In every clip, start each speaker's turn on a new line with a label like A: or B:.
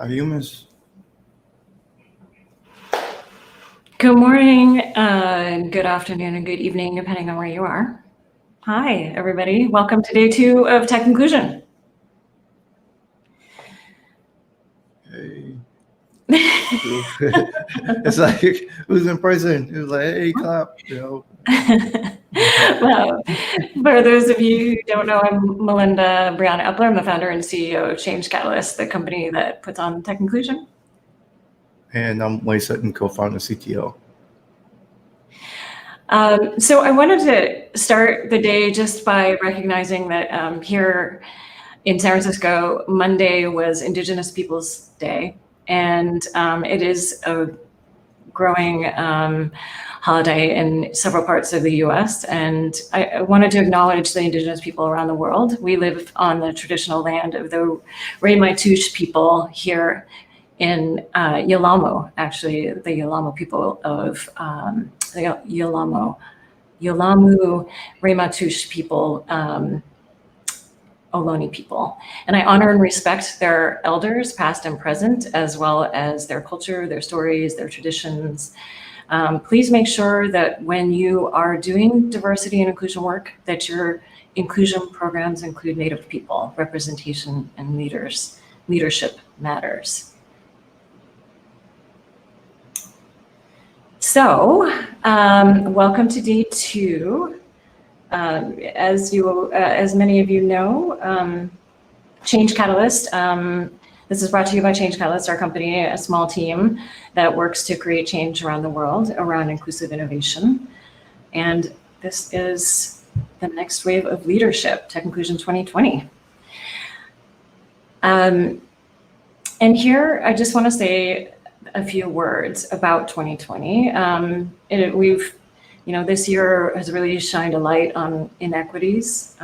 A: Ayumis.
B: Good morning, good afternoon, and good evening, depending on where you are. Hi, everybody. Welcome to day 2 of Tech Inclusion.
A: Hey. It's like, who's in person? It was like, hey, clap,
B: Well, for those of you who don't know, I'm Melinda Brianna Epler. I'm the founder and CEO of Change Catalyst, the company that puts on tech inclusion.
A: And I'm Wayne Sutton, co-founder and CTO.
B: So I wanted to start the day just by recognizing that here in San Francisco, Monday was Indigenous Peoples Day, and it is a growing holiday in several parts of the US. And I wanted to acknowledge the Indigenous people around the world. We live on the traditional land of the Ramaytush people here in Yalamo, actually, the Yalamo people of the Yalamu Ramaytush people, Ohlone people. And I honor and respect their elders, past and present, as well as their culture, their stories, their traditions. Please make sure that when you are doing diversity and inclusion work, that your inclusion programs include Native people. Representation and leadership matters. So, welcome to day 2. As many of you know, Change Catalyst, this is brought to you by Change Catalyst, our company, a small team that works to create change around the world around inclusive innovation. And this is the next wave of leadership, Tech Inclusion 2020. And here, I just want to say a few words about 2020. This year has really shined a light on inequities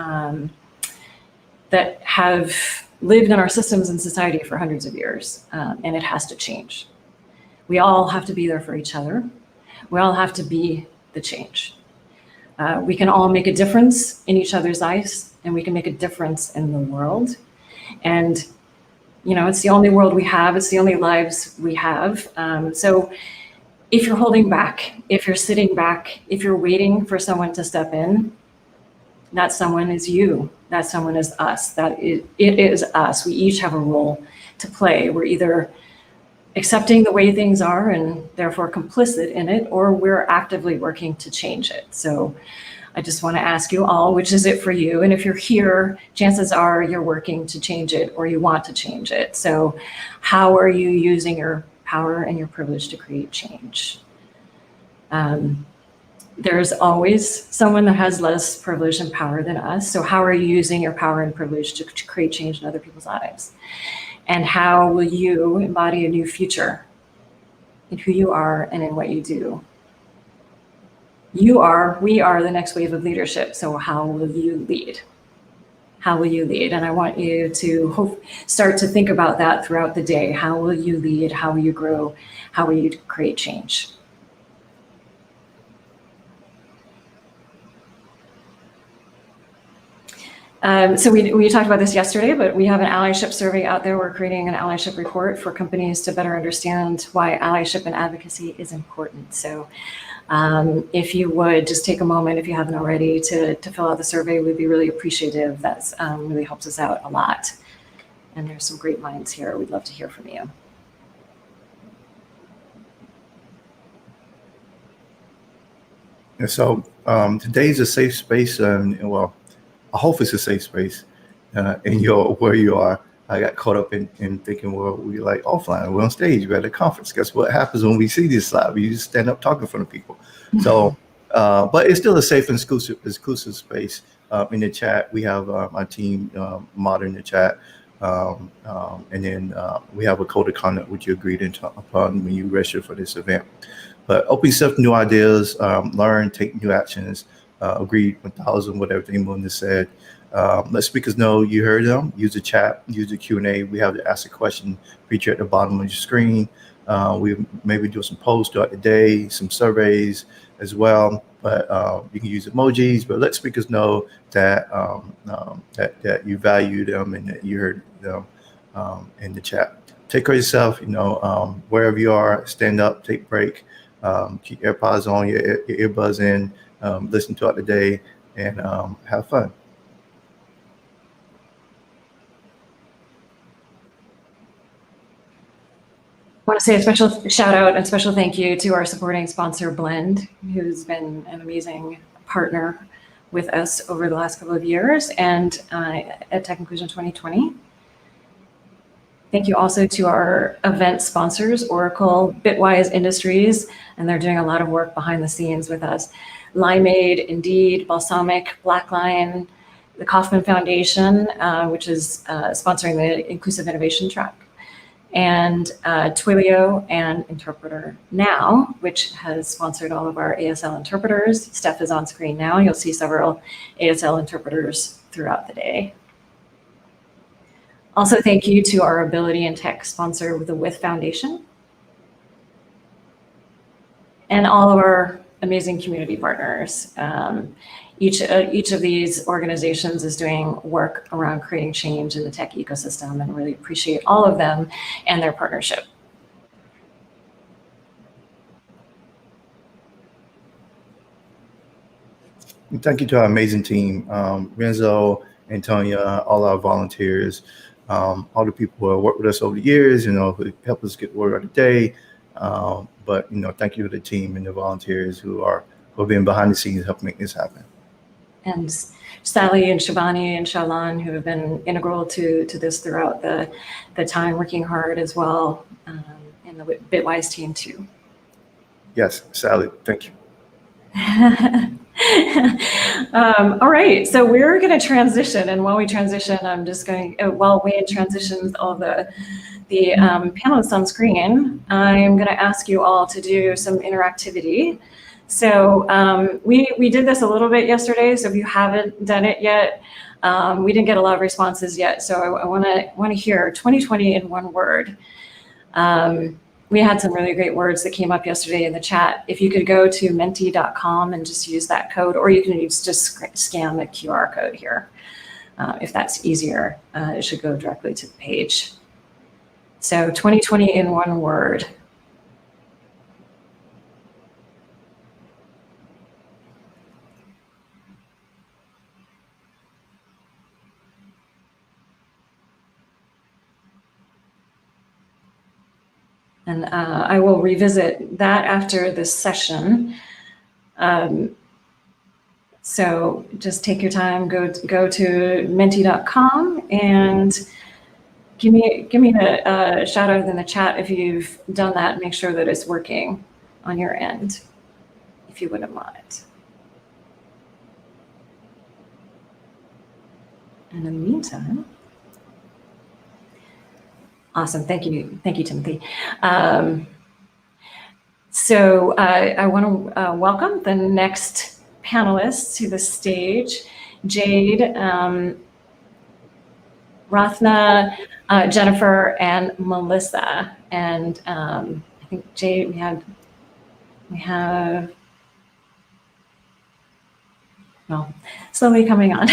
B: that have lived in our systems and society for hundreds of years, and it has to change. We all have to be there for each other. We all have to be the change. We can all make a difference in each other's eyes, and we can make a difference in the world. And it's the only world we have. It's the only lives we have. So if you're holding back, if you're sitting back, if you're waiting for someone to step in, that someone is you. That someone is us. It is us. We each have a role to play. We're either accepting the way things are and therefore complicit in it, or we're actively working to change it. So I just want to ask you all, which is it for you? And if you're here, chances are you're working to change it or you want to change it. So how are you using your power and your privilege to create change? There's always someone that has less privilege and power than us. So how are you using your power and privilege to create change in other people's lives? And how will you embody a new future in who you are and in what you do? We are the next wave of leadership. So how will you lead? How will you lead? And I want you to start to think about that throughout the day. How will you lead? How will you grow? How will you create change? So we talked about this yesterday, but we have an allyship survey out there. We're creating an allyship report for companies to better understand why allyship and advocacy is important. So if you would just take a moment, if you haven't already, to fill out the survey, we'd be really appreciative. That really helps us out a lot. And there's some great minds here. We'd love to hear from you.
A: And so today's a safe space, I hope it's a safe space in where you are. I got caught up in thinking, well, we're like offline, we're on stage, we're at a conference. Guess what happens when we see this live? You just stand up talking in front of people. So, but it's still a safe and exclusive space. In the chat, we have my team moderating the chat. And then we have a code of conduct which you agreed upon when you register for this event. But open yourself to new ideas, learn, take new actions. Agreed 1,000, whatever Melinda said. Let speakers know you heard them. Use the chat, use the Q&A. We have to ask a question feature at the bottom of your screen. We maybe do some polls throughout the day, some surveys as well. But you can use emojis. But let speakers know that that you value them and that you heard them in the chat. Take care of yourself. Wherever you are, stand up, take a break, keep AirPods on, your earbuds in. Listen throughout the day and have fun.
B: want to say a special shout out and special thank you to our supporting sponsor, Blend, who's been an amazing partner with us over the last couple of years and at Tech Inclusion 2020. Thank you also to our event sponsors, Oracle, Bitwise Industries, and they're doing a lot of work behind the scenes with us. Limeade, Indeed, Balsamic, Blackline, the Kauffman Foundation, which is sponsoring the Inclusive Innovation Track, and Twilio and Interpreter Now, which has sponsored all of our ASL interpreters. Steph is on screen now. You'll see several ASL interpreters throughout the day. Also, thank you to our Ability in Tech sponsor, the With Foundation, and all of our amazing community partners. Each of these organizations is doing work around creating change in the tech ecosystem, and really appreciate all of them and their partnership.
A: And thank you to our amazing team, Renzo, Antonia, all our volunteers, all the people who have worked with us over the years, who help us get word of the day. But thank you to the team and the volunteers who have been behind the scenes helping make this happen. And
B: Sally and Shivani and Shalan, who have been integral to this throughout the time, working hard as well, and the Bitwise team too.
A: Yes, Sally, thank you.
B: All right, so we're going to transition, and while we transition, I'm just going, while we transition with all the panelists on screen, I'm going to ask you all to do some interactivity. So we did this a little bit yesterday, so if you haven't done it yet, we didn't get a lot of responses yet, so I want to hear 2020 in one word. We had some really great words that came up yesterday in the chat. If you could go to menti.com and just use that code, or you can just scan the QR code here. If that's easier, it should go directly to the page. So 2020 in one word. And I will revisit that after this session. So just take your time, go to menti.com and give me a shout out in the chat if you've done that. Make sure that it's working on your end, if you wouldn't mind. And in the meantime, awesome, thank you, Timothy. So I want to welcome the next panelists to the stage: Jade, Rathna, Jennifer, and Melissa. And I think Jade, we have, well, slowly coming on.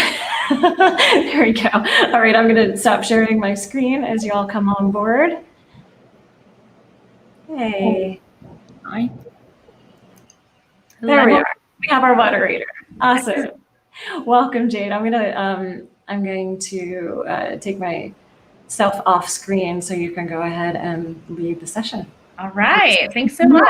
B: There we go. All right, I'm going to stop sharing my screen as you all come on board. Hey.
C: Hi.
B: There we are. We have our moderator. Awesome. Welcome, Jade. I'm going to take myself off screen so you can go ahead and lead the session.
C: All right. Thanks so much.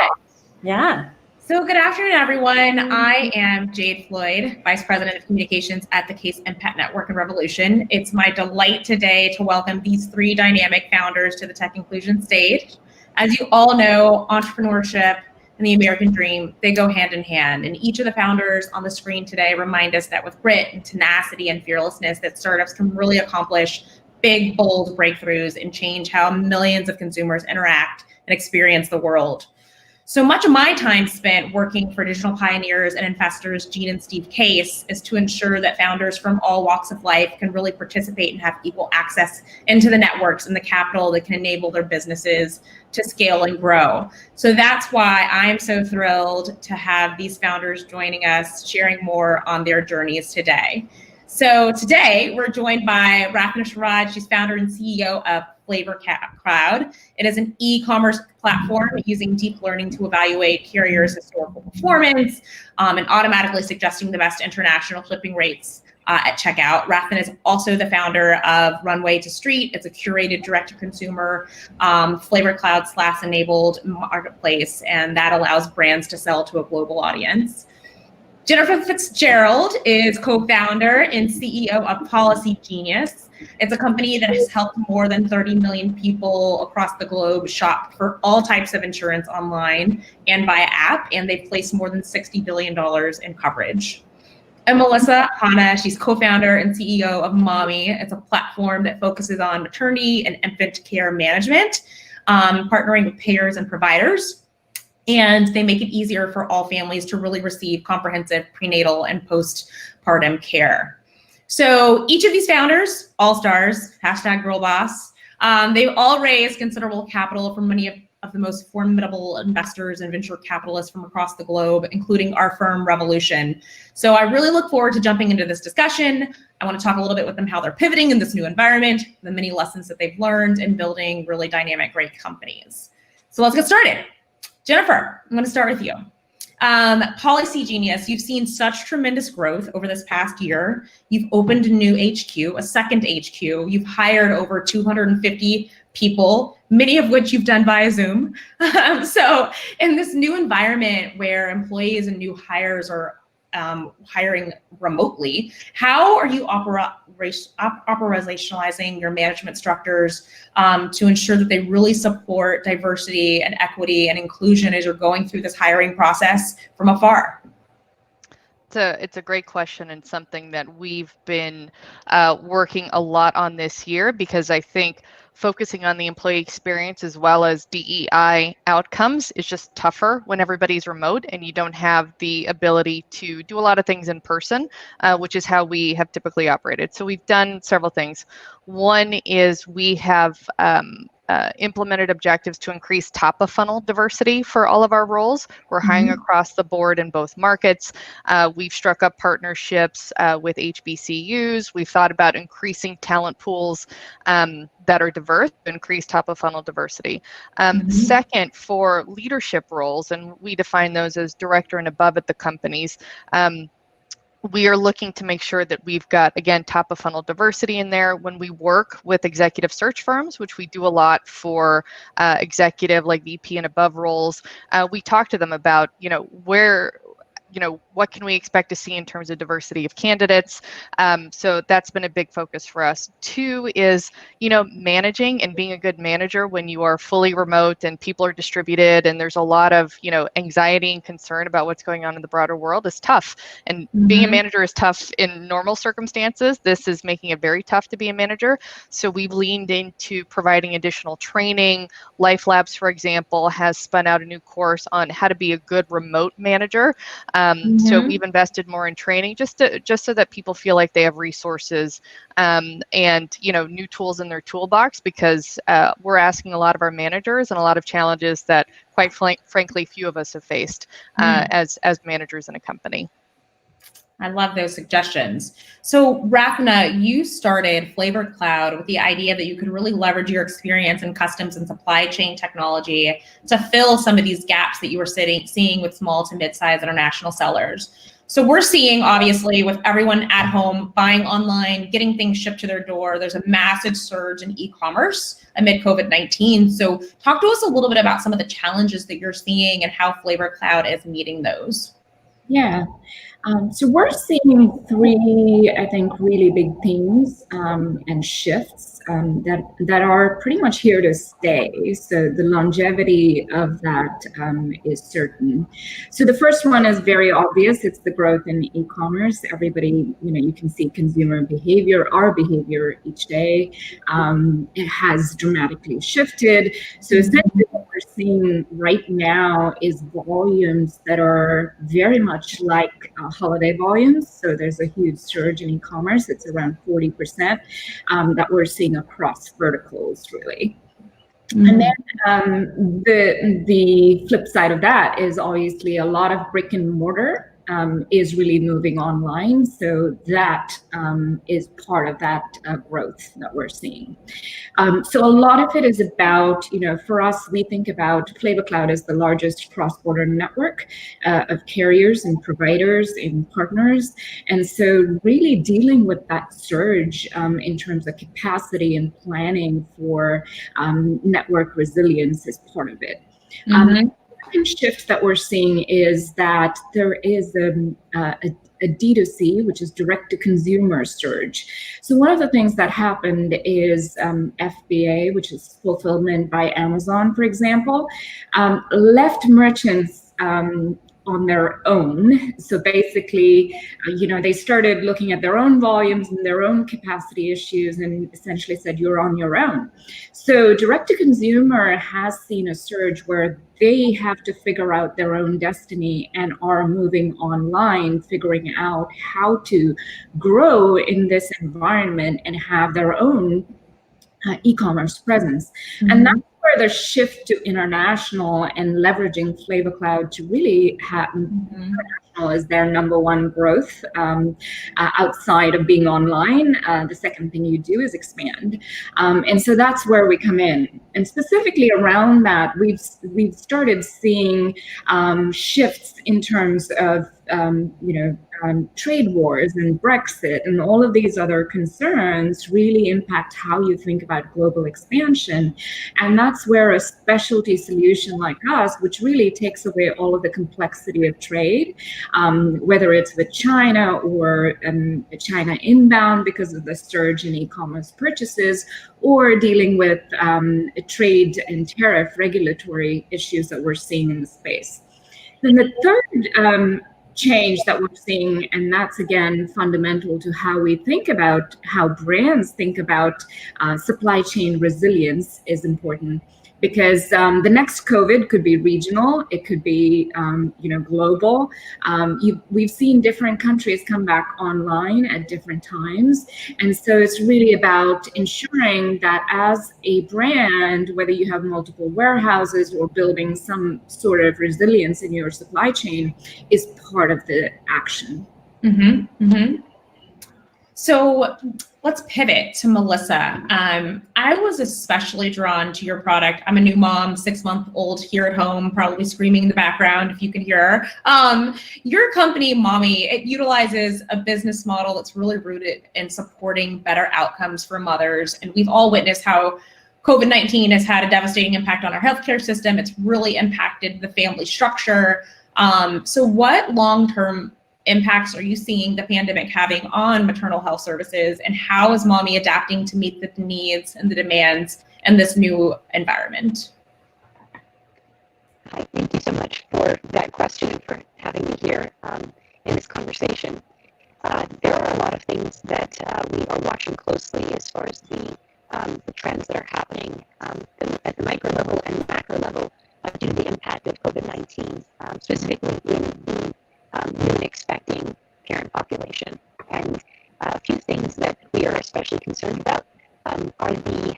B: Yeah.
C: So good afternoon, everyone. I am Jade Floyd, Vice President of Communications at the Case and Pet Network and Revolution. It's my delight today to welcome these three dynamic founders to the Tech Inclusion stage. As you all know, entrepreneurship and the American dream, they go hand in hand. And each of the founders on the screen today remind us that with grit and tenacity and fearlessness, that startups can really accomplish big, bold breakthroughs and change how millions of consumers interact and experience the world. So much of my time spent working for digital pioneers and investors, Gene and Steve Case, is to ensure that founders from all walks of life can really participate and have equal access into the networks and the capital that can enable their businesses to scale and grow. So that's why I'm so thrilled to have these founders joining us, sharing more on their journeys today. So today we're joined by Rathna Sharad. She's founder and CEO of Flavor Cloud. It is an e-commerce platform using deep learning to evaluate carriers' historical performance and automatically suggesting the best international shipping rates at checkout. Rafna is also the founder of Runway to Street. It's a curated direct-to-consumer Flavor Cloud SaaS-enabled marketplace, and that allows brands to sell to a global audience. Jennifer Fitzgerald is co-founder and CEO of Policy Genius. It's a company that has helped more than 30 million people across the globe shop for all types of insurance online and via app, and they've placed more than $60 billion in coverage. And Melissa Hanna, she's co-founder and CEO of Mommy. It's a platform that focuses on maternity and infant care management, partnering with payers and providers. And they make it easier for all families to really receive comprehensive prenatal and postpartum care. So each of these founders, all stars, #GirlBoss, they've all raised considerable capital from many of the most formidable investors and venture capitalists from across the globe, including our firm Revolution. So I really look forward to jumping into this discussion. I want to talk a little bit with them how they're pivoting in this new environment, the many lessons that they've learned in building really dynamic, great companies. So let's get started. Jennifer, I'm going to start with you. Policy Genius, you've seen such tremendous growth over this past year. You've opened a new HQ, a second HQ. You've hired over 250 people, many of which you've done via Zoom. So in this new environment where employees and new hires are hiring remotely, how are you operationalizing your management structures to ensure that they really support diversity and equity and inclusion as you're going through this hiring process from afar?
D: It's a great question, and something that we've been working a lot on this year, because I think focusing on the employee experience as well as DEI outcomes is just tougher when everybody's remote and you don't have the ability to do a lot of things in person, which is how we have typically operated. So we've done several things. One is we have implemented objectives to increase top of funnel diversity for all of our roles. We're hiring across the board in both markets. We've struck up partnerships with HBCUs. We've thought about increasing talent pools that are diverse to increase top of funnel diversity. Second, for leadership roles, and we define those as director and above at the companies, we are looking to make sure that we've got, again, top of funnel diversity in there. When we work with executive search firms, which we do a lot for executive, like VP and above roles, we talk to them about, what can we expect to see in terms of diversity of candidates? So that's been a big focus for us. Two is, managing and being a good manager when you are fully remote and people are distributed and there's a lot of, anxiety and concern about what's going on in the broader world is tough. And being a manager is tough in normal circumstances. This is making it very tough to be a manager. So we've leaned into providing additional training. Life Labs, for example, has spun out a new course on how to be a good remote manager. So we've invested more in training just so that people feel like they have resources and new tools in their toolbox, because we're asking a lot of our managers and a lot of challenges that quite frankly few of us have faced as managers in a company.
C: I love those suggestions. So Rafna, you started Flavor Cloud with the idea that you could really leverage your experience in customs and supply chain technology to fill some of these gaps that you were seeing with small to mid-sized international sellers. So we're seeing, obviously, with everyone at home buying online, getting things shipped to their door, there's a massive surge in e-commerce amid COVID-19. So talk to us a little bit about some of the challenges that you're seeing and how Flavor Cloud is meeting those.
E: Yeah. So we're seeing three, I think, really big themes and shifts that are pretty much here to stay. So the longevity of that is certain. So the first one is very obvious. It's the growth in e-commerce. Everybody, you can see consumer behavior, our behavior each day. It has dramatically shifted. So essentially what we're seeing right now is volumes that are very much like holiday volumes. So there's a huge surge in e-commerce. It's around 40% that we're seeing across verticals, really. And then the flip side of that is obviously a lot of brick and mortar is really moving online. So that is part of that growth that we're seeing. So a lot of it is about, for us, we think about Flavor Cloud as the largest cross-border network of carriers and providers and partners. And so really dealing with that surge in terms of capacity and planning for network resilience is part of it. The second shift that we're seeing is that there is a D2C, which is direct-to-consumer surge. So one of the things that happened is FBA, which is fulfillment by Amazon, for example, left merchants on their own. So basically, they started looking at their own volumes and their own capacity issues and essentially said, you're on your own. So direct-to-consumer has seen a surge where they have to figure out their own destiny and are moving online, figuring out how to grow in this environment and have their own e-commerce presence. And that's where the shift to international and leveraging Flavor Cloud to really have international as their number one growth outside of being online. The second thing you do is expand. And so that's where we come in. And specifically around that, we've started seeing shifts in terms of trade wars and Brexit and all of these other concerns really impact how you think about global expansion. And that's where a specialty solution like us, which really takes away all of the complexity of trade, whether it's with China or China inbound because of the surge in e-commerce purchases, or dealing with trade and tariff regulatory issues that we're seeing in the space. Then the third change that we're seeing, and that's again fundamental to how we think about how brands think about supply chain resilience, is important. Because the next COVID could be regional, it could be global. We've seen different countries come back online at different times, and so it's really about ensuring that as a brand, whether you have multiple warehouses or building some sort of resilience in your supply chain, is part of the action.
C: So let's pivot to Melissa. I was especially drawn to your product. I'm a new mom, 6-month-old here at home, probably screaming in the background if you could hear her. Your company, Mommy, it utilizes a business model that's really rooted in supporting better outcomes for mothers. And we've all witnessed how COVID-19 has had a devastating impact on our healthcare system. It's really impacted the family structure. So what long-term impacts are you seeing the pandemic having on maternal health services, and how is Mommy adapting to meet the needs and the demands in this new environment?
F: Hi, thank you so much for that question and for having me here in this conversation. There are a lot of things that we are watching closely as far as the trends that are happening at the micro level and the macro level due to the impact of COVID-19, specifically in the new and expecting parent population. And a few things that we are especially concerned about are the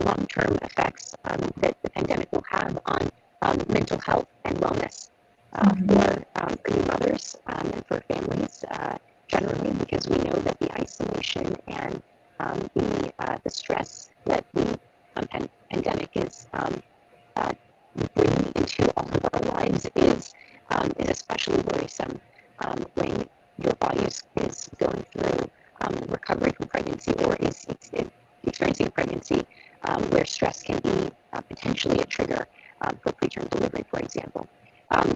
F: long-term effects that the pandemic will have on mental health and wellness for new mothers and for families generally, because we know that the isolation and the stress that the pandemic is bringing into all of our lives is especially worrisome when your body is going through recovery from pregnancy or is experiencing pregnancy, where stress can be potentially a trigger for preterm delivery, for example.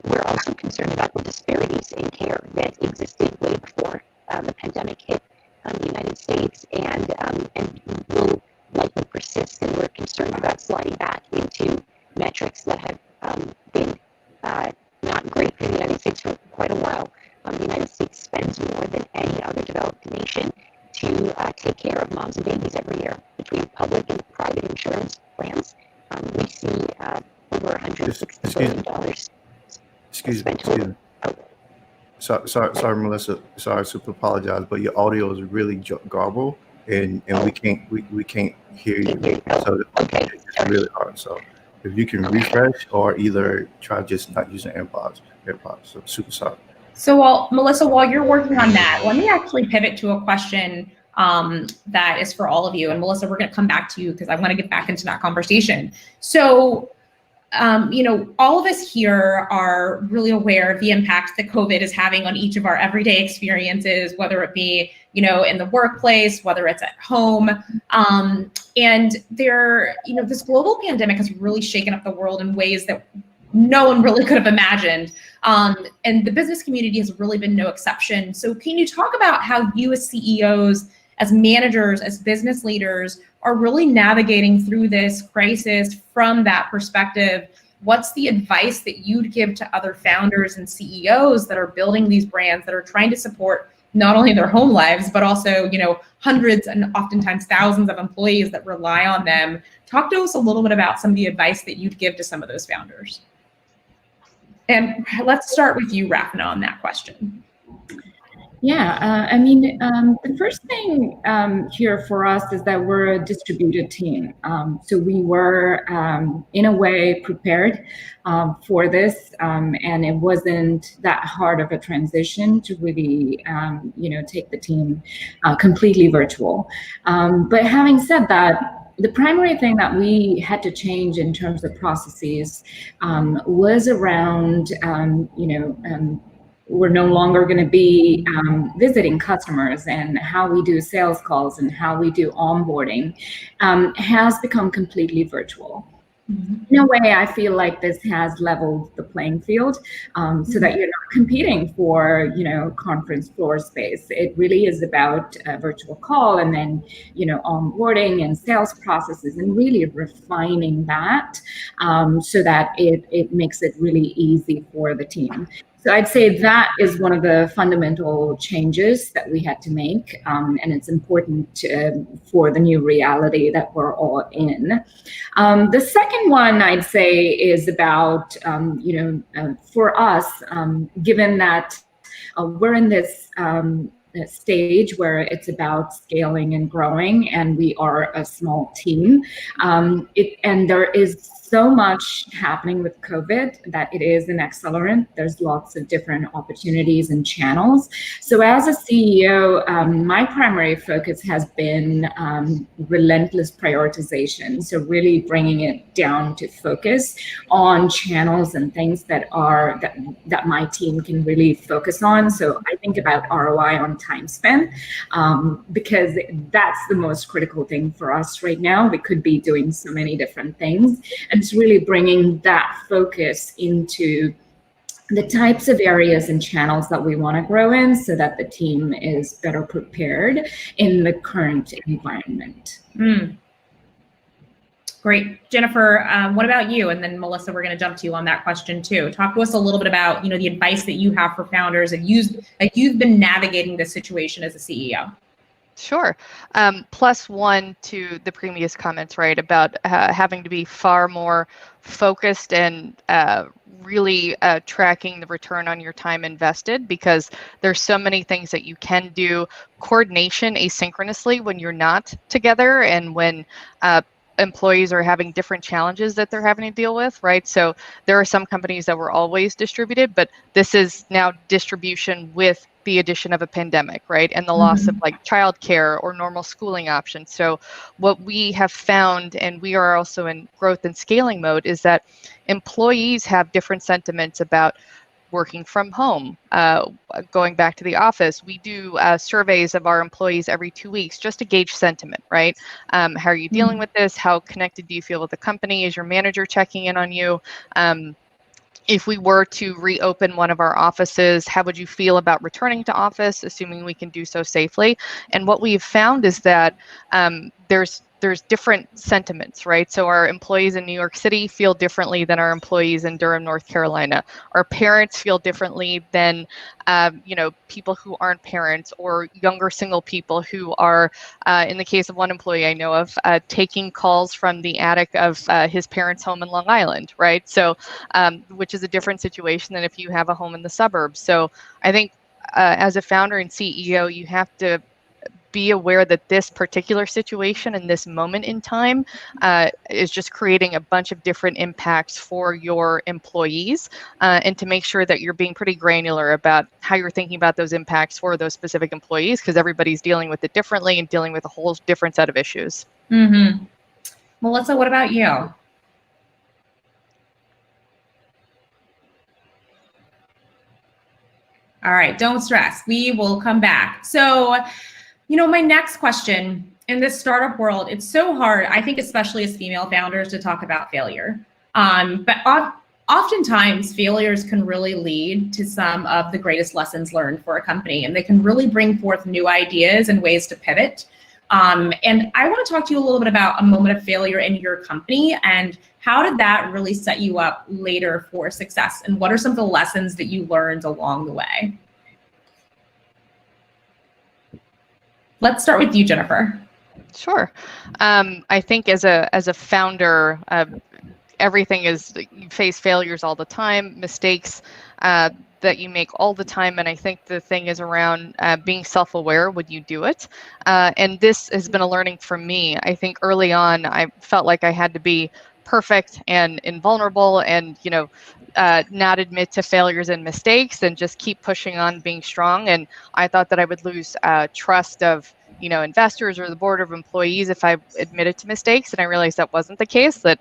F: We're also concerned about the disparities in care that existed way before the pandemic hit the United States and will likely persist, and we're concerned about sliding back into metrics that have been not great for the United States for quite a while. The United States spends more than any other developed nation to take care of moms and babies every year. Between public and private insurance plans, we see over $160 billion.
A: Excuse me. Sorry, Melissa. Sorry, super apologize, but your audio is really garbled, and we can't hear you. So
F: okay,
A: it's really hard. So if you can refresh or either try just not using AirPods. So super sorry.
C: So, Melissa, while you're working on that, let me actually pivot to a question that is for all of you. And Melissa, we're going to come back to you because I want to get back into that conversation. So, all of us here are really aware of the impact that COVID is having on each of our everyday experiences, whether it be, in the workplace, whether it's at home. And this global pandemic has really shaken up the world in ways that no one really could have imagined. And the business community has really been no exception. So can you talk about how you as CEOs, as managers, as business leaders are really navigating through this crisis from that perspective? What's the advice that you'd give to other founders and CEOs that are building these brands, that are trying to support not only their home lives, but also, hundreds and oftentimes thousands of employees that rely on them? Talk to us a little bit about some of the advice that you'd give to some of those founders. And let's start with you, Rafna, on that question.
E: Yeah, the first thing here for us is that we're a distributed team. So we were, in a way, prepared for this, and it wasn't that hard of a transition to really, take the team completely virtual. But having said that, the primary thing that we had to change in terms of processes was around, we're no longer going to be visiting customers, and how we do sales calls and how we do onboarding has become completely virtual. In a way, I feel like this has leveled the playing field so that you're not competing for, conference floor space. It really is about a virtual call and then, onboarding and sales processes, and really refining that so that it makes it really easy for the team. So I'd say that is one of the fundamental changes that we had to make, and it's important for the new reality that we're all in. The second one I'd say is about, for us, given that we're in this stage where it's about scaling and growing, and we are a small team, and there is so much happening with COVID that it is an accelerant. There's lots of different opportunities and channels. So as a CEO, my primary focus has been relentless prioritization. So really bringing it down to focus on channels and things that my team can really focus on. So I think about ROI on time spent, because that's the most critical thing for us right now. We could be doing so many different things, and it's really bringing that focus into the types of areas and channels that we want to grow in, so that the team is better prepared in the current environment.
C: Great. Jennifer, what about you? And then Melissa, we're going to jump to you on that question too. Talk to us a little bit about, the advice that you have for founders, and you've been navigating this situation as a CEO.
D: Sure. Plus one to the previous comments, right, about having to be far more focused and really tracking the return on your time invested, because there's so many things that you can do. Coordination asynchronously when you're not together, and when employees are having different challenges that they're having to deal with, right? So there are some companies that were always distributed, but this is now distribution with the addition of a pandemic, right? And the loss of like childcare or normal schooling options. So what we have found, and we are also in growth and scaling mode, is that employees have different sentiments about working from home, going back to the office. We do surveys of our employees every 2 weeks just to gauge sentiment, right? How are you dealing with this? How connected do you feel with the company? Is your manager checking in on you? If we were to reopen one of our offices, how would you feel about returning to office, assuming we can do so safely? And what we've found is that there's different sentiments, right? So our employees in New York City feel differently than our employees in Durham, North Carolina. Our parents feel differently than, people who aren't parents, or younger single people who are, in the case of one employee I know of, taking calls from the attic of his parents' home in Long Island, right? So, which is a different situation than if you have a home in the suburbs. So I think as a founder and CEO, you have to be aware that this particular situation in this moment in time is just creating a bunch of different impacts for your employees, and to make sure that you're being pretty granular about how you're thinking about those impacts for those specific employees, because everybody's dealing with it differently and dealing with a whole different set of issues.
C: Mm-hmm. Melissa, what about you? All right, don't stress. We will come back. So, my next question, in this startup world, it's so hard, I think, especially as female founders, to talk about failure. But oftentimes, failures can really lead to some of the greatest lessons learned for a company, and they can really bring forth new ideas and ways to pivot. And I want to talk to you a little bit about a moment of failure in your company, and how did that really set you up later for success? And what are some of the lessons that you learned along the way? Let's start with you, Jennifer.
D: Sure. I think as a founder, everything is, you face failures all the time, mistakes that you make all the time. And I think the thing is around being self-aware when you do it. And this has been a learning for me. I think early on, I felt like I had to be perfect and invulnerable and, not admit to failures and mistakes and just keep pushing on being strong. And I thought that I would lose trust of, investors or the board of employees if I admitted to mistakes. And I realized that wasn't the case, that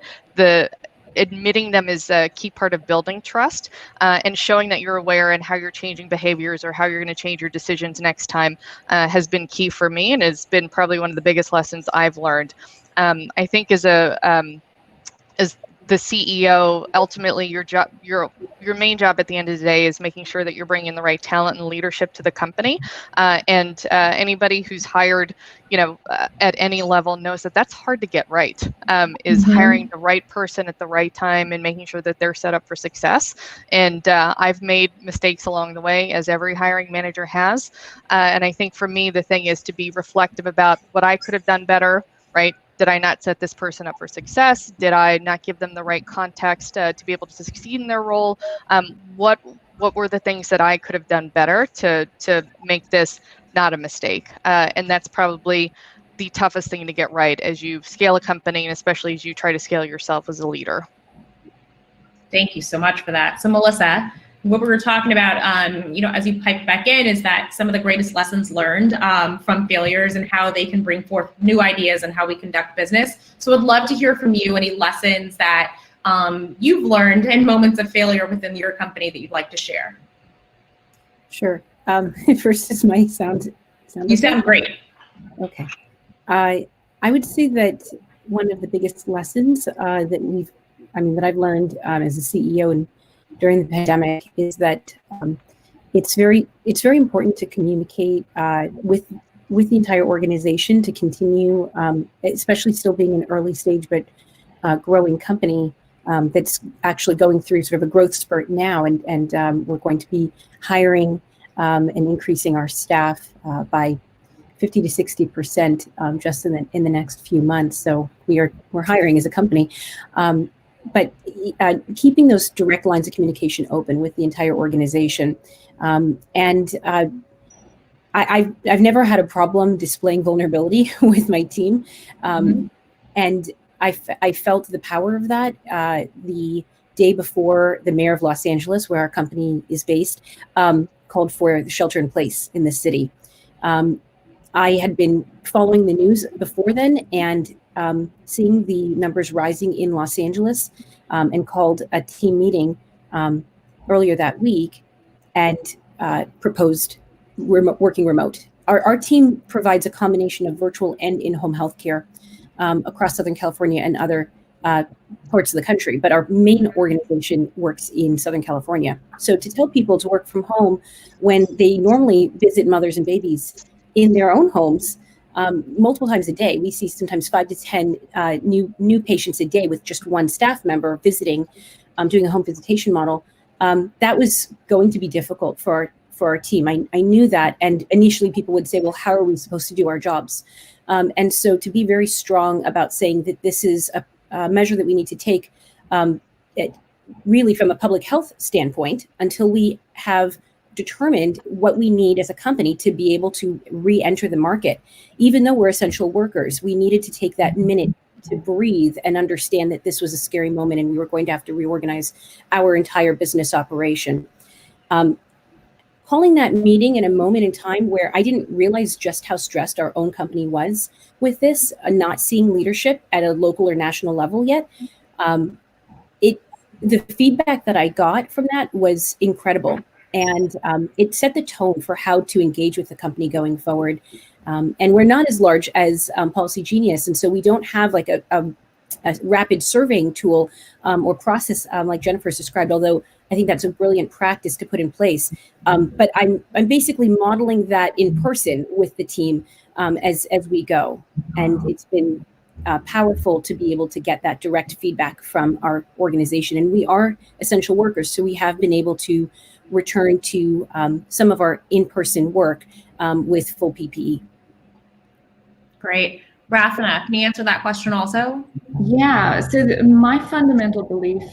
D: admitting them is a key part of building trust, and showing that you're aware and how you're changing behaviors or how you're going to change your decisions next time has been key for me, and has been probably one of the biggest lessons I've learned. I think as the CEO, ultimately your main job at the end of the day is making sure that you're bringing the right talent and leadership to the company. And anybody who's hired, at any level knows that that's hard to get right, is hiring the right person at the right time and making sure that they're set up for success. And I've made mistakes along the way, as every hiring manager has. And I think for me, the thing is to be reflective about what I could have done better, right? Did I not set this person up for success? Did I not give them the right context to be able to succeed in their role? What were the things that I could have done better to make this not a mistake? And that's probably the toughest thing to get right as you scale a company, and especially as you try to scale yourself as a leader.
C: Thank you so much for that. So Melissa, what we were talking about, as you pipe back in, is that some of the greatest lessons learned from failures and how they can bring forth new ideas and how we conduct business. So I'd love to hear from you any lessons that you've learned in moments of failure within your company that you'd like to share.
G: Sure. First, does my sound
C: You sound great.
G: Okay. I would say that one of the biggest lessons that I've learned as a CEO and during the pandemic is that it's very important to communicate with the entire organization to continue, especially still being an early stage but growing company that's actually going through sort of a growth spurt now, and we're going to be hiring and increasing our staff by 50 to 60% just in the next few months. So we're hiring as a company. But keeping those direct lines of communication open with the entire organization. I've never had a problem displaying vulnerability with my team. And I felt the power of that the day before the mayor of Los Angeles, where our company is based, called for the shelter in place in the city. I had been following the news before then and seeing the numbers rising in Los Angeles, and called a team meeting earlier that week and proposed working remote. Our team provides a combination of virtual and in-home healthcare across Southern California and other parts of the country, but our main organization works in Southern California. So to tell people to work from home when they normally visit mothers and babies in their own homes multiple times a day, we see sometimes 5 to 10 new patients a day with just one staff member visiting, doing a home visitation model. That was going to be difficult for our team. I knew that, and initially people would say, well, how are we supposed to do our jobs? And so to be very strong about saying that this is a measure that we need to take really from a public health standpoint until we have determined what we need as a company to be able to re-enter the market. Even though we're essential workers, we needed to take that minute to breathe and understand that this was a scary moment and we were going to have to reorganize our entire business operation. Calling that meeting in a moment in time where I didn't realize just how stressed our own company was with this, not seeing leadership at a local or national level yet, the feedback that I got from that was incredible. And it set the tone for how to engage with the company going forward. And we're not as large as Policy Genius. And so we don't have like a rapid surveying tool or process like Jennifer's described, although I think that's a brilliant practice to put in place. But I'm basically modeling that in person with the team as we go. And it's been powerful to be able to get that direct feedback from our organization. And we are essential workers, so we have been able to return to some of our in-person work with full PPE.
C: Great. Rafna, can you answer that question also?
E: Yeah, so my fundamental belief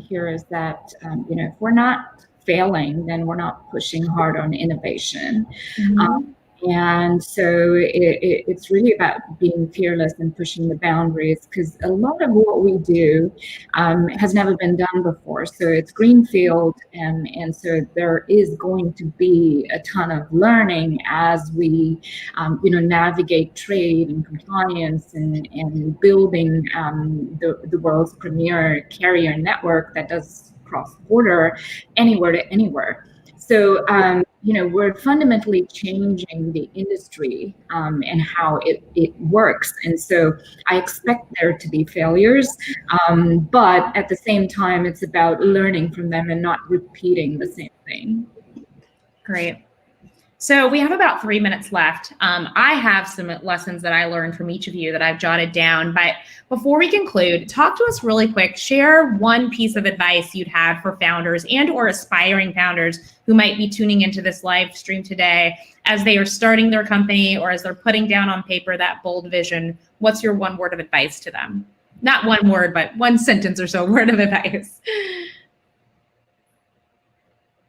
E: here is that, if we're not failing, then we're not pushing hard on innovation. And so it's really about being fearless and pushing the boundaries, because a lot of what we do has never been done before. So it's greenfield, and so there is going to be a ton of learning as we, navigate trade and compliance and building the world's premier carrier network that does cross-border anywhere to anywhere. So, we're fundamentally changing the industry and how it works. And so I expect there to be failures, but at the same time, it's about learning from them and not repeating the same thing.
C: Great. So we have about 3 minutes left. I have some lessons that I learned from each of you that I've jotted down. But before we conclude, talk to us really quick. Share one piece of advice you'd have for founders and or aspiring founders who might be tuning into this live stream today as they are starting their company or as they're putting down on paper that bold vision. What's your one word of advice to them? Not one word, but one sentence or so word of advice.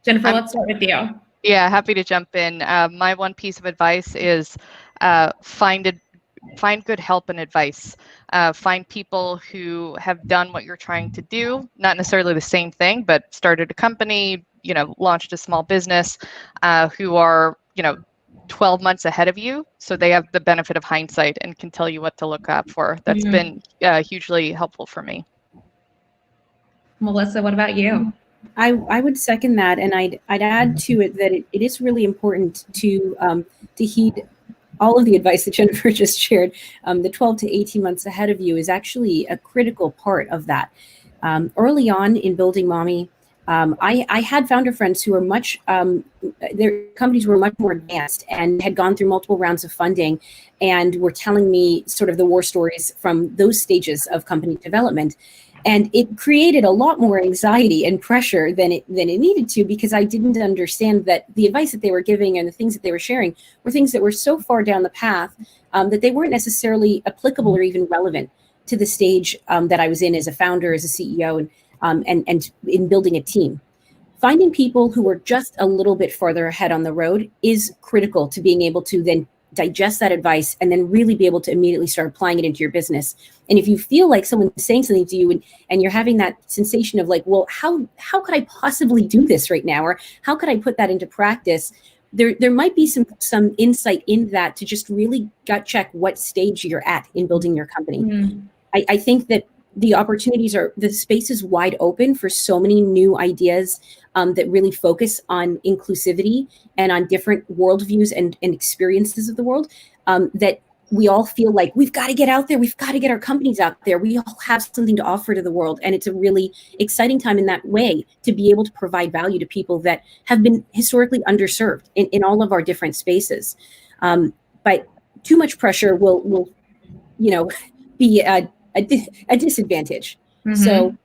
C: Jennifer, let's start with you.
D: Yeah, happy to jump in. My one piece of advice is find good help and advice. Find people who have done what you're trying to do, not necessarily the same thing, but started a company, launched a small business, who are, 12 months ahead of you. So they have the benefit of hindsight and can tell you what to look out for. That's been hugely helpful for me.
C: Melissa, what about you?
G: I would second that, and I'd add to it that it is really important to heed all of the advice that Jennifer just shared. The 12 to 18 months ahead of you is actually a critical part of that. Early on in building Mommy, I had founder friends who were their companies were much more advanced and had gone through multiple rounds of funding and were telling me sort of the war stories from those stages of company development. And it created a lot more anxiety and pressure than it needed to, because I didn't understand that the advice that they were giving and the things that they were sharing were things that were so far down the path that they weren't necessarily applicable or even relevant to the stage that I was in as a founder, as a CEO, and in building a team. Finding people who are just a little bit farther ahead on the road is critical to being able to then digest that advice and then really be able to immediately start applying it into your business. And if you feel like someone's saying something to you and you're having that sensation of like, well, how could I possibly do this right now? Or how could I put that into practice? There might be some insight in that to just really gut check what stage you're at in building your company. I think that the space is wide open for so many new ideas that really focus on inclusivity and on different worldviews and experiences of the world, that we all feel like we've got to get out there. We've got to get our companies out there. We all have something to offer to the world. And it's a really exciting time in that way to be able to provide value to people that have been historically underserved in all of our different spaces. But too much pressure will be a disadvantage. So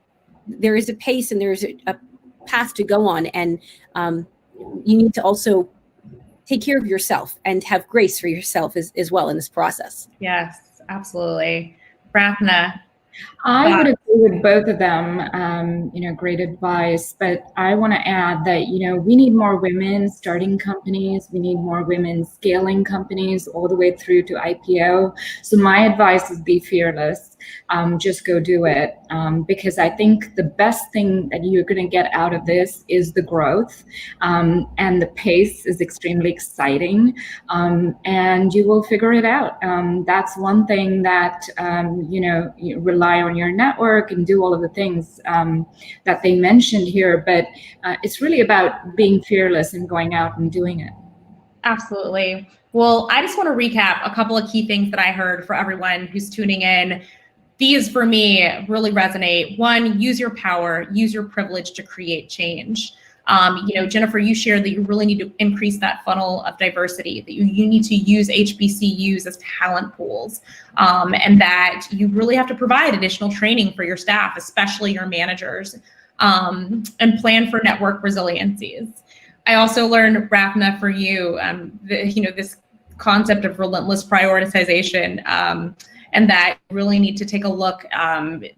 G: there is a pace and there's a path to go on, and you need to also take care of yourself and have grace for yourself as well in this process.
C: Yes, absolutely. Rafna,
E: I would agree with both of them. Great advice. But I want to add that, we need more women starting companies. We need more women scaling companies all the way through to IPO. So my advice is be fearless. Just go do it. Because I think the best thing that you're going to get out of this is the growth. And the pace is extremely exciting. And you will figure it out. That's one thing that, you rely on your network and do all of the things that they mentioned here. But it's really about being fearless and going out and doing it.
C: Absolutely. Well, I just want to recap a couple of key things that I heard for everyone who's tuning in. These, for me, really resonate. One, use your power, use your privilege to create change. Jennifer, you shared that you really need to increase that funnel of diversity, that you need to use HBCUs as talent pools, and that you really have to provide additional training for your staff, especially your managers, and plan for network resiliencies. I also learned, Rafna, for you, this concept of relentless prioritization, and that you really need to take a look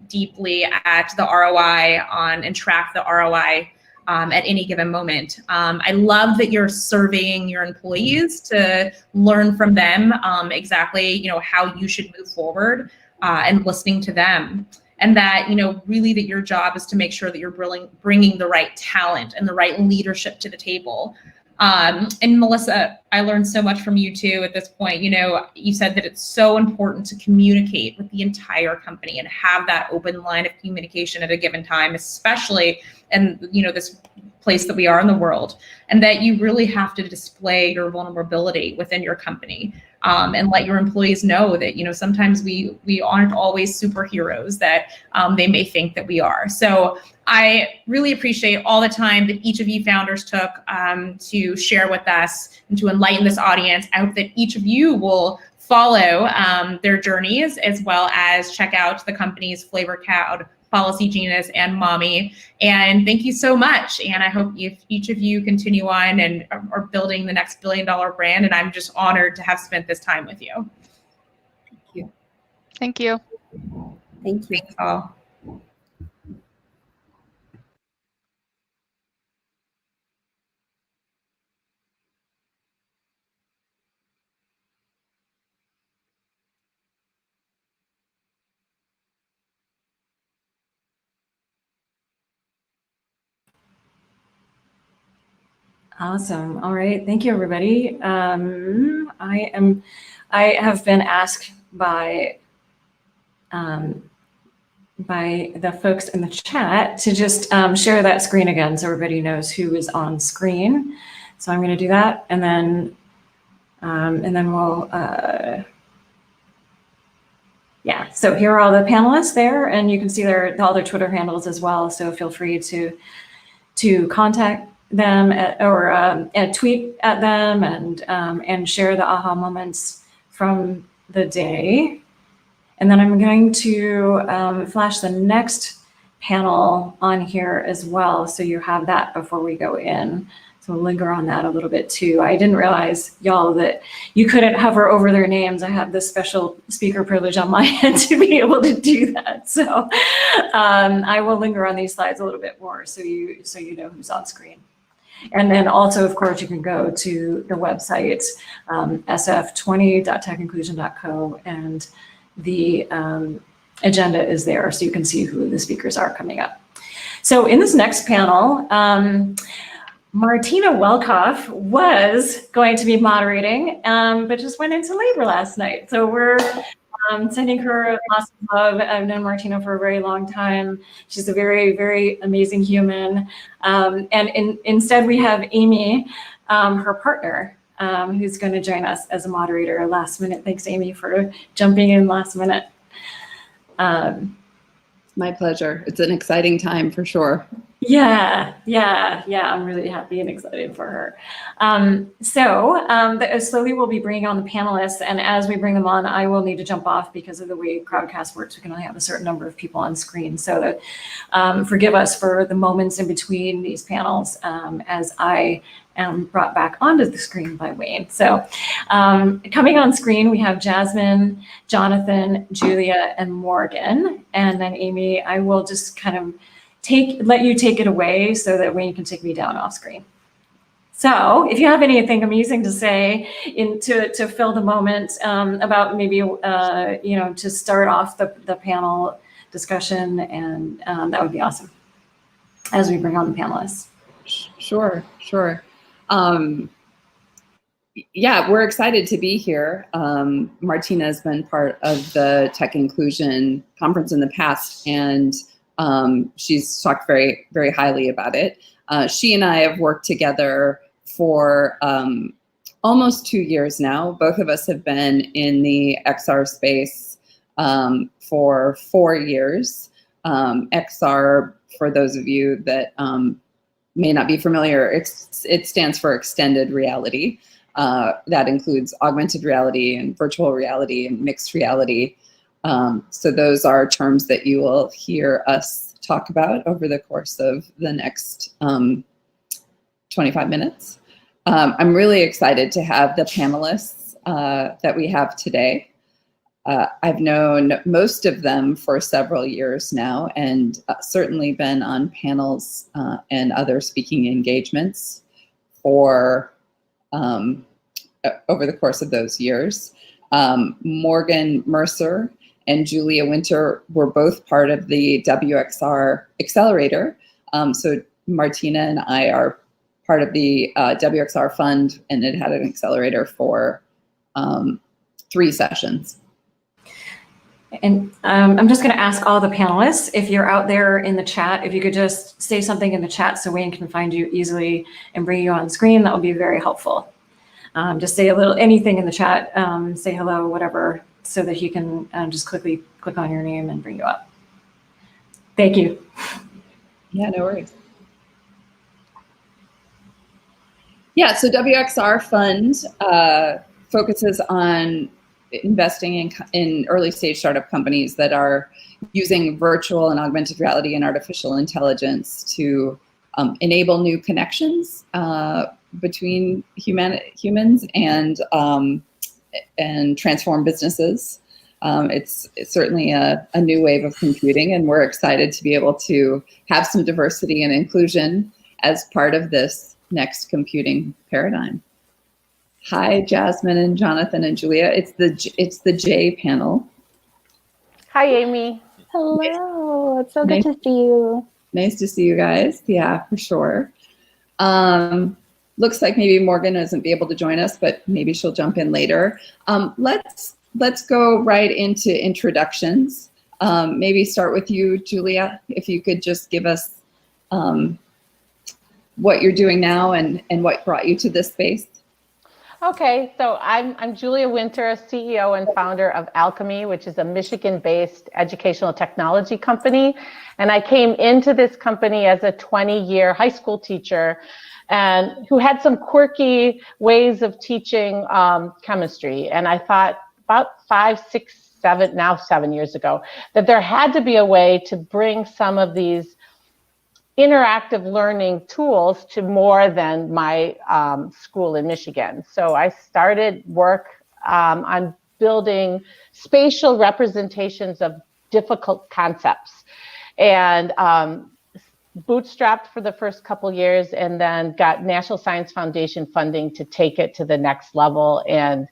C: deeply at the ROI and track the ROI at any given moment. I love that you're surveying your employees to learn from them exactly, how you should move forward and listening to them. And that, really that your job is to make sure that you're bringing the right talent and the right leadership to the table. And Melissa, I learned so much from you too at this point. You said that it's so important to communicate with the entire company and have that open line of communication at a given time, especially in, this place that we are in the world, and that you really have to display your vulnerability within your company, and let your employees know that, sometimes we aren't always superheroes that they may think that we are. So I really appreciate all the time that each of you founders took to share with us and to enlighten this audience. I hope that each of you will follow their journeys, as well as check out the companies Flavor Cloud, Policygenius, and Mommy. And thank you so much. And I hope each of you continue on and are building the next billion-dollar brand. And I'm just honored to have spent this time with you.
G: Thank you.
D: Thank you.
G: Thank you.
C: Thanks all.
B: Awesome. All right. Thank you, everybody. I have been asked by the folks in the chat to just share that screen again so everybody knows who is on screen. So I'm going to do that, and then we'll yeah. So here are all the panelists there, and you can see all their Twitter handles as well. So feel free to contact them or tweet at them and share the aha moments from the day. And then I'm going to flash the next panel on here as well, so you have that before we go in. So we'll linger on that a little bit too. I didn't realize, y'all, that you couldn't hover over their names. I have this special speaker privilege on my end to be able to do that. So I will linger on these slides a little bit more so you know who's on screen. And then also, of course, you can go to the website, sf20.techinclusion.co, and the agenda is there, so you can see who the speakers are coming up. So in this next panel, Martina Welkoff was going to be moderating, but just went into labor last night. So we're sending her lots of love. I've known Martina for a very long time. She's a very, very amazing human. Instead, we have Amy, her partner, who's going to join us as a moderator last minute. Thanks, Amy, for jumping in last minute.
H: My pleasure. It's an exciting time for sure.
B: Yeah. I'm really happy and excited for her. Slowly we'll be bringing on the panelists, and as we bring them on, I will need to jump off because of the way Crowdcast works. We can only have a certain number of people on screen, so forgive us for the moments in between these panels as I brought back onto the screen by Wayne. So coming on screen, we have Jasmine, Jonathan, Julia, and Morgan. And then Amy, I will just kind of let you take it away so that Wayne can take me down off screen. So if you have anything amusing to say to fill the moment about maybe, to start off the panel discussion, and that would be awesome as we bring on the panelists.
H: Sure. Yeah, we're excited to be here. Martina has been part of the Tech Inclusion Conference in the past, and she's talked very, very highly about it. She and I have worked together for almost 2 years now. Both of us have been in the XR space for 4 years. XR, for those of you that may not be familiar, it stands for extended reality. That includes augmented reality and virtual reality and mixed reality. So those are terms that you will hear us talk about over the course of the next 25 minutes. I'm really excited to have the panelists that we have today. I've known most of them for several years now, and certainly been on panels and other speaking engagements for over the course of those years. Morgan Mercer and Julia Winter were both part of the WXR Accelerator. So Martina and I are part of the WXR Fund, and it had an accelerator for 3 sessions.
B: And I'm just going to ask all the panelists, if you're out there in the chat, if you could just say something in the chat so Wayne can find you easily and bring you on screen, that would be very helpful. Just say anything in the chat, say hello, whatever, so that he can just quickly click on your name and bring you up. Thank you.
H: Yeah, no worries. Yeah, so WXR Fund focuses on investing in early stage startup companies that are using virtual and augmented reality and artificial intelligence to enable new connections between humans and transform businesses. It's certainly a new wave of computing, and we're excited to be able to have some diversity and inclusion as part of this next computing paradigm. Hi, Jasmine and Jonathan and Julia. It's the J panel.
I: Hi, Amy.
J: Hello. It's so good to see you.
H: Nice to see you guys. Yeah, for sure. Looks like maybe Morgan doesn't be able to join us, but maybe she'll jump in later. Let's go right into introductions. Maybe start with you, Julia, if you could just give us what you're doing now and what brought you to this space.
I: Okay, so I'm Julia Winter, CEO and founder of Alchemy, which is a Michigan-based educational technology company. And I came into this company as a 20-year high school teacher and who had some quirky ways of teaching chemistry. And I thought about 5, 6, 7 years ago, that there had to be a way to bring some of these interactive learning tools to more than my school in Michigan. So I started work on building spatial representations of difficult concepts, and bootstrapped for the first couple years, and then got National Science Foundation funding to take it to the next level, and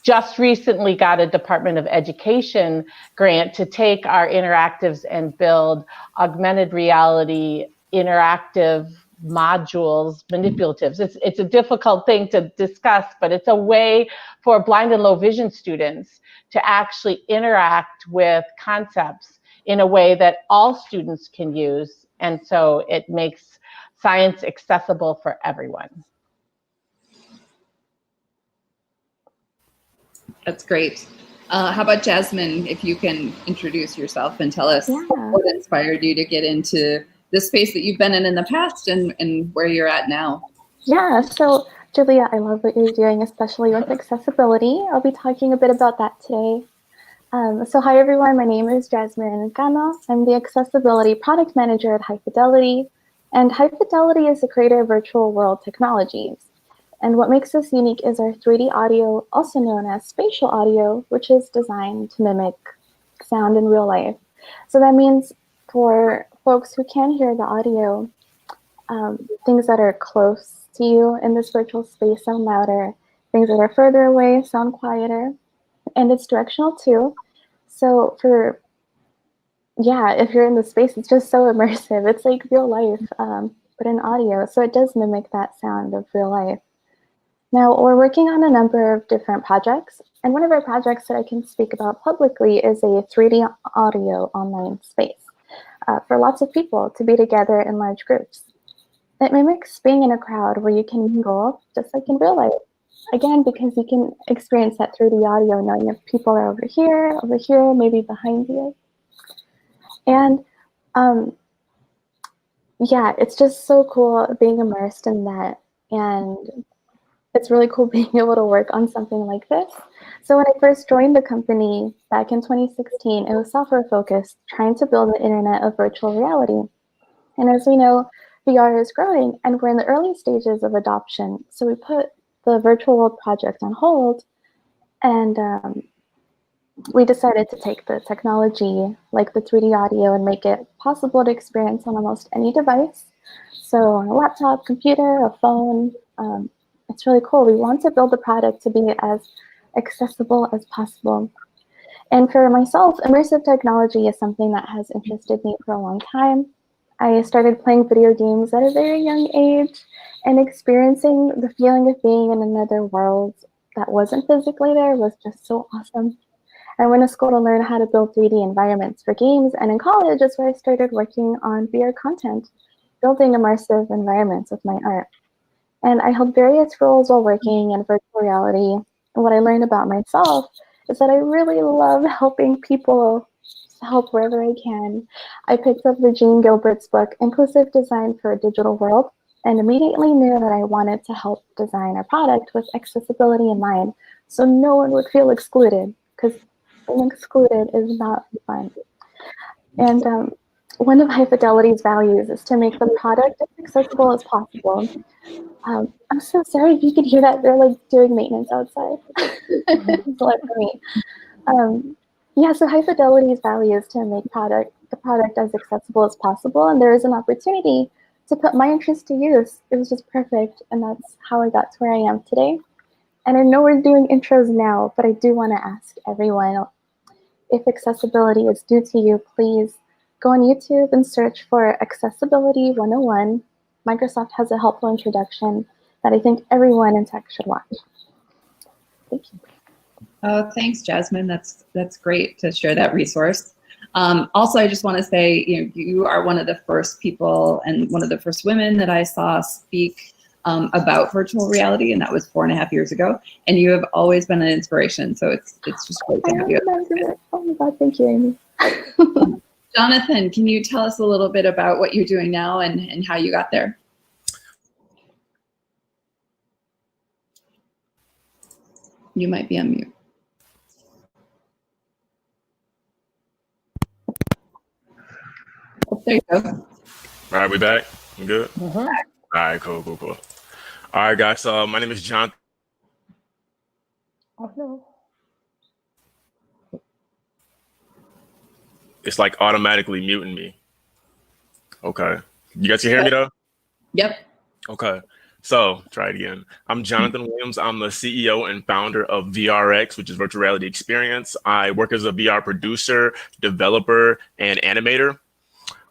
I: just recently got a Department of Education grant to take our interactives and build augmented reality interactive modules, manipulatives. It's a difficult thing to discuss, but it's a way for blind and low vision students to actually interact with concepts in a way that all students can use. And so it makes science accessible for everyone.
H: That's great. How about Jasmine, if you can introduce yourself and tell us what inspired you to get into the space that you've been in the past and where you're at now.
J: Yeah, so Julia, I love what you're doing, especially with accessibility. I'll be talking a bit about that today. So hi everyone, my name is Jasmine Gano. I'm the accessibility product manager at High Fidelity. And High Fidelity is the creator of virtual world technologies. And what makes us unique is our 3D audio, also known as spatial audio, which is designed to mimic sound in real life. So that means for folks who can hear the audio, things that are close to you in this virtual space sound louder, things that are further away sound quieter, and it's directional too. So if you're in the space, it's just so immersive. It's like real life, but in audio. So it does mimic that sound of real life. Now, we're working on a number of different projects, and one of our projects that I can speak about publicly is a 3D audio online space for lots of people to be together in large groups. It mimics being in a crowd where you can mingle just like in real life. Again, because you can experience that 3D audio knowing if people are over here, maybe behind you. And it's just so cool being immersed in that. And it's really cool being able to work on something like this. So when I first joined the company back in 2016, it was software focused, trying to build the internet of virtual reality. And as we know, VR is growing and we're in the early stages of adoption. So we put the virtual world project on hold, and we decided to take the technology like the 3D audio and make it possible to experience on almost any device. So on a laptop, computer, a phone, it's really cool. We want to build the product to be as accessible as possible. And for myself, immersive technology is something that has interested me for a long time. I started playing video games at a very young age and experiencing the feeling of being in another world that wasn't physically there was just so awesome. I went to school to learn how to build 3D environments for games, and in college is where I started working on VR content, building immersive environments with my art. And I held various roles while working in virtual reality. And what I learned about myself is that I really love helping people help wherever I can. I picked up Virginia Gilbert's book, Inclusive Design for a Digital World, and immediately knew that I wanted to help design a product with accessibility in mind, so no one would feel excluded, because being excluded is not fun. And one of High Fidelity's values is to make the product as accessible as possible. I'm so sorry if you could hear that. They're like doing maintenance outside. It's a lot for me. So High Fidelity's value is to make the product as accessible as possible, and there is an opportunity to put my interest to use. It was just perfect, and that's how I got to where I am today. And I know we're doing intros now, but I do want to ask everyone, if accessibility is due to you, please go on YouTube and search for Accessibility 101. Microsoft has a helpful introduction that I think everyone in tech should watch. Thank you.
H: Oh, thanks, Jasmine. That's great to share that resource. Also, I just want to say, you are one of the first people and one of the first women that I saw speak about virtual reality, and that was 4.5 years ago. And you have always been an inspiration. So it's just great to have you.
J: Oh my God, thank you, Amy.
H: Jonathan, can you tell us a little bit about what you're doing now and how you got there? You might be on mute. Oh, there you go.
K: All right, we back? We good?
I: Mm-hmm.
K: All right, cool. All right, guys, my name is John.
I: Oh, no.
K: It's like automatically muting me. Okay. You guys can hear me though?
H: Yep.
K: Okay. So try it again. I'm Jonathan Williams. I'm the CEO and founder of VRX, which is Virtual Reality Experience. I work as a VR producer, developer, and animator.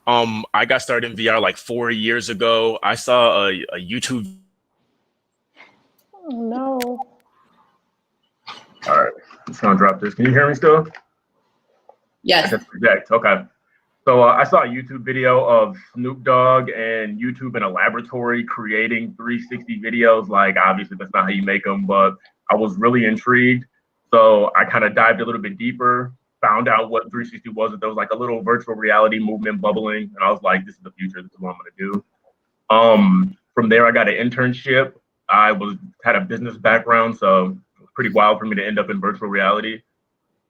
K: I got started in VR like 4 years ago. I saw a YouTube.
I: Oh, no.
K: All right, I'm just gonna drop this. Can you hear me still?
H: Yes.
K: Project. Okay. So I saw a YouTube video of Snoop Dogg and YouTube in a laboratory creating 360 videos. Like, obviously, that's not how you make them, but I was really intrigued. So I kind of dived a little bit deeper, found out what 360 was. There was like a little virtual reality movement bubbling. And I was like, this is the future. This is what I'm going to do. From there, I got an internship. I had a business background, so it was pretty wild for me to end up in virtual reality.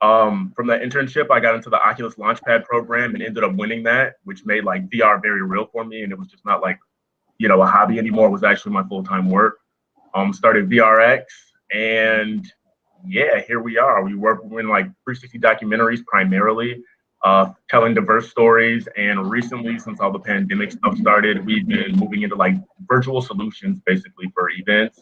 K: From that internship, I got into the Oculus Launchpad program and ended up winning that, which made like VR very real for me. And it was just not like, a hobby anymore. It was actually my full-time work. Started VRX, and yeah, here we are. We work in like 360 documentaries primarily, telling diverse stories. And recently, since all the pandemic stuff started, we've been moving into like virtual solutions basically for events,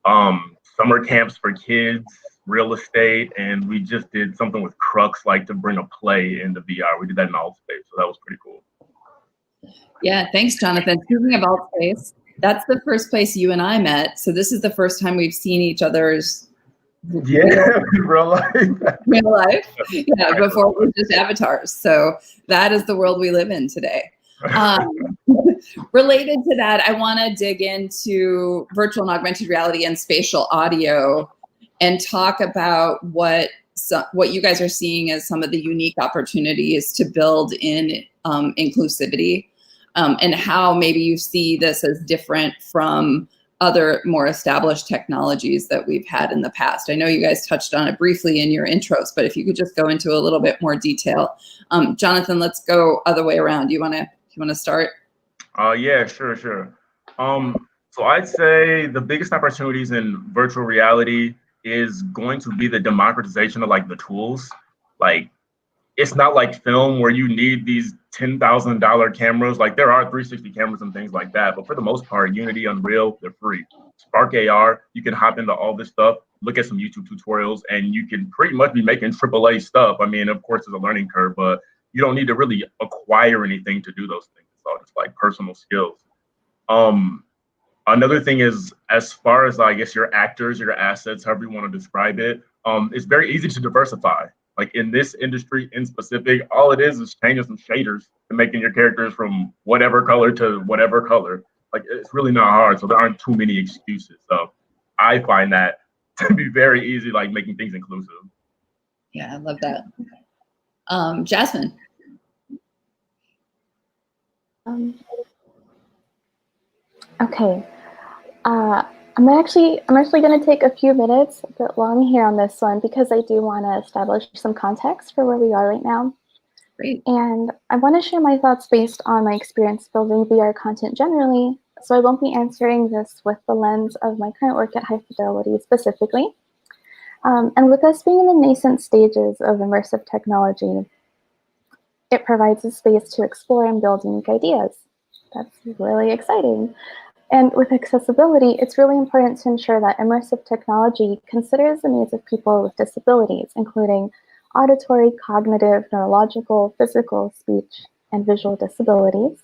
K: summer camps for kids, real estate, and we just did something with Crux, like to bring a play into VR. We did that in Altspace, so that was pretty cool.
H: Yeah, thanks, Jonathan. Speaking of Altspace, that's the first place you and I met. So this is the first time we've seen each other's
K: real life.
H: Real life. Yeah, before it was just avatars. So that is the world we live in today. Related to that, I want to dig into virtual and augmented reality and spatial audio and talk about what you guys are seeing as some of the unique opportunities to build in inclusivity, and how maybe you see this as different from other more established technologies that we've had in the past. I know you guys touched on it briefly in your intros, but if you could just go into a little bit more detail. Jonathan, let's go other way around. You want to start?
K: Yeah, sure. So I'd say the biggest opportunities in virtual reality is going to be the democratization of like the tools. Like, it's not like film where you need these $10,000 cameras. Like, there are 360 cameras and things like that, but for the most part, Unity, Unreal, they're free. Spark AR, you can hop into all this stuff, look at some YouTube tutorials, and you can pretty much be making AAA stuff. I mean, of course, there's a learning curve, but you don't need to really acquire anything to do those things. It's all just like personal skills. Another thing is, as far as I guess your actors, your assets, however you want to describe it, it's very easy to diversify. Like in this industry in specific, all it is changing some shaders and making your characters from whatever color to whatever color. Like, it's really not hard, so there aren't too many excuses. So I find that to be very easy, like making things inclusive.
H: Yeah, I love that. Jasmine.
J: Okay. I'm actually going to take a few minutes, a bit long here on this one, because I do want to establish some context for where we are right now.
H: Great.
J: And I want to share my thoughts based on my experience building VR content generally, so I won't be answering this with the lens of my current work at High Fidelity specifically. And with us being in the nascent stages of immersive technology, it provides a space to explore and build unique ideas. That's really exciting. And with accessibility, it's really important to ensure that immersive technology considers the needs of people with disabilities, including auditory, cognitive, neurological, physical, speech, and visual disabilities.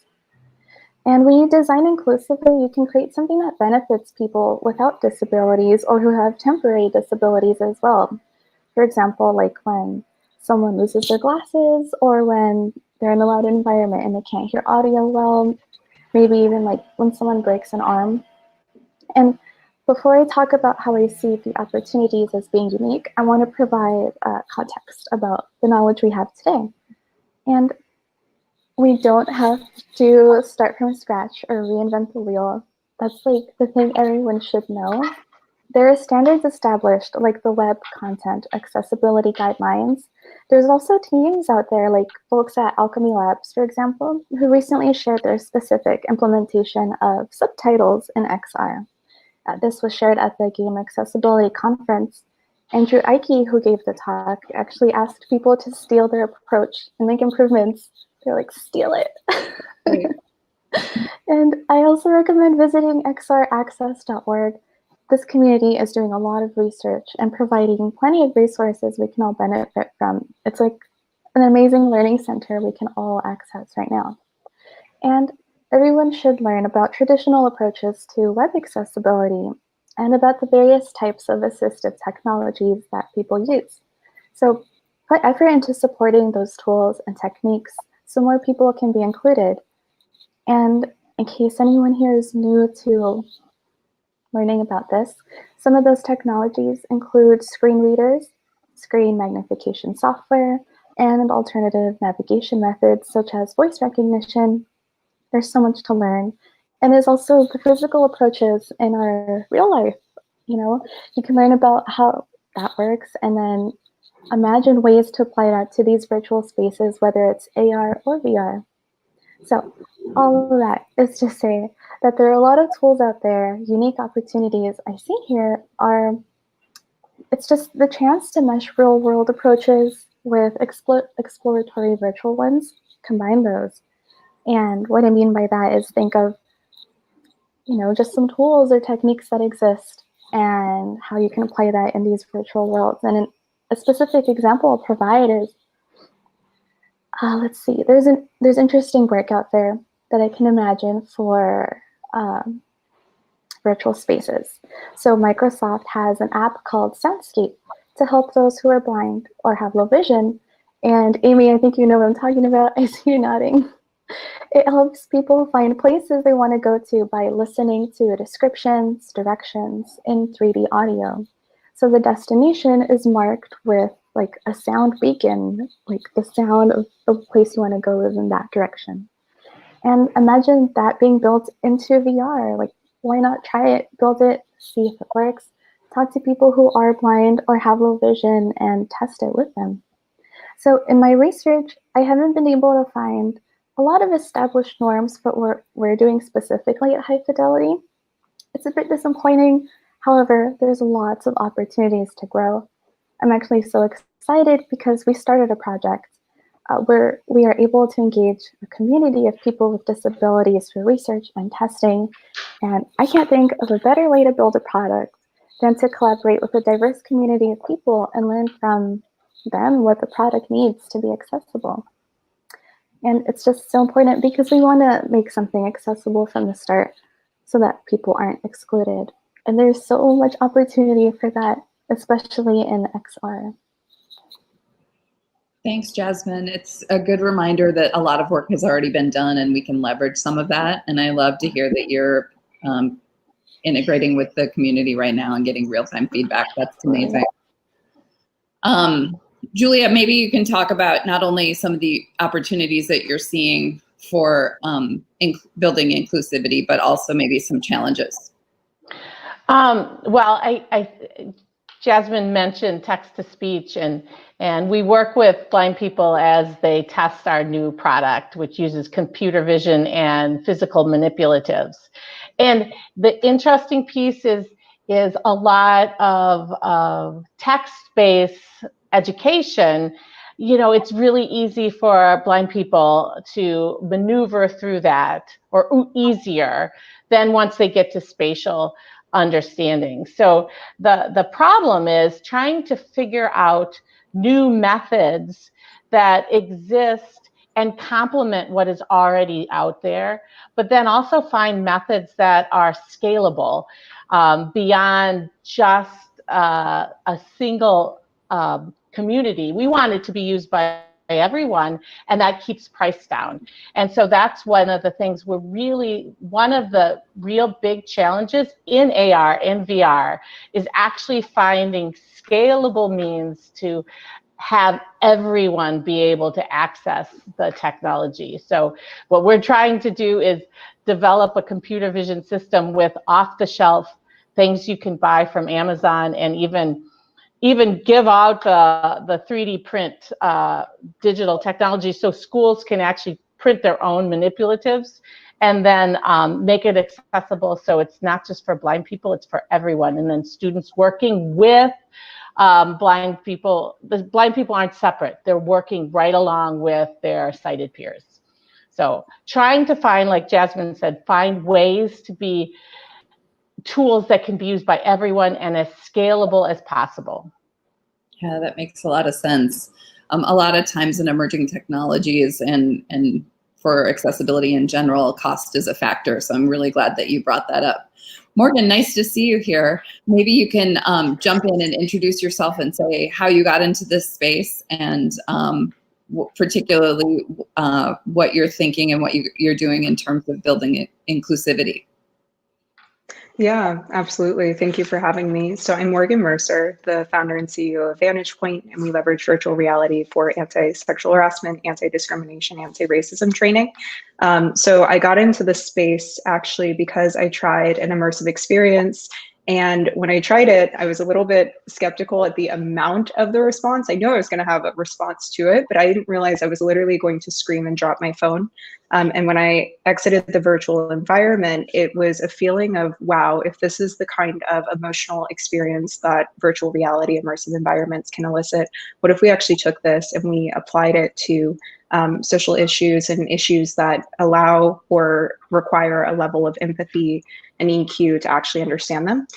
J: And when you design inclusively, you can create something that benefits people without disabilities or who have temporary disabilities as well. For example, like when someone loses their glasses, or when they're in a loud environment and they can't hear audio well, maybe even like when someone breaks an arm. And before I talk about how I see the opportunities as being unique, I want to provide context about the knowledge we have today. And we don't have to start from scratch or reinvent the wheel. That's like the thing everyone should know. There are standards established, like the Web Content Accessibility Guidelines. There's also teams out there, like folks at Alchemy Labs, for example, who recently shared their specific implementation of subtitles in XR. This was shared at the Game Accessibility Conference. Andrew Icke, who gave the talk, actually asked people to steal their approach and make improvements. They're like, steal it. And I also recommend visiting xraccess.org. This community is doing a lot of research and providing plenty of resources we can all benefit from. It's like an amazing learning center we can all access right now. And everyone should learn about traditional approaches to web accessibility and about the various types of assistive technologies that people use. So put effort into supporting those tools and techniques so more people can be included. And in case anyone here is new to learning about this, some of those technologies include screen readers, screen magnification software, and alternative navigation methods such as voice recognition. There's so much to learn. And there's also the physical approaches in our real life. You know, you can learn about how that works and then imagine ways to apply that to these virtual spaces, whether it's AR or VR. So all of that is to say that there are a lot of tools out there, unique opportunities I see here are, it's just the chance to mesh real world approaches with exploratory virtual ones, combine those. And what I mean by that is think of, just some tools or techniques that exist and how you can apply that in these virtual worlds. And a specific example I'll provide is, let's see, there's interesting work out there that I can imagine for virtual spaces. So Microsoft has an app called Soundscape to help those who are blind or have low vision. And Amy, I think you know what I'm talking about. I see you nodding. It helps people find places they want to go to by listening to descriptions, directions in 3D audio. So the destination is marked with like a sound beacon, like the sound of the place you want to go is in that direction. And imagine that being built into VR. Like, why not try it, build it, see if it works, talk to people who are blind or have low vision and test it with them. So in my research, I haven't been able to find a lot of established norms for what we're doing specifically at High Fidelity. It's a bit disappointing. However, there's lots of opportunities to grow. I'm actually so excited because we started a project where we are able to engage a community of people with disabilities for research and testing. And I can't think of a better way to build a product than to collaborate with a diverse community of people and learn from them what the product needs to be accessible. And it's just so important because we want to make something accessible from the start so that people aren't excluded. And there's so much opportunity for that, especially in XR.
H: Thanks, Jasmine. It's a good reminder that a lot of work has already been done and we can leverage some of that. And I love to hear that you're integrating with the community right now and getting real-time feedback. That's amazing. Julia, maybe you can talk about not only some of the opportunities that you're seeing for building inclusivity, but also maybe some challenges.
I: Well, Jasmine mentioned text-to-speech, and we work with blind people as they test our new product, which uses computer vision and physical manipulatives. And the interesting piece is a lot of text-based education. It's really easy for blind people to maneuver through that, or easier than once they get to spatial understanding. So the problem is trying to figure out new methods that exist and complement what is already out there, but then also find methods that are scalable beyond just a single community. We want it to be used by everyone, and that keeps price down. And so that's one of the things one of the real big challenges in AR and VR is actually finding scalable means to have everyone be able to access the technology. So what we're trying to do is develop a computer vision system with off-the-shelf things you can buy from Amazon, and even give out the 3D print digital technology so schools can actually print their own manipulatives and then make it accessible so it's not just for blind people, it's for everyone. And then students working with blind people. The blind people aren't separate. They're working right along with their sighted peers. So trying to find, like Jasmine said, find ways to be tools that can be used by everyone and as scalable as possible.
H: Yeah, that makes a lot of sense. A lot of times in emerging technologies and for accessibility in general, cost is a factor. So I'm really glad that you brought that up. Morgan, nice to see you here. Maybe you can jump in and introduce yourself and say how you got into this space and particularly what you're thinking and what you're doing in terms of building inclusivity.
L: Yeah, absolutely. Thank you for having me. So I'm Morgan Mercer, the founder and CEO of Vantage Point, and we leverage virtual reality for anti-sexual harassment, anti-discrimination, anti-racism training. So I got into this space actually because I tried an immersive experience And when I tried it, I was a little bit skeptical at the amount of the response. I knew I was going to have a response to it, but I didn't realize I was literally going to scream and drop my phone. And when I exited the virtual environment, it was a feeling of, wow, if this is the kind of emotional experience that virtual reality immersive environments can elicit, what if we actually took this and we applied it to social issues and issues that allow or require a level of empathy and EQ to actually understand them.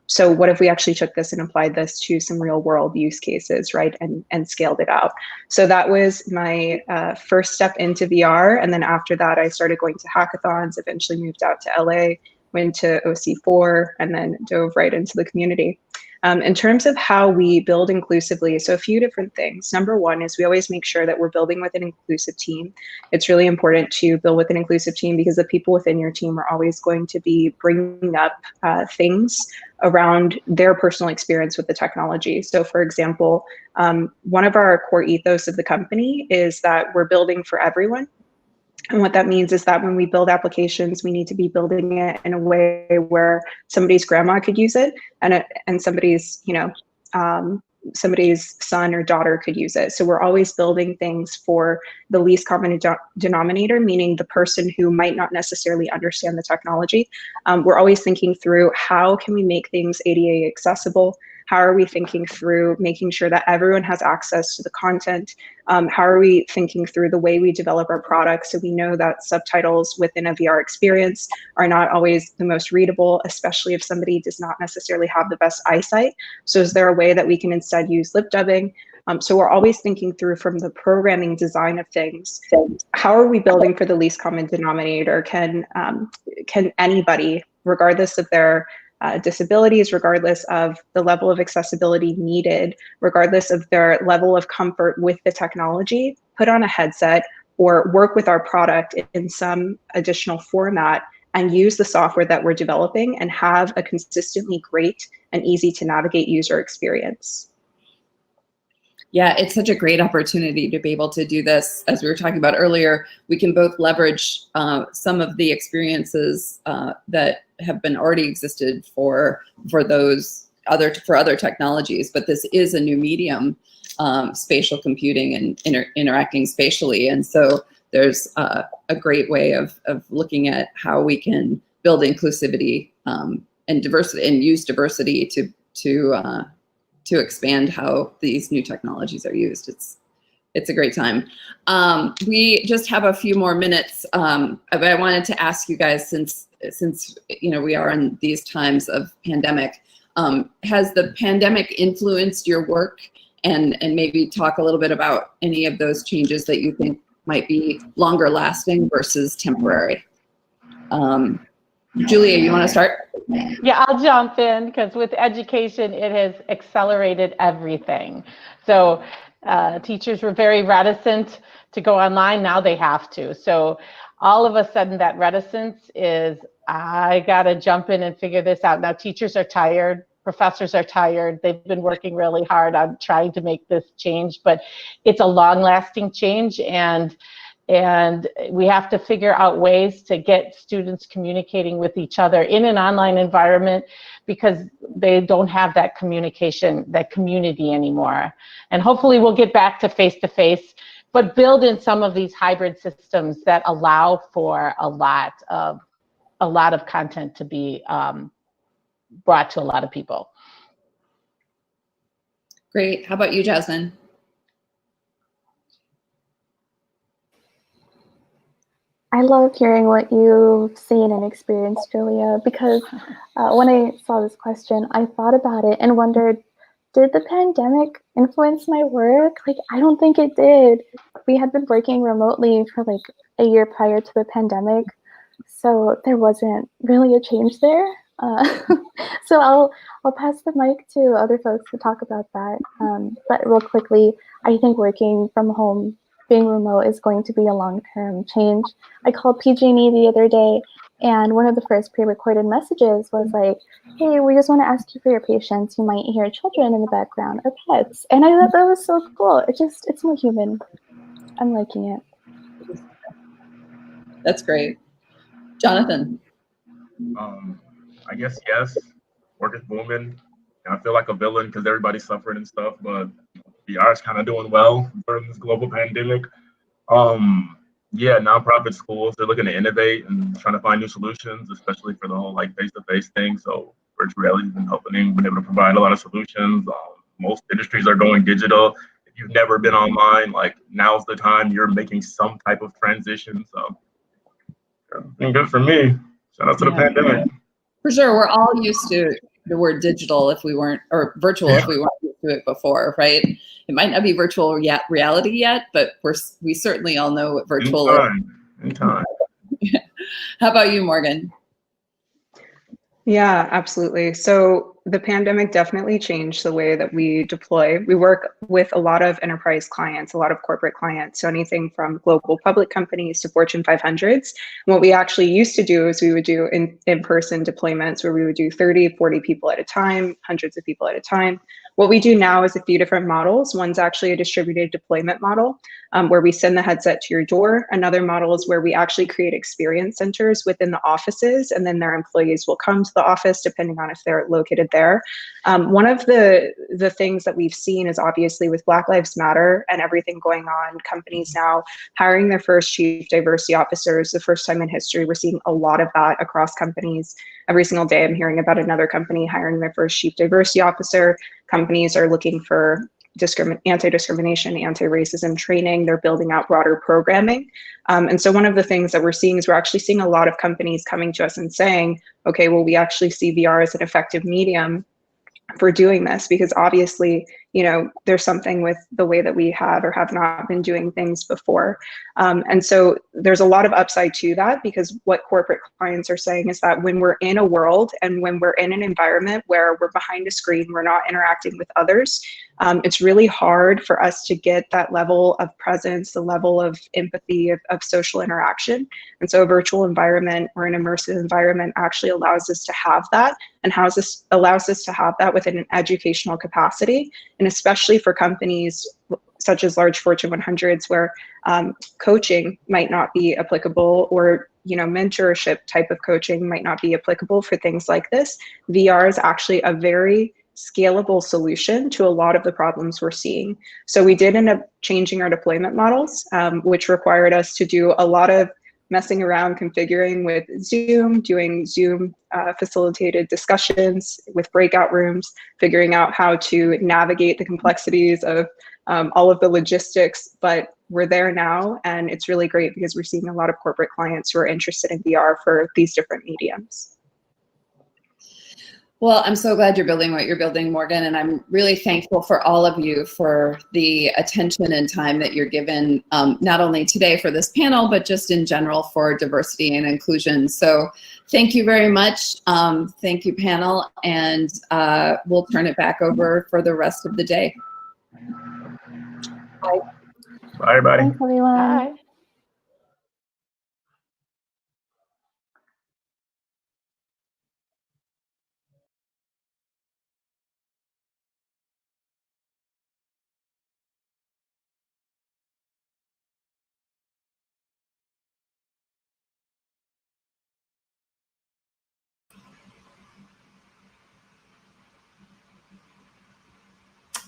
L: So what if we actually took this and applied this to some real world use cases, right, and scaled it out? So that was my first step into VR. And then after that, I started going to hackathons, eventually moved out to LA, went to OC4, and then dove right into the community. In terms of how we build inclusively, so a few different things. Number one is we always make sure that we're building with an inclusive team. It's really important to build with an inclusive team because the people within your team are always going to be bringing up things around their personal experience with the technology. So for example, one of our core ethos of the company is that we're building for everyone. And what that means is that when we build applications, we need to be building it in a way where somebody's grandma could use it, and somebody's, somebody's son or daughter could use it. So we're always building things for the least common denominator, meaning the person who might not necessarily understand the technology. We're always thinking through how can we make things ADA accessible? How are we thinking through making sure that everyone has access to the content? How are we thinking through the way we develop our products so we know that subtitles within a VR experience are not always the most readable, especially if somebody does not necessarily have the best eyesight? So is there a way that we can instead use lip dubbing? So we're always thinking through from the programming design of things. How are we building for the least common denominator? Can anybody, regardless of their disabilities, regardless of the level of accessibility needed, regardless of their level of comfort with the technology, put on a headset or work with our product in some additional format and use the software that we're developing and have a consistently great and easy to navigate user experience.
H: Yeah, it's such a great opportunity to be able to do this. As we were talking about earlier, we can both leverage some of the experiences that have been already existed for other technologies, but this is a new medium, spatial computing and interacting spatially. And so there's a great way of looking at how we can build inclusivity and diversity and use diversity to expand how these new technologies are used. It's a great time. We just have a few more minutes, but I wanted to ask you guys, since we are in these times of pandemic, has the pandemic influenced your work? And maybe talk a little bit about any of those changes that you think might be longer lasting versus temporary. Julia, you want to start?
I: Yeah, I'll jump in because with education, it has accelerated everything. So teachers were very reticent to go online. Now they have to. So all of a sudden that reticence is, I got to jump in and figure this out. Now teachers are tired. Professors are tired. They've been working really hard on trying to make this change, but it's a long-lasting change, and we have to figure out ways to get students communicating with each other in an online environment because they don't have that communication, that community anymore. And hopefully we'll get back to face-to-face, but build in some of these hybrid systems that allow for a lot of content to be brought to a lot of people.
H: Great. How about you, Jasmine?
J: I love hearing what you've seen and experienced, Julia, because when I saw this question, I thought about it and wondered, did the pandemic influence my work? Like, I don't think it did. We had been working remotely for like a year prior to the pandemic, so there wasn't really a change there. So I'll pass the mic to other folks to talk about that. But real quickly, I think working from home, being remote is going to be a long-term change. I called PG&E the other day, and one of the first pre-recorded messages was like, hey, we just want to ask you for your patience. You might hear children in the background or pets. And I thought that was so cool. It's more human. I'm liking it.
H: That's great. Jonathan?
K: I guess yes. work is booming. And I feel like a villain because everybody's suffering and stuff, but VR is kind of doing well during this global pandemic. Yeah, nonprofit schools, they're looking to innovate and trying to find new solutions, especially for the whole like face-to-face thing. So virtual reality has been helping, been able to provide a lot of solutions. Most industries are going digital. If you've never been online, like now's the time. You're making some type of transition. So it's been good for me. Shout out to the pandemic.
H: For sure, we're all used to the word digital if we weren't, or virtual if we weren't used to it before, right? It might not be virtual reality yet, but we certainly all know what virtual is.
K: In time.
H: How about you, Morgan?
L: Yeah, absolutely. So the pandemic definitely changed the way that we deploy. We work with a lot of enterprise clients, a lot of corporate clients. So anything from global public companies to Fortune 500s. What we actually used to do is we would do in-person deployments where we would do 30, 40 people at a time, hundreds of people at a time. What we do now is a few different models. One's actually a distributed deployment model where we send the headset to your door. Another model is where we actually create experience centers within the offices, and then their employees will come to the office depending on if they're located there. One of the things that we've seen is obviously with Black Lives Matter and everything going on, companies now hiring their first chief diversity officers, the first time in history. We're seeing a lot of that across companies. Every single day I'm hearing about another company hiring their first chief diversity officer. Companies are looking for anti-discrimination, anti-racism training. They're building out broader programming. And so one of the things that we're seeing is we're actually seeing a lot of companies coming to us and saying, okay, well, we actually see VR as an effective medium for doing this, because obviously, you know, there's something with the way that we have or have not been doing things before. And so there's a lot of upside to that, because what corporate clients are saying is that when we're in a world and when we're in an environment where we're behind a screen, we're not interacting with others, it's really hard for us to get that level of presence, the level of empathy, of social interaction. And so a virtual environment or an immersive environment actually allows us to have that, and allows us to have that within an educational capacity. And especially for companies such as large Fortune 100s where coaching might not be applicable, or mentorship type of coaching might not be applicable for things like this, VR is actually a very scalable solution to a lot of the problems we're seeing. So we did end up changing our deployment models, which required us to do a lot of messing around, configuring with Zoom, doing Zoom facilitated discussions with breakout rooms, figuring out how to navigate the complexities of all of the logistics. But we're there now, and it's really great because we're seeing a lot of corporate clients who are interested in VR for these different mediums.
H: Well, I'm so glad you're building what you're building, Morgan, and I'm really thankful for all of you for the attention and time that you're given, not only today for this panel, but just in general for diversity and inclusion. So thank you very much. Thank you, panel, and we'll turn it back over for the rest of the day. Bye.
K: Bye, everybody.
J: Thanks, everyone.
I: Bye.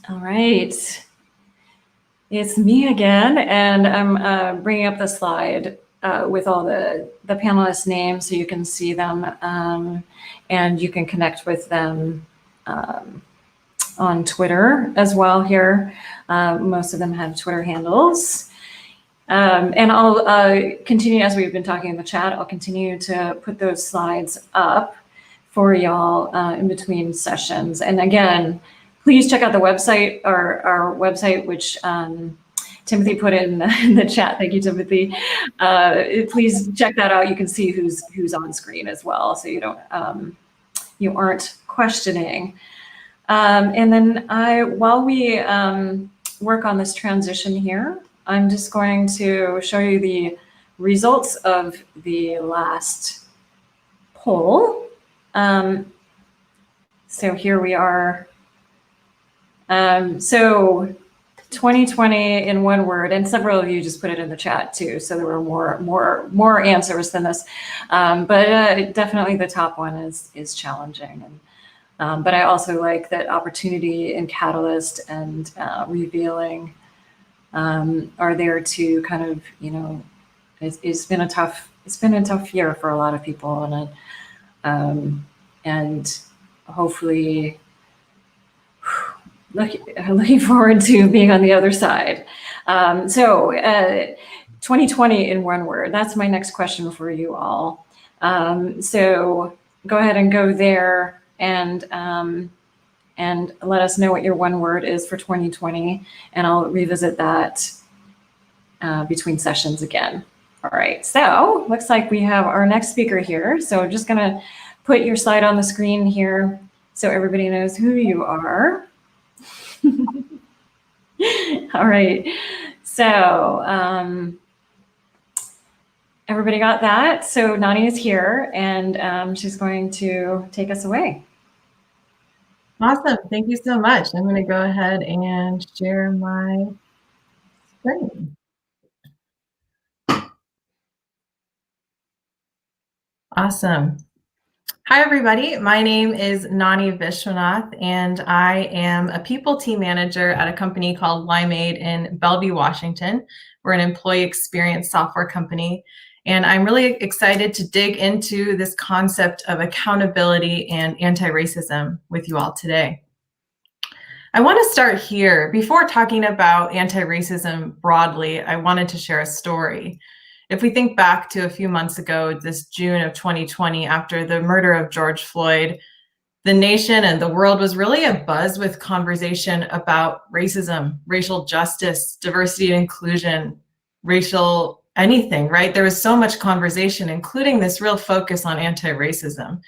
B: All right. It's me again, and I'm bringing up the slide with all the panelists' names so you can see them, and you can connect with them on Twitter as well here. Most of them have Twitter handles. And I'll continue, as we've been talking in the chat, I'll continue to put those slides up for y'all in between sessions. And again, please check out the website, our website, which Timothy put in the chat. Thank you, Timothy. Please check that out. You can see who's on screen as well, so you don't you aren't questioning. And then while we work on this transition here, I'm just going to show you the results of the last poll. So here we are. So 2020 in one word, and several of you just put it in the chat too. So there were more answers than this, but definitely the top one is challenging. But I also like that Opportunity and Catalyst and Revealing are there to kind of, you know, it's been a tough year for a lot of people, and hopefully looking forward to being on the other side. 2020 in one word. That's my next question for you all. So go ahead and go there and let us know what your one word is for 2020, and I'll revisit that between sessions again. All right, so looks like we have our next speaker here. So I'm just gonna put your slide on the screen here so everybody knows who you are. All right, so everybody got that? So Nani is here, and she's going to take us away.
M: Awesome. Thank you so much. I'm going to go ahead and share my screen. Awesome. Hi, everybody. My name is Nani Vishwanath, and I am a people team manager at a company called Limeade in Bellevue, Washington. We're an employee experience software company, and I'm really excited to dig into this concept of accountability and anti-racism with you all today. I want to start here. Before talking about anti-racism broadly, I wanted to share a story. If we think back to a few months ago, this June of 2020, after the murder of George Floyd, the nation and the world was really abuzz with conversation about racism, racial justice, diversity and inclusion, racial anything, right? There was so much conversation, including this real focus on anti-racism.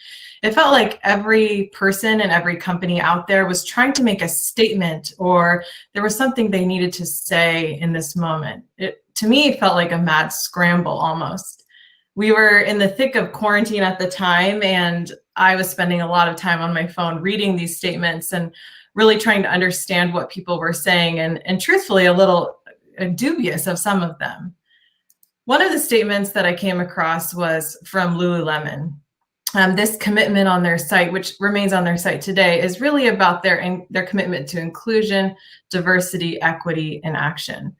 M: It felt like every person and every company out there was trying to make a statement, or there was something they needed to say in this moment. To me, it felt like a mad scramble almost. We were in the thick of quarantine at the time, and I was spending a lot of time on my phone reading these statements and really trying to understand what people were saying, and truthfully a little dubious of some of them. One of the statements that I came across was from Lululemon. This commitment on their site, which remains on their site today, is really about their commitment to inclusion, diversity, equity, and action.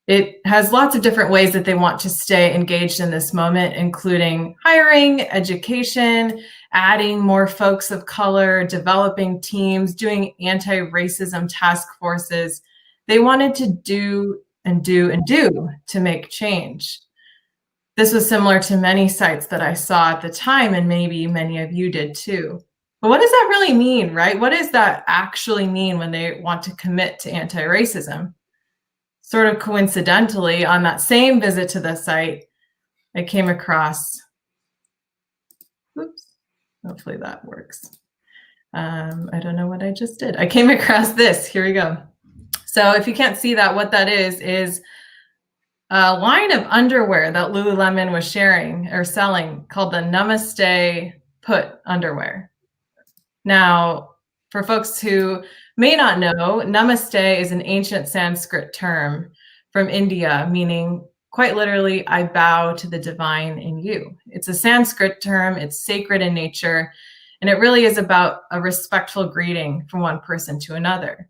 M: It has lots of different ways that they want to stay engaged in this moment, including hiring, education, adding more folks of color, developing teams, doing anti-racism task forces. They wanted to do and do and do to make change. This was similar to many sites that I saw at the time, and maybe many of you did too. But what does that really mean, right? What does that actually mean when they want to commit to anti-racism? Sort of coincidentally, on that same visit to the site, I came across, oops, hopefully that works. I don't know what I just did. I came across this, here we go. So if you can't see that, what that is a line of underwear that Lululemon was sharing or selling called the Namaste Put underwear. Now, for folks who may not know, Namaste is an ancient Sanskrit term from India, meaning quite literally, I bow to the divine in you. It's a Sanskrit term, it's sacred in nature, and it really is about a respectful greeting from one person to another.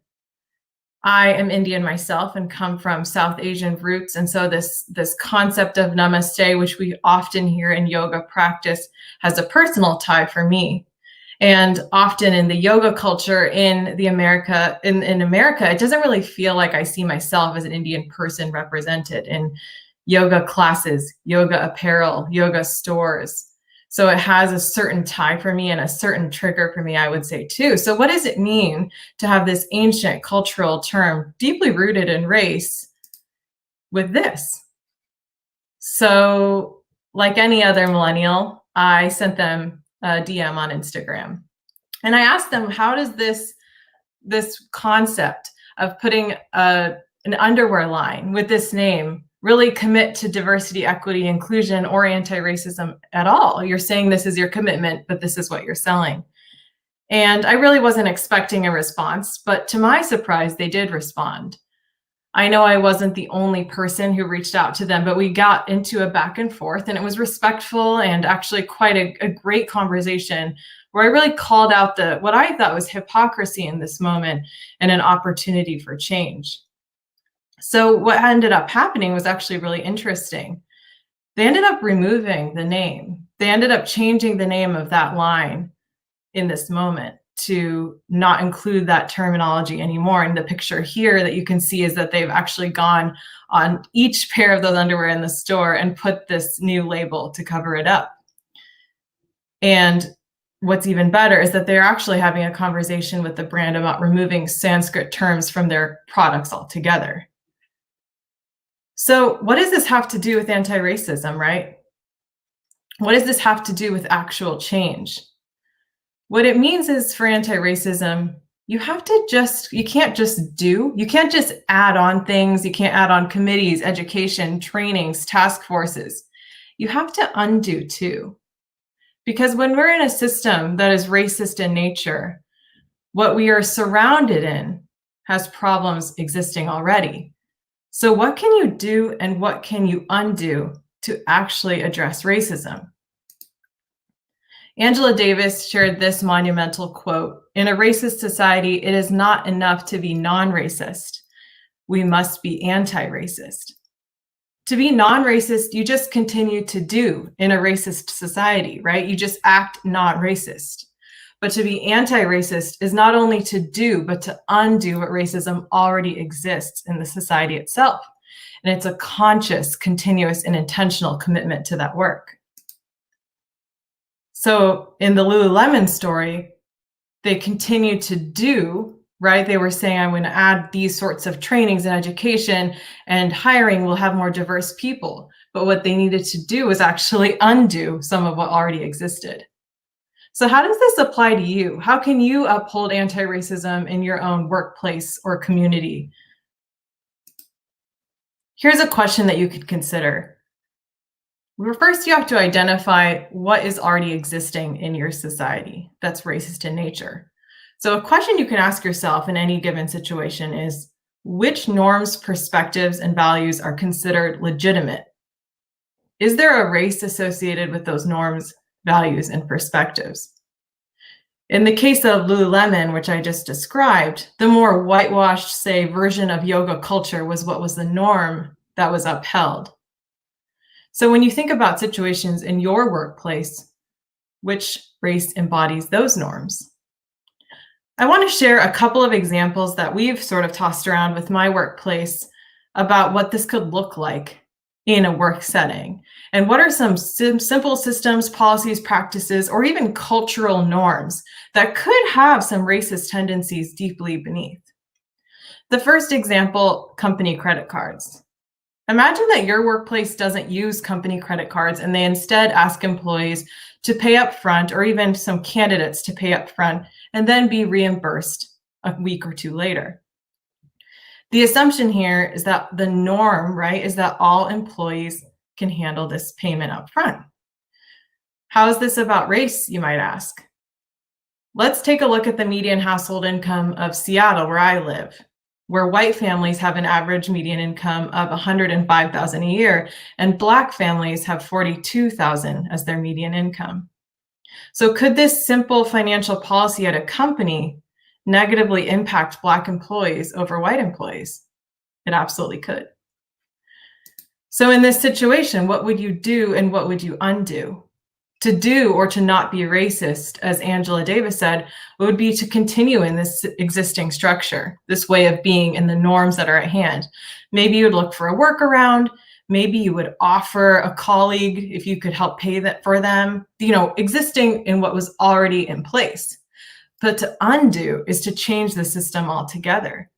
M: I am Indian myself and come from South Asian roots. And so this concept of Namaste, which we often hear in yoga practice, has a personal tie for me. And often in the yoga culture in America, it doesn't really feel like I see myself as an Indian person represented in yoga classes, yoga apparel, yoga stores. So it has a certain tie for me and a certain trigger for me, I would say too. So what does it mean to have this ancient cultural term deeply rooted in race with this? So like any other millennial, I sent them a DM on Instagram. And I asked them, how does this concept of putting an underwear line with this name really commit to diversity, equity, inclusion, or anti-racism at all? You're saying this is your commitment, but this is what you're selling. And I really wasn't expecting a response, but to my surprise, they did respond. I know I wasn't the only person who reached out to them, but we got into a back and forth, and it was respectful and actually quite a great conversation where I really called out what I thought was hypocrisy in this moment and an opportunity for change. So what ended up happening was actually really interesting. They ended up removing the name. They ended up changing the name of that line in this moment to not include that terminology anymore. And the picture here that you can see is that they've actually gone on each pair of those underwear in the store and put this new label to cover it up. And what's even better is that they're actually having a conversation with the brand about removing Sanskrit terms from their products altogether. So what does this have to do with anti-racism, right? What does this have to do with actual change? What it means is for anti-racism, you can't just add on things. You can't add on committees, education, trainings, task forces. You have to undo too. Because when we're in a system that is racist in nature, what we are surrounded in has problems existing already. So what can you do and what can you undo to actually address racism? Angela Davis shared this monumental quote: "In a racist society, it is not enough to be non-racist. We must be anti-racist." To be non-racist, you just continue to do in a racist society, right? You just act not racist. But to be anti-racist is not only to do, but to undo what racism already exists in the society itself. And it's a conscious, continuous, and intentional commitment to that work. So in the Lululemon story, they continued to do, right? They were saying, I'm going to add these sorts of trainings and education and hiring will have more diverse people. But what they needed to do was actually undo some of what already existed. So how does this apply to you? How can you uphold anti-racism in your own workplace or community? Here's a question that you could consider. First, you have to identify what is already existing in your society that's racist in nature. So a question you can ask yourself in any given situation is, which norms, perspectives, and values are considered legitimate? Is there a race associated with those norms, values, and perspectives? In the case of Lululemon, which I just described, the more whitewashed, say, version of yoga culture was what was the norm that was upheld. So when you think about situations in your workplace, which race embodies those norms? I want to share a couple of examples that we've sort of tossed around with my workplace about what this could look like in a work setting. And what are some simple systems, policies, practices, or even cultural norms that could have some racist tendencies deeply beneath? The first example, company credit cards. Imagine that your workplace doesn't use company credit cards and they instead ask employees to pay up front, or even some candidates to pay up front and then be reimbursed a week or two later. The assumption here is that the norm, right, is that all employees can handle this payment up front. How is this about race, you might ask? Let's take a look at the median household income of Seattle, where I live, where white families have an average median income of $105,000 a year, and Black families have $42,000 as their median income. So could this simple financial policy at a company negatively impact Black employees over white employees? It absolutely could. So in this situation, what would you do and what would you undo? To do or to not be racist, as Angela Davis said, would be to continue in this existing structure, this way of being and the norms that are at hand. Maybe you would look for a workaround. Maybe you would offer a colleague if you could help pay that for them, existing in what was already in place. But to undo is to change the system altogether.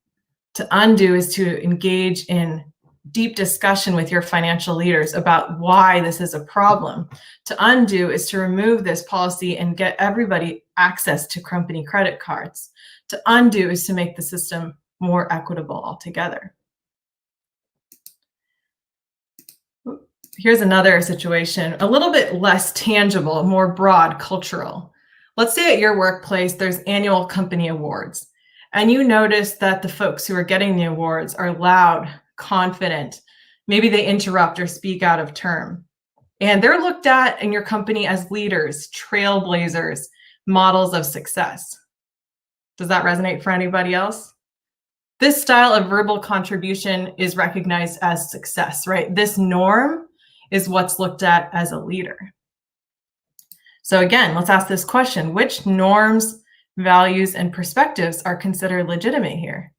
M: To undo is to engage in deep discussion with your financial leaders about why this is a problem. To undo is to remove this policy and get everybody access to company credit cards. To undo is to make the system more equitable altogether. Here's another situation, a little bit less tangible, more broad, cultural. Let's say at your workplace, there's annual company awards. and you notice that the folks who are getting the awards are loud, confident, maybe they interrupt or speak out of turn, and they're looked at in your company as leaders, trailblazers, models of success. Does that resonate for anybody else? This style of verbal contribution is recognized as success, right? This norm is what's looked at as a leader. So again, let's ask this question: which norms, values, and perspectives are considered legitimate here?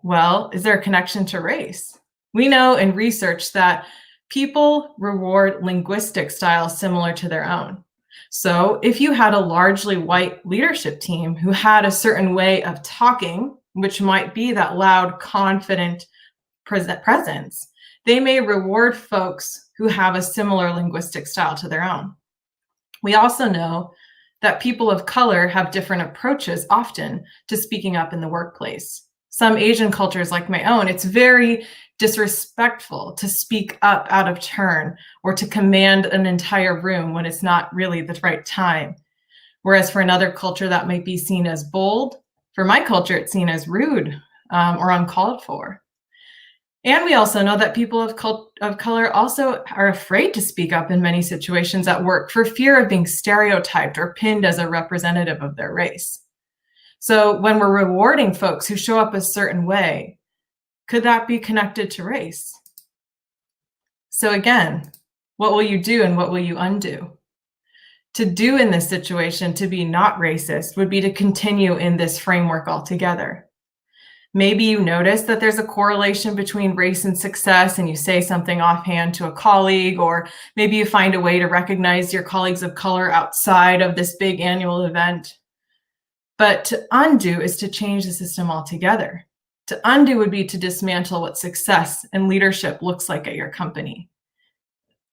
M: Well, is there a connection to race? We know in research that people reward linguistic styles similar to their own. So if you had a largely white leadership team who had a certain way of talking, which might be that loud, confident presence, they may reward folks who have a similar linguistic style to their own. We also know that people of color have different approaches often to speaking up in the workplace. Some Asian cultures like my own, it's very disrespectful to speak up out of turn or to command an entire room when it's not really the right time. Whereas for another culture that might be seen as bold, for my culture it's seen as rude or uncalled for. And we also know that people of color also are afraid to speak up in many situations at work for fear of being stereotyped or pinned as a representative of their race. So when we're rewarding folks who show up a certain way, could that be connected to race? So again, what will you do and what will you undo? To do in this situation, to be not racist, would be to continue in this framework altogether. Maybe you notice that there's a correlation between race and success and you say something offhand to a colleague, or maybe you find a way to recognize your colleagues of color outside of this big annual event. But to undo is to change the system altogether. To undo would be to dismantle what success and leadership looks like at your company.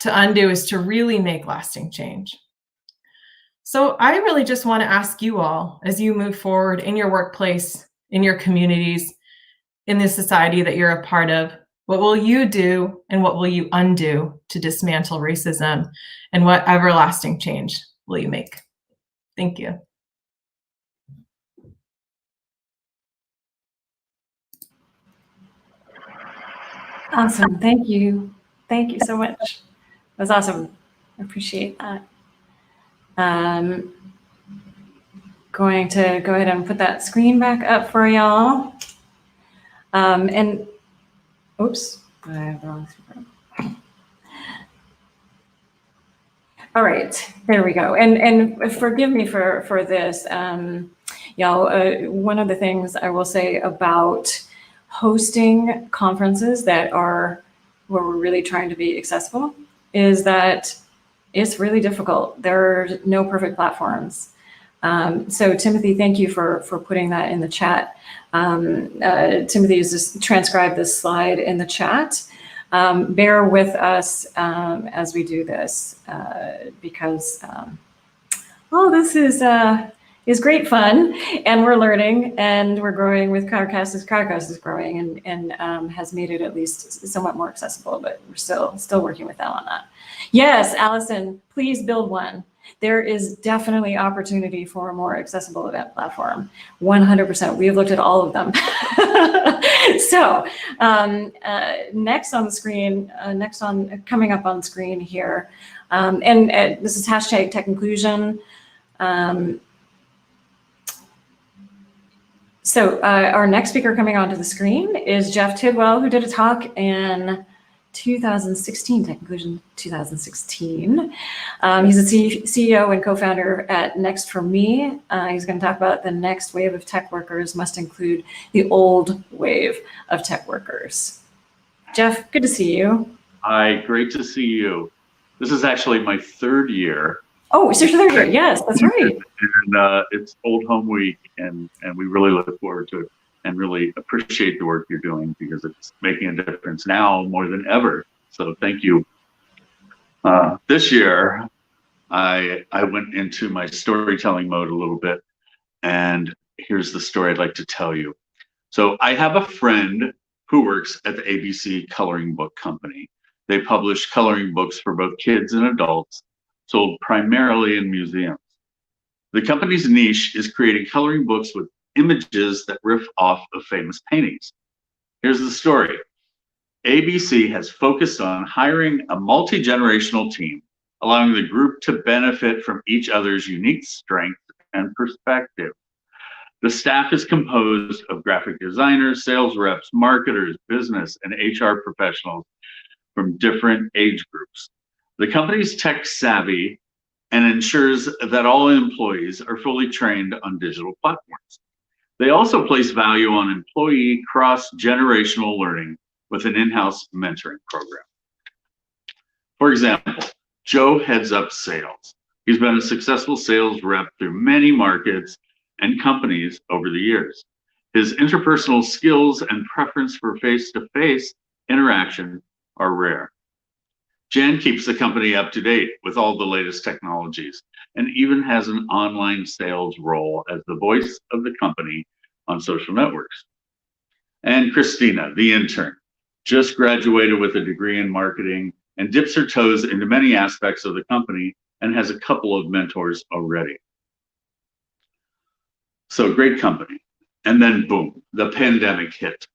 M: To undo is to really make lasting change. So I really just want to ask you all, as you move forward in your workplace, in your communities, in the society that you're a part of, what will you do and what will you undo to dismantle racism, and what everlasting change will you make? Thank you.
B: Awesome. Thank you. Thank you so much. That was awesome. I appreciate that. Going to go ahead and put that screen back up for y'all. And oops, I have the wrong screen. All right, there we go. And forgive me for this, y'all. One of the things I will say about hosting conferences that are where we're really trying to be accessible is that it's really difficult. There are no perfect platforms. So Timothy, thank you for putting that in the chat. Timothy has just transcribed this slide in the chat. Bear with us as we do this because this is great fun, and we're learning and we're growing with Crowdcast as Crowdcast is growing and has made it at least somewhat more accessible, but we're still working with them on that. Yes, Allison, please build one. There is definitely opportunity for a more accessible event platform, 100%. We have looked at all of them. So next on the screen, coming up on screen here, and this is hashtag Tech Inclusion. So our next speaker coming onto the screen is Jeff Tidwell, who did a talk in 2016, Tech Inclusion 2016. He's a CEO and co-founder at Next for Me. He's going to talk about the next wave of tech workers must include the old wave of tech workers. Jeff, good to see you.
N: Hi, great to see you. This is actually my third year.
B: Oh, it's your third year. Yes, that's right.
N: And it's Old Home Week, and we really look forward to it and really appreciate the work you're doing because it's making a difference now more than ever. So thank you. This year, I went into my storytelling mode a little bit, and here's the story I'd like to tell you. So I have a friend who works at the ABC Coloring Book Company. They publish coloring books for both kids and adults, sold primarily in museums. The company's niche is creating coloring books with images that riff off of famous paintings. Here's the story. ABC has focused on hiring a multi-generational team, allowing the group to benefit from each other's unique strengths and perspective. The staff is composed of graphic designers, sales reps, marketers, business, and HR professionals from different age groups. The company is tech savvy and ensures that all employees are fully trained on digital platforms. They also place value on employee cross-generational learning with an in-house mentoring program. For example, Joe heads up sales. He's been a successful sales rep through many markets and companies over the years. His interpersonal skills and preference for face-to-face interaction are rare. Jan keeps the company up to date with all the latest technologies and even has an online sales role as the voice of the company on social networks. And Christina, the intern, just graduated with a degree in marketing and dips her toes into many aspects of the company and has a couple of mentors already. So great company. And then boom, the pandemic hit.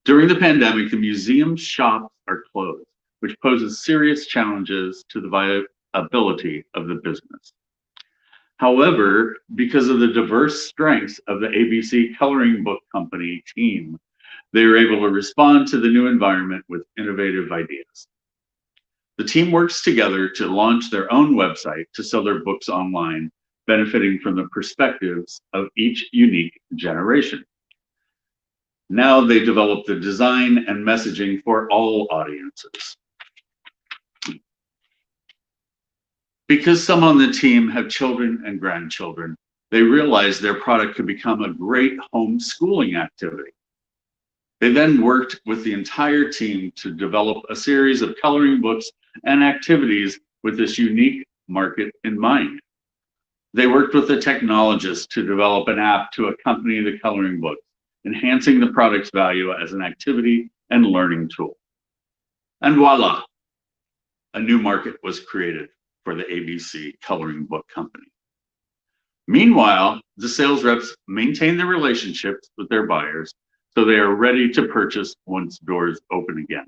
N: During the pandemic, the museum shops are closed, which poses serious challenges to the viability of the business. However, because of the diverse strengths of the ABC Coloring Book Company team, they were able to respond to the new environment with innovative ideas. The team works together to launch their own website to sell their books online, benefiting from the perspectives of each unique generation. Now they develop the design and messaging for all audiences. Because some on the team have children and grandchildren, they realized their product could become a great homeschooling activity. They then worked with the entire team to develop a series of coloring books and activities with this unique market in mind. They worked with the technologists to develop an app to accompany the coloring book, enhancing the product's value as an activity and learning tool. And voila, a new market was created for the ABC Coloring Book Company. Meanwhile, the sales reps maintain their relationships with their buyers so they are ready to purchase once doors open again.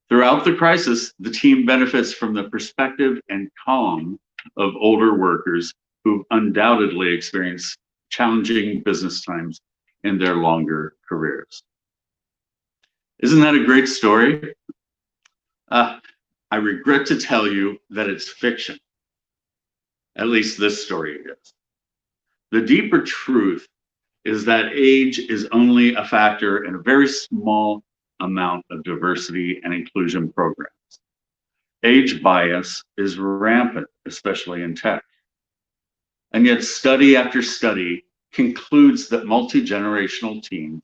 N: Throughout the crisis, the team benefits from the perspective and calm of older workers who've undoubtedly experienced challenging business times in their longer careers. Isn't that a great story? I regret to tell you that it's fiction. At least this story is. The deeper truth is that age is only a factor in a very small amount of diversity and inclusion programs. Age bias is rampant, especially in tech. And yet study after study concludes that multi-generational teams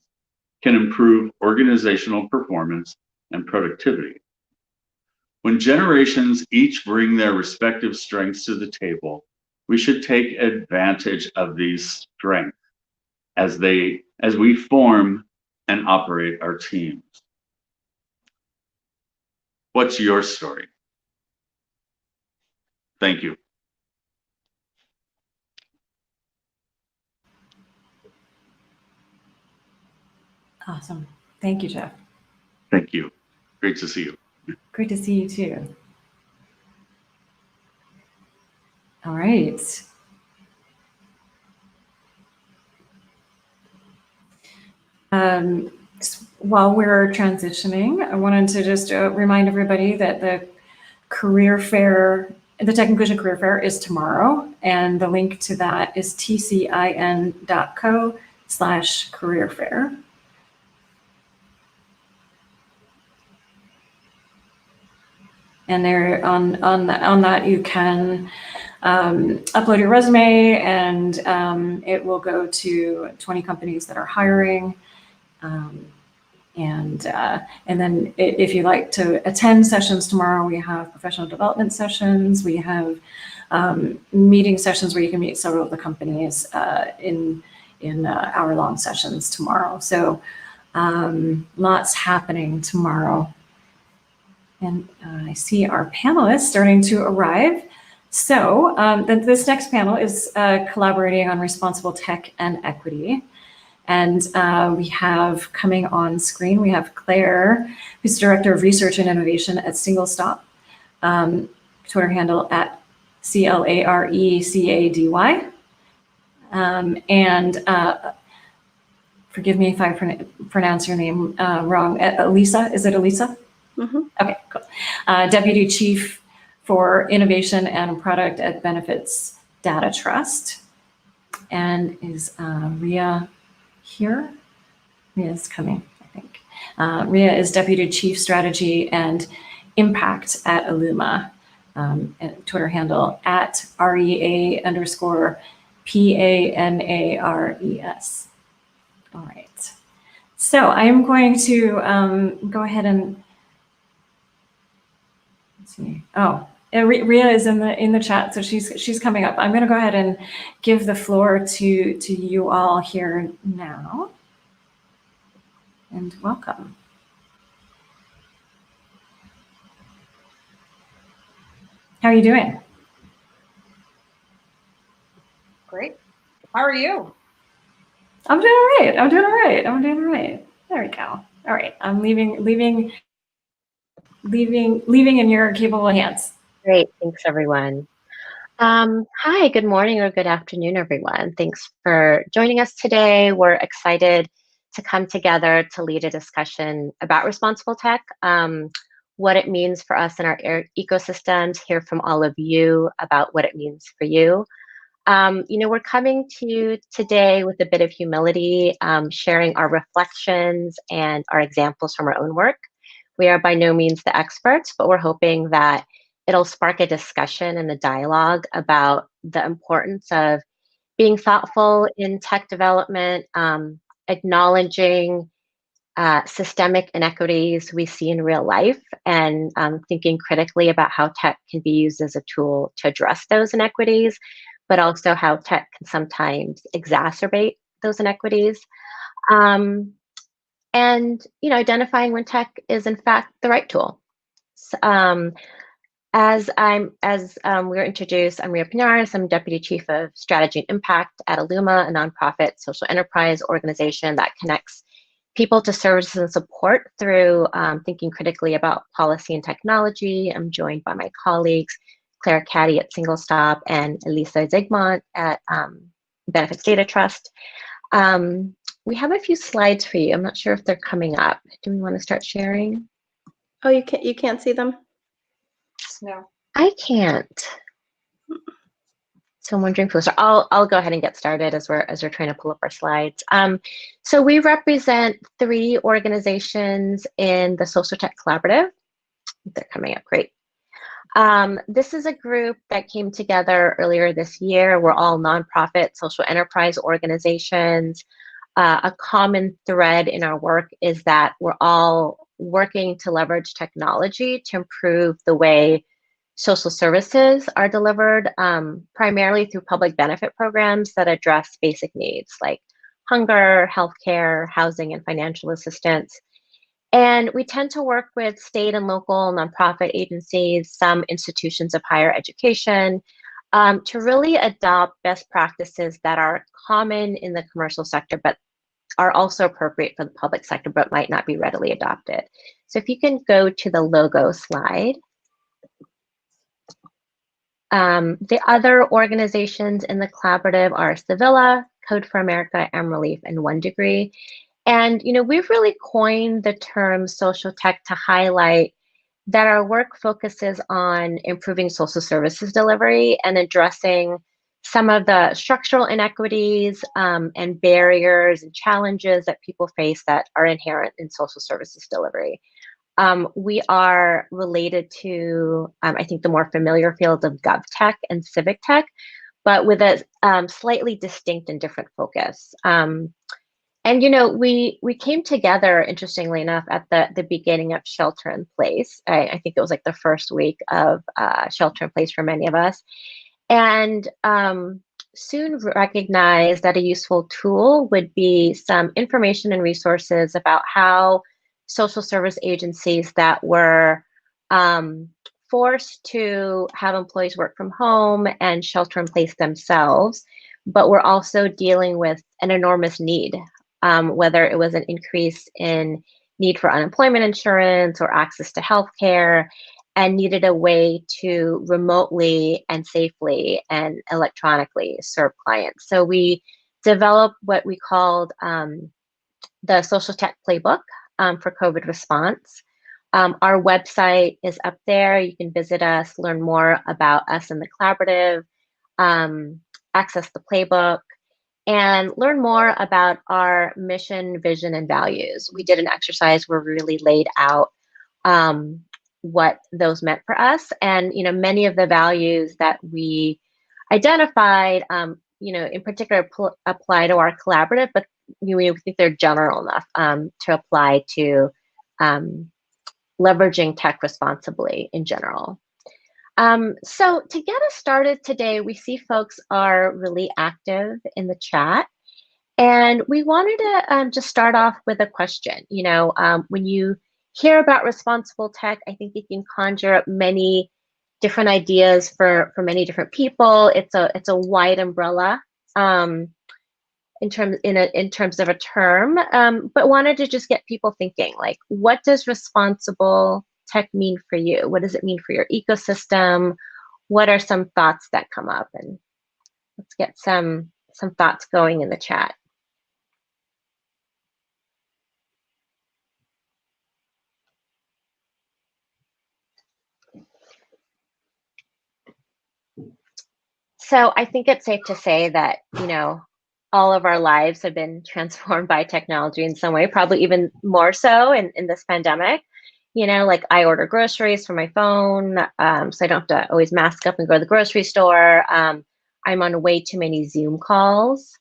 N: can improve organizational performance and productivity. When generations each bring their respective strengths to the table, we should take advantage of these strengths as we form and operate our teams. What's your story? Thank you.
B: Awesome. Thank you, Jeff.
N: Thank you. Great to see you.
B: Great to see you too. All right. While we're transitioning, I wanted to just remind everybody that the career fair, the Tech Inclusion Career Fair is tomorrow, and the link to that is tcin.co/career fair. And there on that you can upload your resume, and it will go to 20 companies that are hiring. And then if you'd like to attend sessions tomorrow, we have professional development sessions. We have meeting sessions where you can meet several of the companies in hour-long sessions tomorrow. So lots happening tomorrow. And I see our panelists starting to arrive. So this next panel is collaborating on responsible tech and equity. And we have coming on screen, we have Claire, who's Director of Research and Innovation at SingleStop, Twitter handle at CLARECADY. And forgive me if I pronounce your name wrong. Elisa, is it Elisa?
O: Mm-hmm.
B: Okay, cool. Deputy Chief for Innovation and Product at Benefits Data Trust. And is Ria here? Ria is coming, I think. Ria is Deputy Chief Strategy and Impact at Illuma. Twitter handle at REA_PANARES. All right. So I am going to go ahead and let's see. Oh, Ria is in the chat, so she's coming up. I'm going to go ahead and give the floor to you all here now, and welcome. How are you doing?
P: Great. How are you?
B: I'm doing all right. I'm doing all right. I'm doing all right. There we go. All right. I'm leaving in your capable hands.
O: Great. Thanks, everyone. Hi, good morning or good afternoon, everyone. Thanks for joining us today. We're excited to come together to lead a discussion about responsible tech, what it means for us in our ecosystems, hear from all of you about what it means for you. We're coming to you today with a bit of humility, sharing our reflections and our examples from our own work. We are by no means the experts, but we're hoping that it'll spark a discussion and a dialogue about the importance of being thoughtful in tech development, acknowledging systemic inequities we see in real life, and thinking critically about how tech can be used as a tool to address those inequities, but also how tech can sometimes exacerbate those inequities. And identifying when tech is in fact the right tool. As we were introduced, I'm Ria Pinares. I'm Deputy Chief of Strategy and Impact at Illuma, a nonprofit social enterprise organization that connects people to services and support through thinking critically about policy and technology. I'm joined by my colleagues, Claire Caddy at SingleStop and Elisa Zygmunt at Benefits Data Trust. We have a few slides for you. I'm not sure if they're coming up. Do we want to start sharing?
J: Oh, you can't see them?
P: No.
O: I can't. So I'm wondering if I'll go ahead and get started as we're trying to pull up our slides. So we represent 3 organizations in the Social Tech Collaborative. They're coming up, great. This is a group that came together earlier this year. We're all nonprofit social enterprise organizations. A common thread in our work is that we're all working to leverage technology to improve the way social services are delivered, primarily through public benefit programs that address basic needs like hunger, healthcare, housing, and financial assistance. And we tend to work with state and local nonprofit agencies, some institutions of higher education, to really adopt best practices that are common in the commercial sector, but are also appropriate for the public sector, but might not be readily adopted. So if you can go to the logo slide. The other organizations in the collaborative are Sevilla, Code for America, M-Relief, and One Degree. And we've really coined the term social tech to highlight that our work focuses on improving social services delivery and addressing some of the structural inequities and barriers and challenges that people face that are inherent in social services delivery. We are related to, I think, the more familiar fields of GovTech and Civic Tech, but with a slightly distinct and different focus. And we came together, interestingly enough, at the beginning of Shelter in Place. I think it was like the first week of Shelter in Place for many of us. And soon recognized that a useful tool would be some information and resources about how social service agencies that were forced to have employees work from home and shelter in place themselves, but we're also dealing with an enormous need, whether it was an increase in need for unemployment insurance or access to healthcare, and needed a way to remotely and safely and electronically serve clients. So we developed what we called the Social Tech Playbook for COVID response. Our website is up there. You can visit us, learn more about us in the collaborative, access the playbook, and learn more about our mission, vision, and values. We did an exercise where we really laid out what those meant for us. And, many of the values that we identified, in particular apply to our collaborative, but we think they're general enough to apply to leveraging tech responsibly in general. So to get us started today, we see folks are really active in the chat. And we wanted to just start off with a question. When you hear about responsible tech, I think you can conjure up many different ideas for many different people. It's a wide umbrella in terms of a term, but wanted to just get people thinking, like, what does responsible tech mean for you? What does it mean for your ecosystem? What are some thoughts that come up? And let's get some thoughts going in the chat. So I think it's safe to say that, all of our lives have been transformed by technology in some way, probably even more so in this pandemic. Like I order groceries from my phone, so I don't have to always mask up and go to the grocery store. I'm on way too many Zoom calls.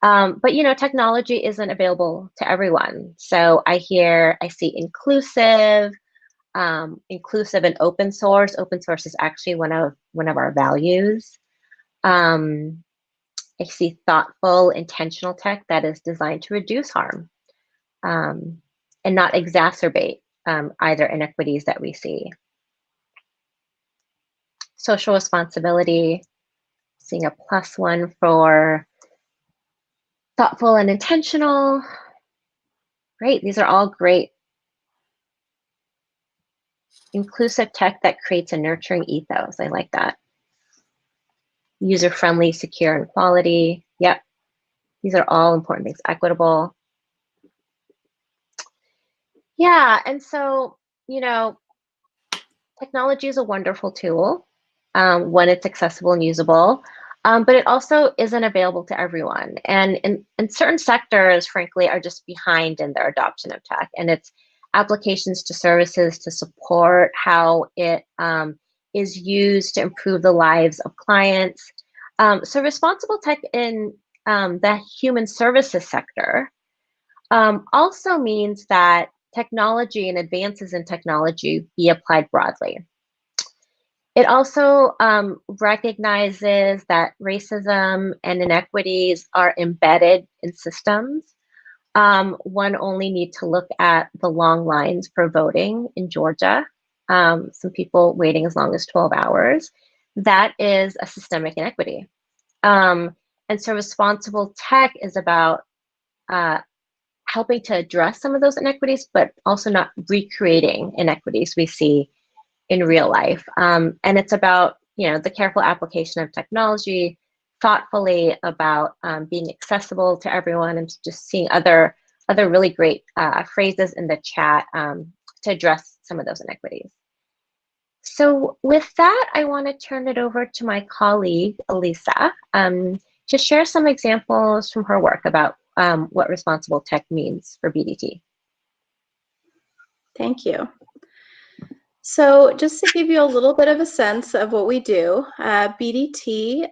O: But, technology isn't available to everyone. So I see inclusive and open source. Open source is actually one of our values. I see thoughtful, intentional tech that is designed to reduce harm and not exacerbate either inequities that we see. Social responsibility, seeing a +1 for thoughtful and intentional. Great, these are all great. Inclusive tech that creates a nurturing ethos. I like that. User-friendly, secure, and quality. Yep, these are all important things. Equitable. Yeah, and so, technology is a wonderful tool when it's accessible and usable, but it also isn't available to everyone. And in certain sectors, frankly, are just behind in their adoption of tech, and its applications to services to support how it is used to improve the lives of clients. So responsible tech in the human services sector also means that technology and advances in technology be applied broadly. It also recognizes that racism and inequities are embedded in systems. One only need to look at the long lines for voting in Georgia. Some people waiting as long as 12 hours. That is a systemic inequity. And so responsible tech is about helping to address some of those inequities, but also not recreating inequities we see in real life. And it's about, the careful application of technology, thoughtfully about being accessible to everyone, and just seeing other really great phrases in the chat to address some of those inequities. So with that, I want to turn it over to my colleague, Elisa, to share some examples from her work about what responsible tech means for BDT.
J: Thank you. So just to give you a little bit of a sense of what we do, BDT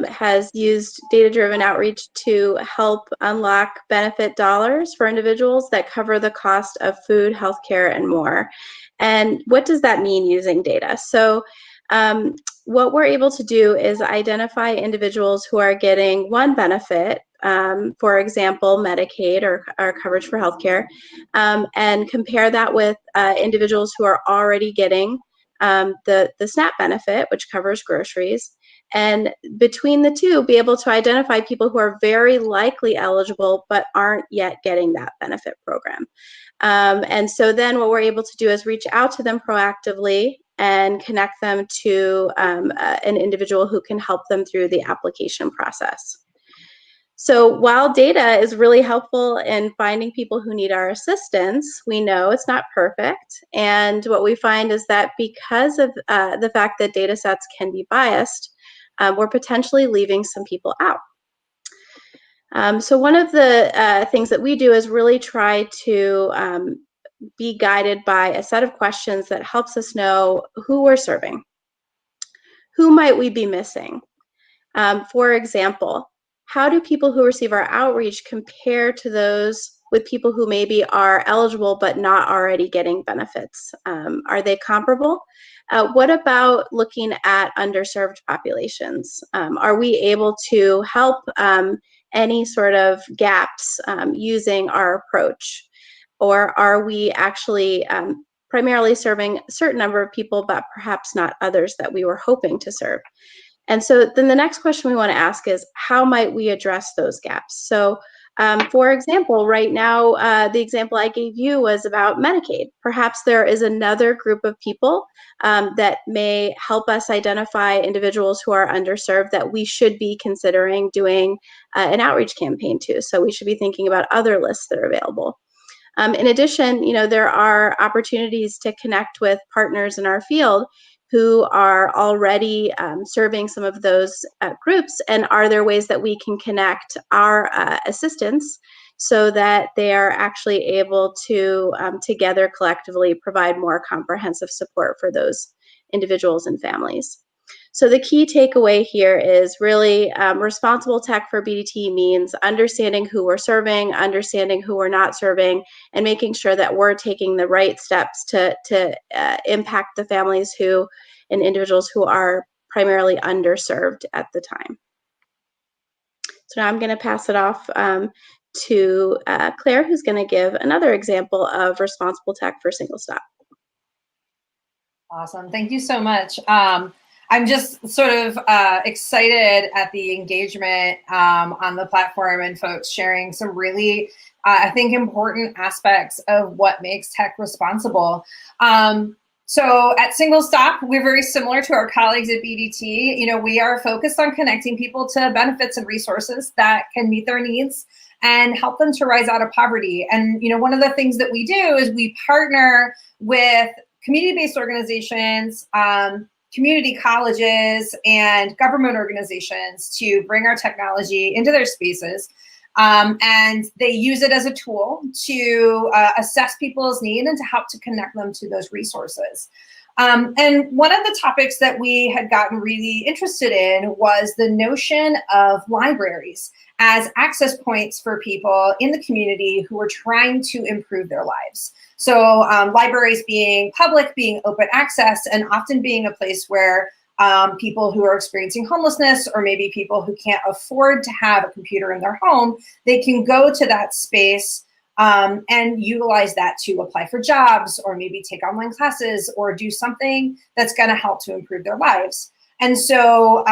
J: has used data-driven outreach to help unlock benefit dollars for individuals that cover the cost of food, healthcare, and more. And what does that mean using data? So what we're able to do is identify individuals who are getting one benefit, for example, Medicaid or coverage for healthcare, and compare that with individuals who are already getting
Q: the SNAP benefit, which covers groceries, and between the two, be able to identify people who are very likely eligible but aren't yet getting that benefit program. And so then what we're able to do is reach out to them proactively and connect them to an individual who can help them through the application process. So while data is really helpful in finding people who need our assistance, we know it's not perfect. And what we find is that because of the fact that data sets can be biased, we're potentially leaving some people out. So one of the things that we do is really try to be guided by a set of questions that helps us know who we're serving. Who might we be missing? For example, how do people who receive our outreach compare to those with people who maybe are eligible but not already getting benefits? Are they comparable? What about looking at underserved populations? Are we able to help any sort of gaps using our approach? Or are we actually primarily serving a certain number of people, but perhaps not others that we were hoping to serve? And so then the next question we want to ask is, how might we address those gaps? So for example, right now, the example I gave you was about Medicaid. Perhaps there is another group of people that may help us identify individuals who are underserved that we should be considering doing an outreach campaign to. So we should be thinking about other lists that are available. In addition, there are opportunities to connect with partners in our field who are already serving some of those groups, and are there ways that we can connect our assistants so that they are actually able to together collectively provide more comprehensive support for those individuals and families. So the key takeaway here is really responsible tech for BDT means understanding who we're serving, understanding who we're not serving, and making sure that we're taking the right steps to impact the families and individuals who are primarily underserved at the time. So now I'm going to pass it off to Claire, who's going to give another example of responsible tech for Single Stop.
P: Awesome. Thank you so much. I'm just sort of excited at the engagement on the platform and folks sharing some really, I think, important aspects of what makes tech responsible. So at Single Stop, we're very similar to our colleagues at BDT. We are focused on connecting people to benefits and resources that can meet their needs and help them to rise out of poverty. And one of the things that we do is we partner with community-based organizations, community colleges, and government organizations to bring our technology into their spaces. And they use it as a tool to assess people's need and to help to connect them to those resources. And one of the topics that we had gotten really interested in was the notion of libraries as access points for people in the community who are trying to improve their lives. So libraries being public, being open access, and often being a place where people who are experiencing homelessness, or maybe people who can't afford to have a computer in their home, they can go to that space and utilize that to apply for jobs, or maybe take online classes, or do something that's going to help to improve their lives. And so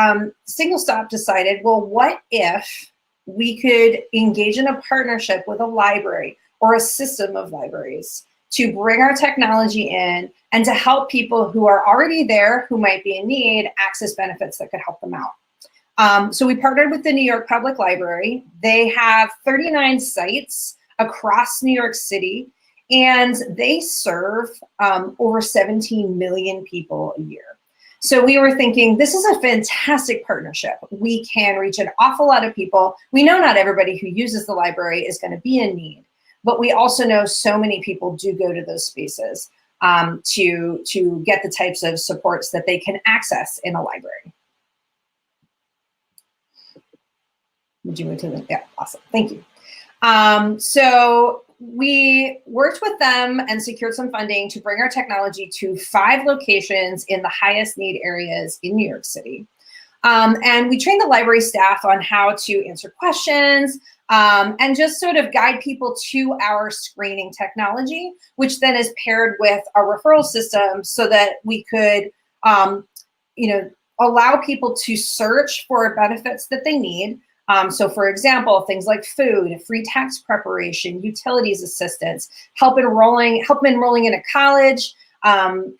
P: Single Stop decided, well, what if we could engage in a partnership with a library or a system of libraries to bring our technology in and to help people who are already there, who might be in need, access benefits that could help them out. So we partnered with the New York Public Library. They have 39 sites across New York City, and they serve over 17 million people a year. So we were thinking, this is a fantastic partnership. We can reach an awful lot of people. We know not everybody who uses the library is going to be in need, but we also know so many people do go to those spaces to get the types of supports that they can access in a library. Would you move to the, yeah, awesome, thank you. So we worked with them and secured some funding to bring our technology to 5 locations in the highest need areas in New York City. And we trained the library staff on how to answer questions, and just sort of guide people to our screening technology, which then is paired with our referral system so that we could, allow people to search for benefits that they need. So for example, things like food, free tax preparation, utilities assistance, help enrolling in a college,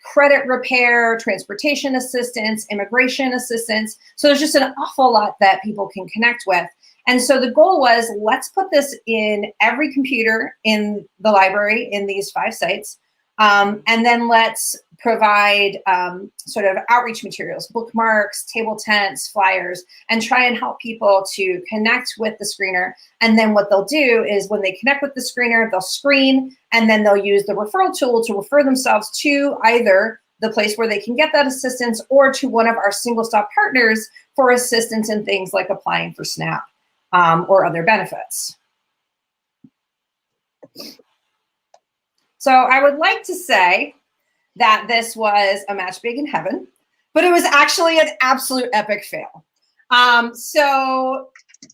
P: credit repair, transportation assistance, immigration assistance. So there's just an awful lot that people can connect with. And so the goal was, let's put this in every computer in the library in these 5 sites. And then let's provide sort of outreach materials, bookmarks, table tents, flyers, and try and help people to connect with the screener. And then what they'll do is when they connect with the screener, they'll screen, and then they'll use the referral tool to refer themselves to either the place where they can get that assistance or to one of our single stop partners for assistance in things like applying for SNAP or other benefits. So I would like to say that this was a match made in heaven, but it was actually an absolute epic fail. So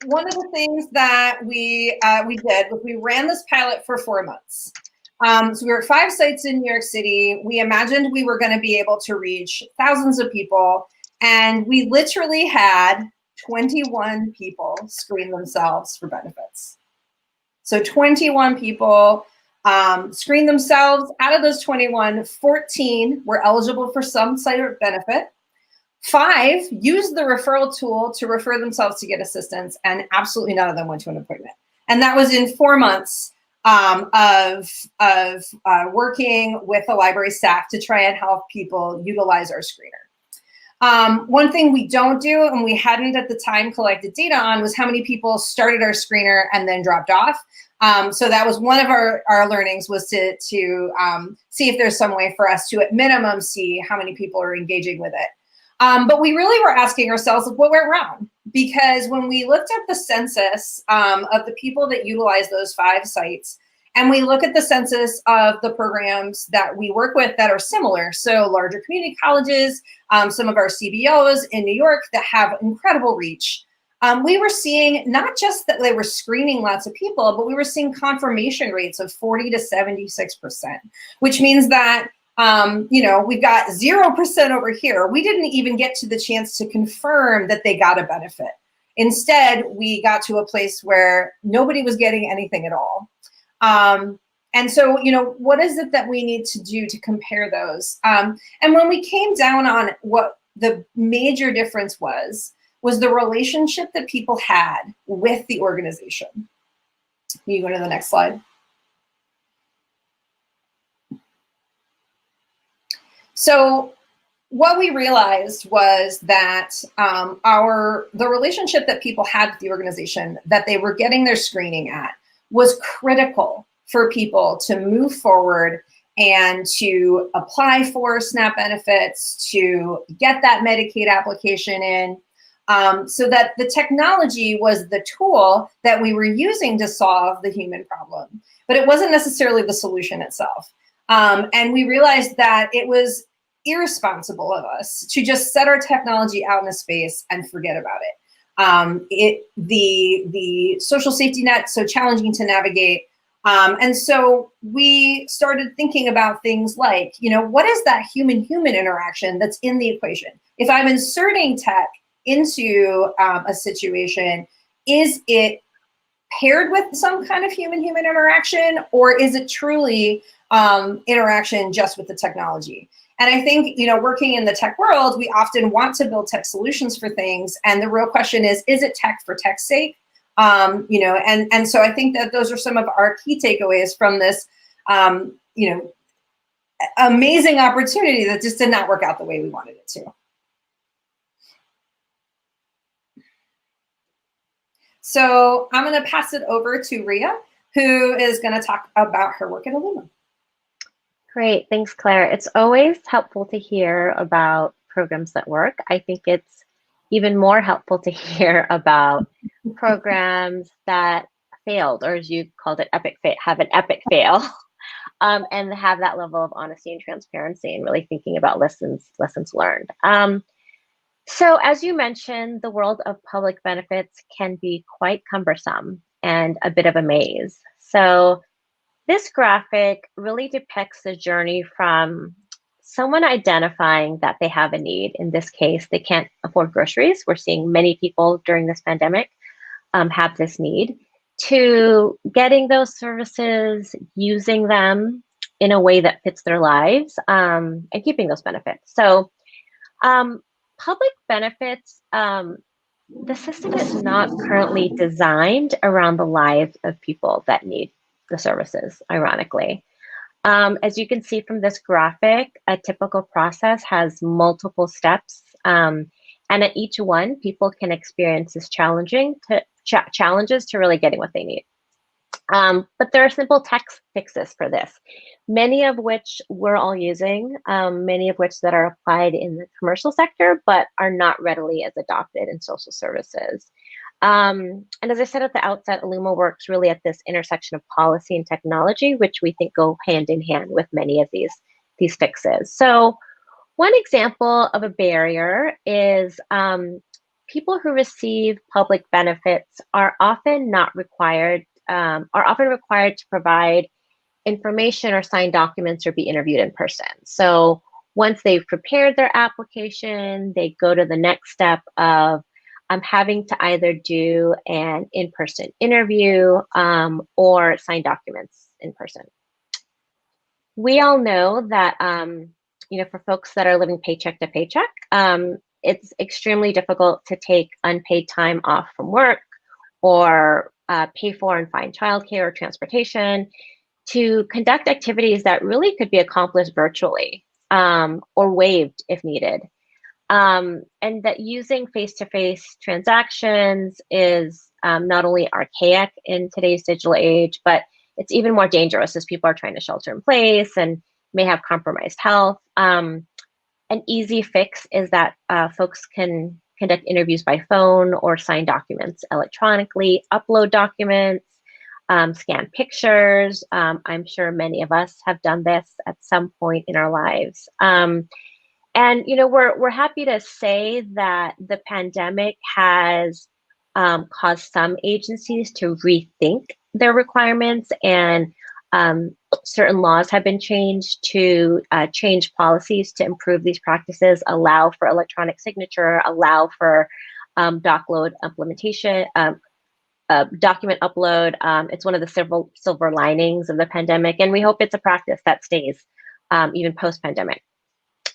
P: one of the things that we did was we ran this pilot for 4 months. So we were at 5 sites in New York City. We imagined we were going to be able to reach thousands of people, and we literally had 21 people screen themselves for benefits. So 21 people screened themselves. Out of those 21, 14 were eligible for some site of benefit. 5 used the referral tool to refer themselves to get assistance, and absolutely none of them went to an appointment. And that was in 4 months of working with the library staff to try and help people utilize our screener. One thing we don't do, and we hadn't at the time collected data on, was how many people started our screener and then dropped off. So that was one of our learnings, was to see if there's some way for us to, at minimum, see how many people are engaging with it. But we really were asking ourselves what went wrong, because when we looked at the census of the people that utilize those 5 sites, and we look at the census of the programs that we work with that are similar, so larger community colleges, some of our CBOs in New York that have incredible reach, we were seeing not just that they were screening lots of people, but we were seeing confirmation rates of 40 to 76%, which means that we've got 0% over here. We didn't even get to the chance to confirm that they got a benefit. Instead, we got to a place where nobody was getting anything at all. And so, what is it that we need to do to compare those? And when we came down on what the major difference was the relationship that people had with the organization. Can you go to the next slide? So what we realized was that the relationship that people had with the organization that they were getting their screening at was critical for people to move forward and to apply for SNAP benefits, to get that Medicaid application in, so that the technology was the tool that we were using to solve the human problem, but it wasn't necessarily the solution itself. And we realized that it was irresponsible of us to just set our technology out in a space and forget about it. The social safety net, so challenging to navigate. And so we started thinking about things like, what is that human-human interaction that's in the equation? If I'm inserting tech into a situation, is it paired with some kind of human-human interaction, or is it truly interaction just with the technology? And I think, working in the tech world, we often want to build tech solutions for things. And the real question is it tech for tech's sake? And so I think that those are some of our key takeaways from this, amazing opportunity that just did not work out the way we wanted it to. So I'm going to pass it over to Ria, who is going to talk about her work at Illumina.
O: Great, thanks, Claire. It's always helpful to hear about programs that work. I think it's even more helpful to hear about programs that failed, or as you called it, have an epic fail, and have that level of honesty and transparency, and really thinking about lessons learned. So as you mentioned, the world of public benefits can be quite cumbersome. and a bit of a maze. So this graphic really depicts the journey from someone identifying that they have a need. In this case, they can't afford groceries. We're seeing many people during this pandemic have this need, to getting those services, using them in a way that fits their lives, and keeping those benefits. So public benefits, the system is not currently designed around the lives of people that need the services, ironically. As you can see from this graphic, a typical process has multiple steps, and at each one, people can experience this challenges to really getting what they need. But there are simple tech fixes for this, many of which we're all using, many of which that are applied in the commercial sector, but are not readily as adopted in social services. And as I said at the outset, Illuma works really at this intersection of policy and technology, which we think go hand in hand with many of these fixes. So one example of a barrier is people who receive public benefits are often required to provide information or sign documents or be interviewed in person. So once they've prepared their application, they go to the next step of having to either do an in-person interview or sign documents in person. We all know that for folks that are living paycheck to paycheck, it's extremely difficult to take unpaid time off from work or pay for and find childcare or transportation to conduct activities that really could be accomplished virtually or waived if needed. And that using face-to-face transactions is not only archaic in today's digital age, but it's even more dangerous as people are trying to shelter in place and may have compromised health. An easy fix is that folks can conduct interviews by phone or sign documents electronically, upload documents, scan pictures. I'm sure many of us have done this at some point in our lives. And we're happy to say that the pandemic has caused some agencies to rethink their requirements, and certain laws have been changed to change policies to improve these practices, allow for electronic signature, allow for document upload. It's one of the silver linings of the pandemic, and we hope it's a practice that stays even post-pandemic.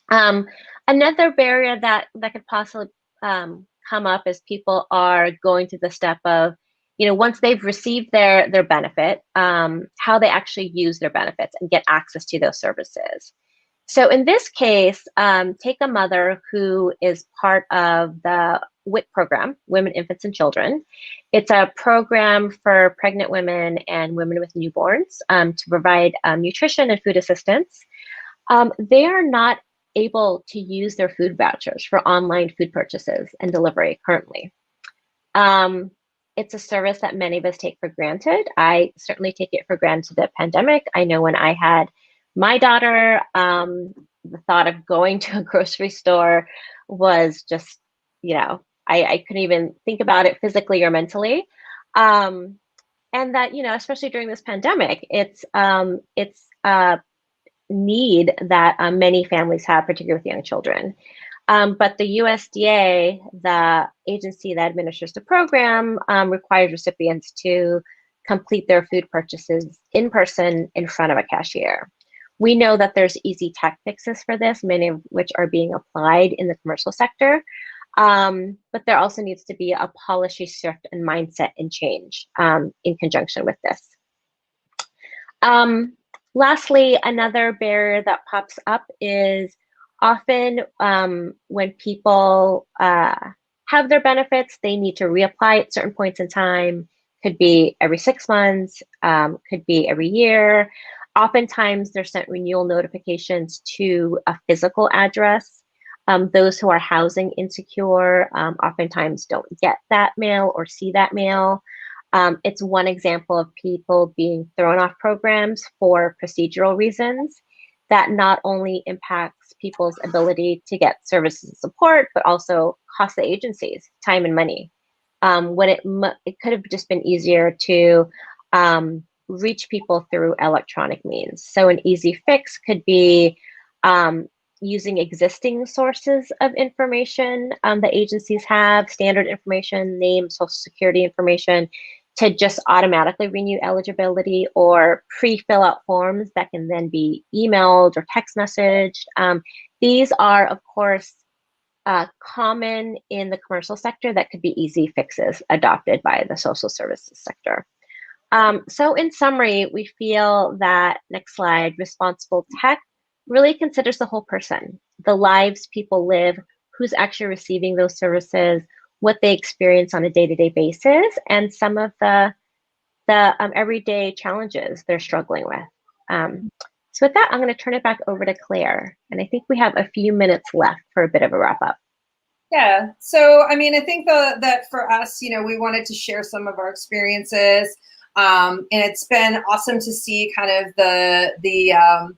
O: Another barrier that could possibly come up is people are going to the step of, once they've received their benefit, how they actually use their benefits and get access to those services. So in this case, take a mother who is part of the WIC program, Women, Infants, and Children. It's a program for pregnant women and women with newborns to provide nutrition and food assistance. They are not able to use their food vouchers for online food purchases and delivery currently. It's a service that many of us take for granted. I certainly take it for granted the pandemic. I know when I had my daughter, the thought of going to a grocery store was just, I couldn't even think about it physically or mentally. And that, especially during this pandemic, it's a need that many families have, particularly with young children. But the USDA, the agency that administers the program, requires recipients to complete their food purchases in person in front of a cashier. We know that there's easy tech fixes for this, many of which are being applied in the commercial sector. But there also needs to be a policy shift and mindset and change in conjunction with this. Lastly, another barrier that pops up is often when people have their benefits, they need to reapply at certain points in time. Could be every 6 months, could be every year. Oftentimes, they're sent renewal notifications to a physical address. Those who are housing insecure oftentimes don't get that mail or see that mail. It's one example of people being thrown off programs for procedural reasons that not only impacts people's ability to get services and support, but also costs the agencies time and money when it could have just been easier to reach people through electronic means. So an easy fix could be using existing sources of information that agencies have, standard information, name, social security information, to just automatically renew eligibility, or pre-fill out forms that can then be emailed or text messaged. These are, of course, common in the commercial sector that could be easy fixes adopted by the social services sector. So in summary, we feel that, next slide, responsible tech really considers the whole person, the lives people live, who's actually receiving those services, what they experience on a day-to-day basis, and some of the everyday challenges they're struggling with. So with that, I'm going to turn it back over to Claire. And I think we have a few minutes left for a bit of a wrap up.
P: Yeah. So, I mean, I think that for us, you know, we wanted to share some of our experiences. And it's been awesome to see kind of the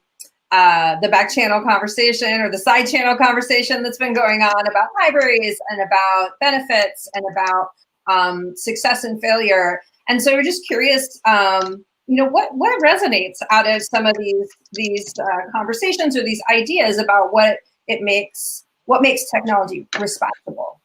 P: back channel conversation, or the side channel conversation that's been going on about libraries and about benefits and about success and failure. And so we're just curious, you know, what resonates out of some of these conversations or these ideas about what makes technology responsible.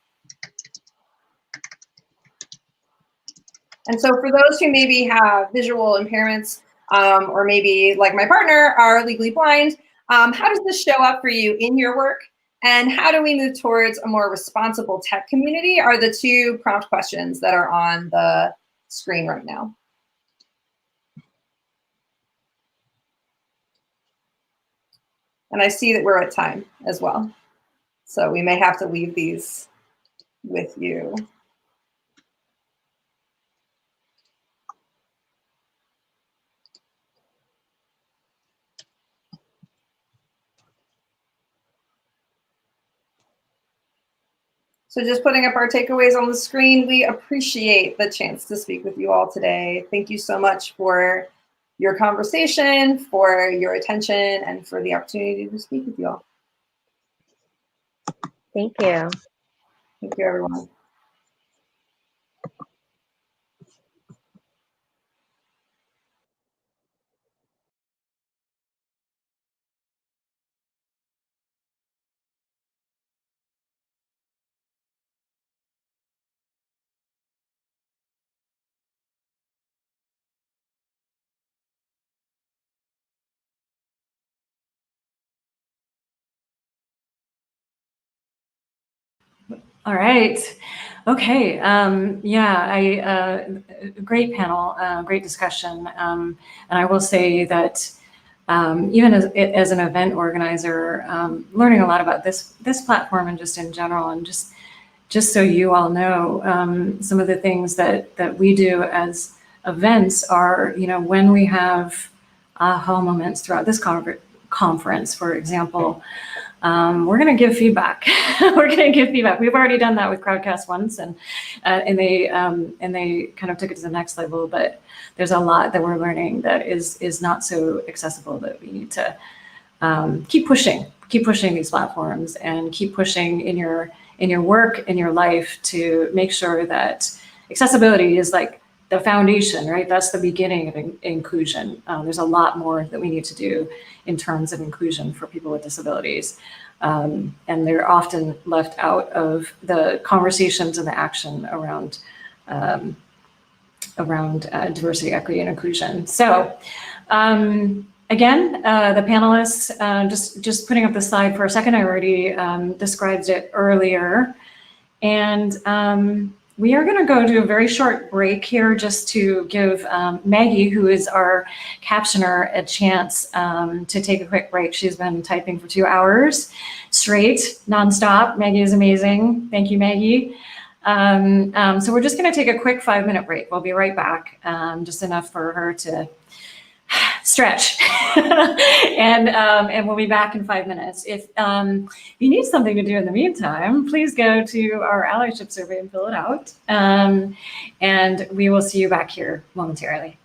P: And so for those who maybe have visual impairments, or maybe like my partner are legally blind, how does this show up for you in your work? And how do we move towards a more responsible tech community are the two prompt questions that are on the screen right now. And I see that we're at time as well. So we may have to leave these with you. So just putting up our takeaways on the screen, we appreciate the chance to speak with you all today. Thank you so much for your conversation, for your attention, and for the opportunity to speak with you all.
O: Thank you.
P: Thank you, everyone.
B: All right. Okay. Yeah, great panel, great discussion. And I will say that even as an event organizer, learning a lot about this platform and just in general, and just so you all know, some of the things that we do as events are, you know, when we have aha moments throughout this conference, for example, we're going to give feedback. We're going to give feedback. We've already done that with Crowdcast once, and they kind of took it to the next level. But there's a lot that we're learning that is not so accessible, that we need to keep pushing these platforms, and keep pushing in your work, in your life, to make sure that accessibility is like the foundation, right? That's the beginning of inclusion. There's a lot more that we need to do in terms of inclusion for people with disabilities. And they're often left out of the conversations and the action around diversity, equity, and inclusion. So again, the panelists, just putting up the slide for a second, I already described it earlier. And we are going to go to a very short break here, just to give Maggie, who is our captioner, a chance to take a quick break. She's been typing for 2 hours straight, nonstop. Maggie is amazing. Thank you, Maggie. So we're just going to take a quick 5-minute break. We'll be right back, just enough for her to stretch. And we'll be back in 5 minutes. If you need something to do in the meantime, please go to our allyship survey and fill it out. And we will see you back here momentarily.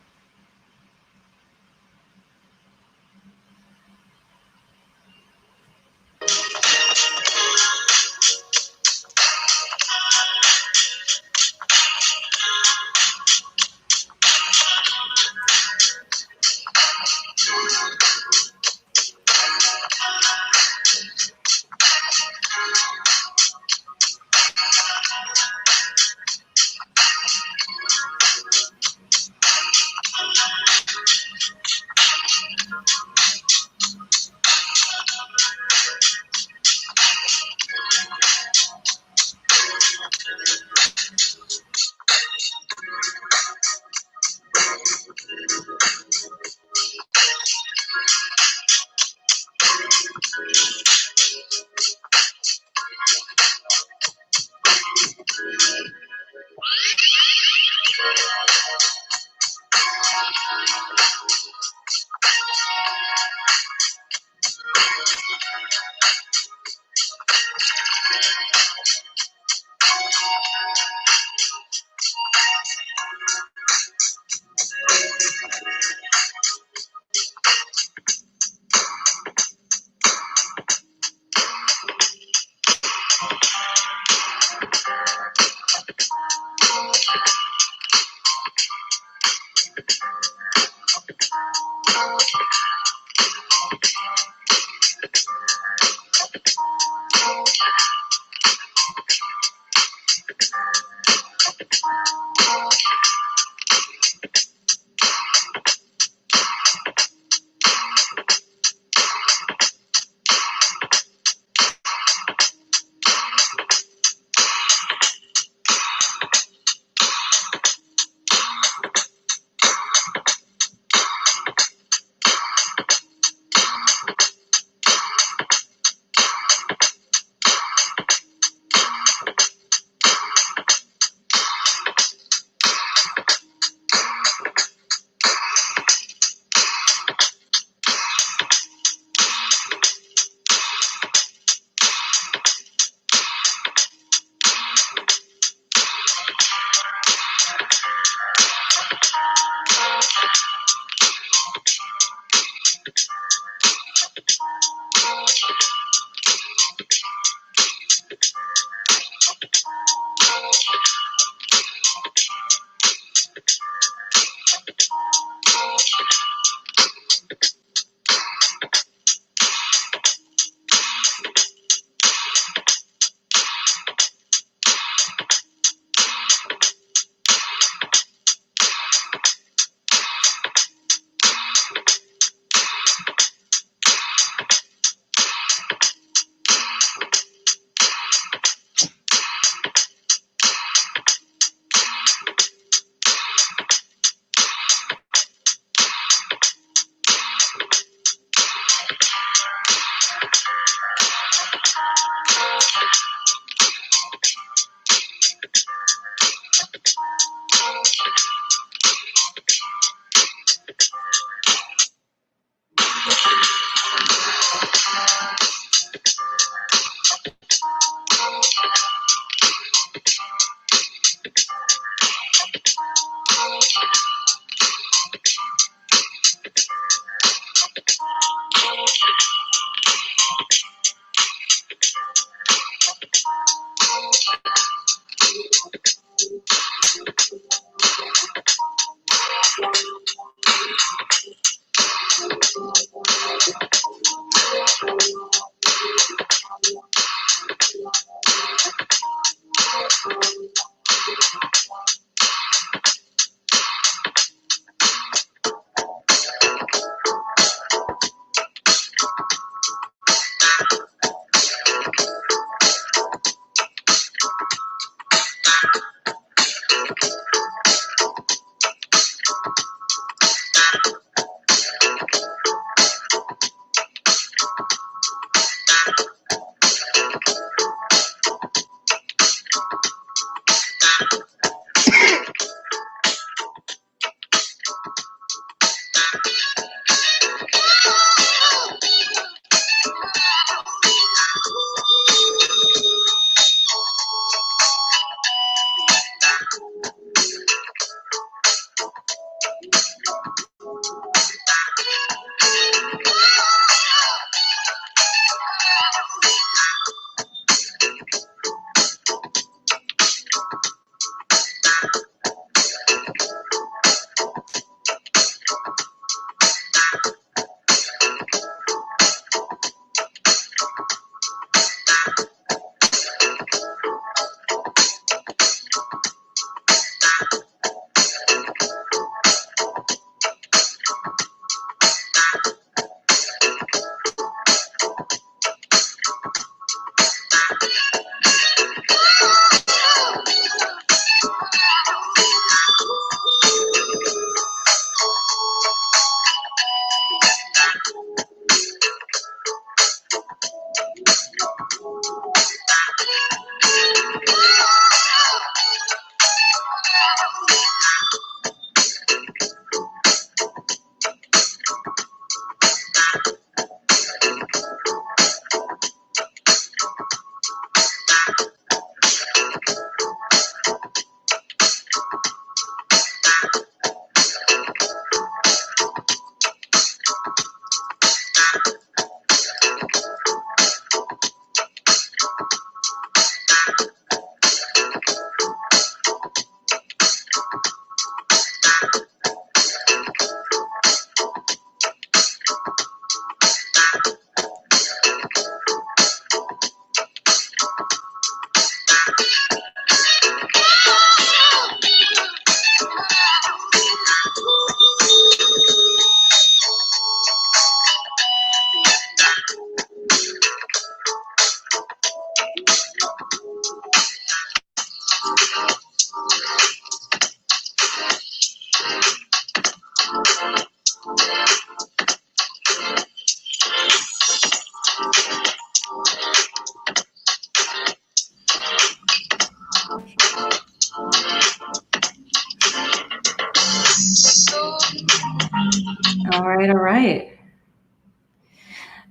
B: right, all right.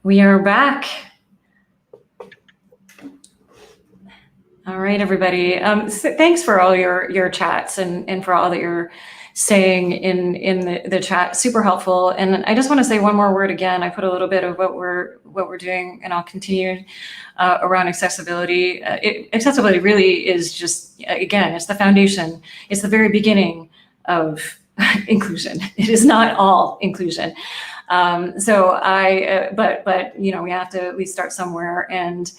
B: We are back. All right, everybody. So thanks for all your chats and for all that you're saying in the chat. Super helpful. And I just want to say one more word again. I put a little bit of what we're doing, and I'll continue around accessibility. Accessibility really is just, again, it's the foundation. It's the very beginning of inclusion. It is not all inclusion. But we have to at least start somewhere. And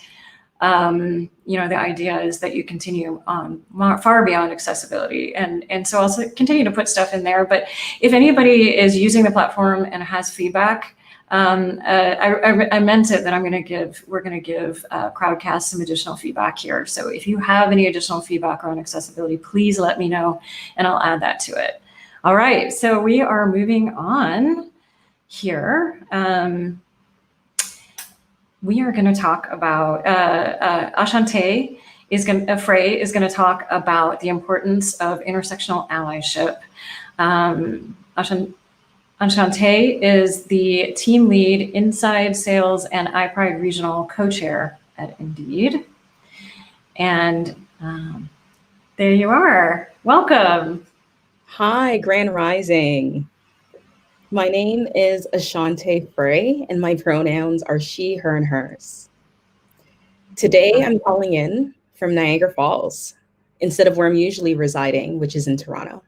B: the idea is that you continue on far beyond accessibility. And so I'll continue to put stuff in there. But if anybody is using the platform and has feedback, I meant it that we're going to give Crowdcast some additional feedback here. So if you have any additional feedback around accessibility, please let me know and I'll add that to it. All right, so we are moving on here. We are going to talk about Ashante Frey is going to talk about the importance of intersectional allyship. Ashante is the team lead inside sales and iPride regional co-chair at Indeed. And there you are. Welcome.
R: Hi, Grand Rising. My name is Ashante Frey, and my pronouns are she, her, and hers. Today, I'm calling in from Niagara Falls, instead of where I'm usually residing, which is in Toronto.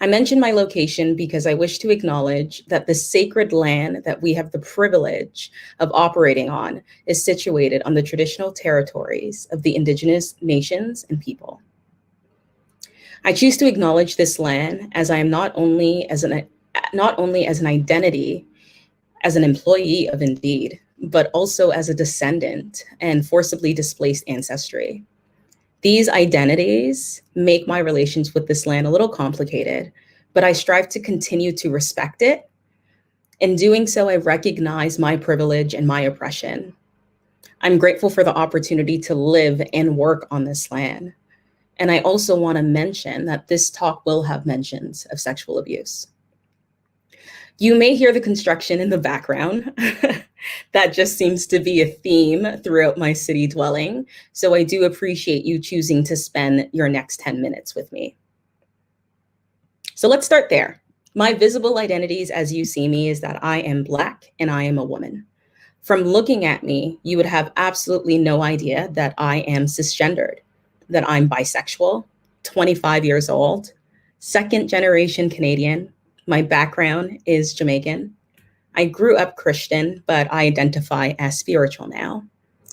R: I mention my location because I wish to acknowledge that the sacred land that we have the privilege of operating on is situated on the traditional territories of the Indigenous nations and people. I choose to acknowledge this land as I am not only as an identity, as an employee of Indeed, but also as a descendant and forcibly displaced ancestry. These identities make my relations with this land a little complicated, but I strive to continue to respect it. In doing so, I recognize my privilege and my oppression. I'm grateful for the opportunity to live and work on this land. And I also want to mention that this talk will have mentions of sexual abuse. You may hear the construction in the background. That just seems to be a theme throughout my city dwelling. So I do appreciate you choosing to spend your next 10 minutes with me. So let's start there. My visible identities as you see me is that I am Black and I am a woman. From looking at me, you would have absolutely no idea that I am cisgendered, that I'm bisexual, 25 years old, second generation Canadian. My background is Jamaican. I grew up Christian, but I identify as spiritual now.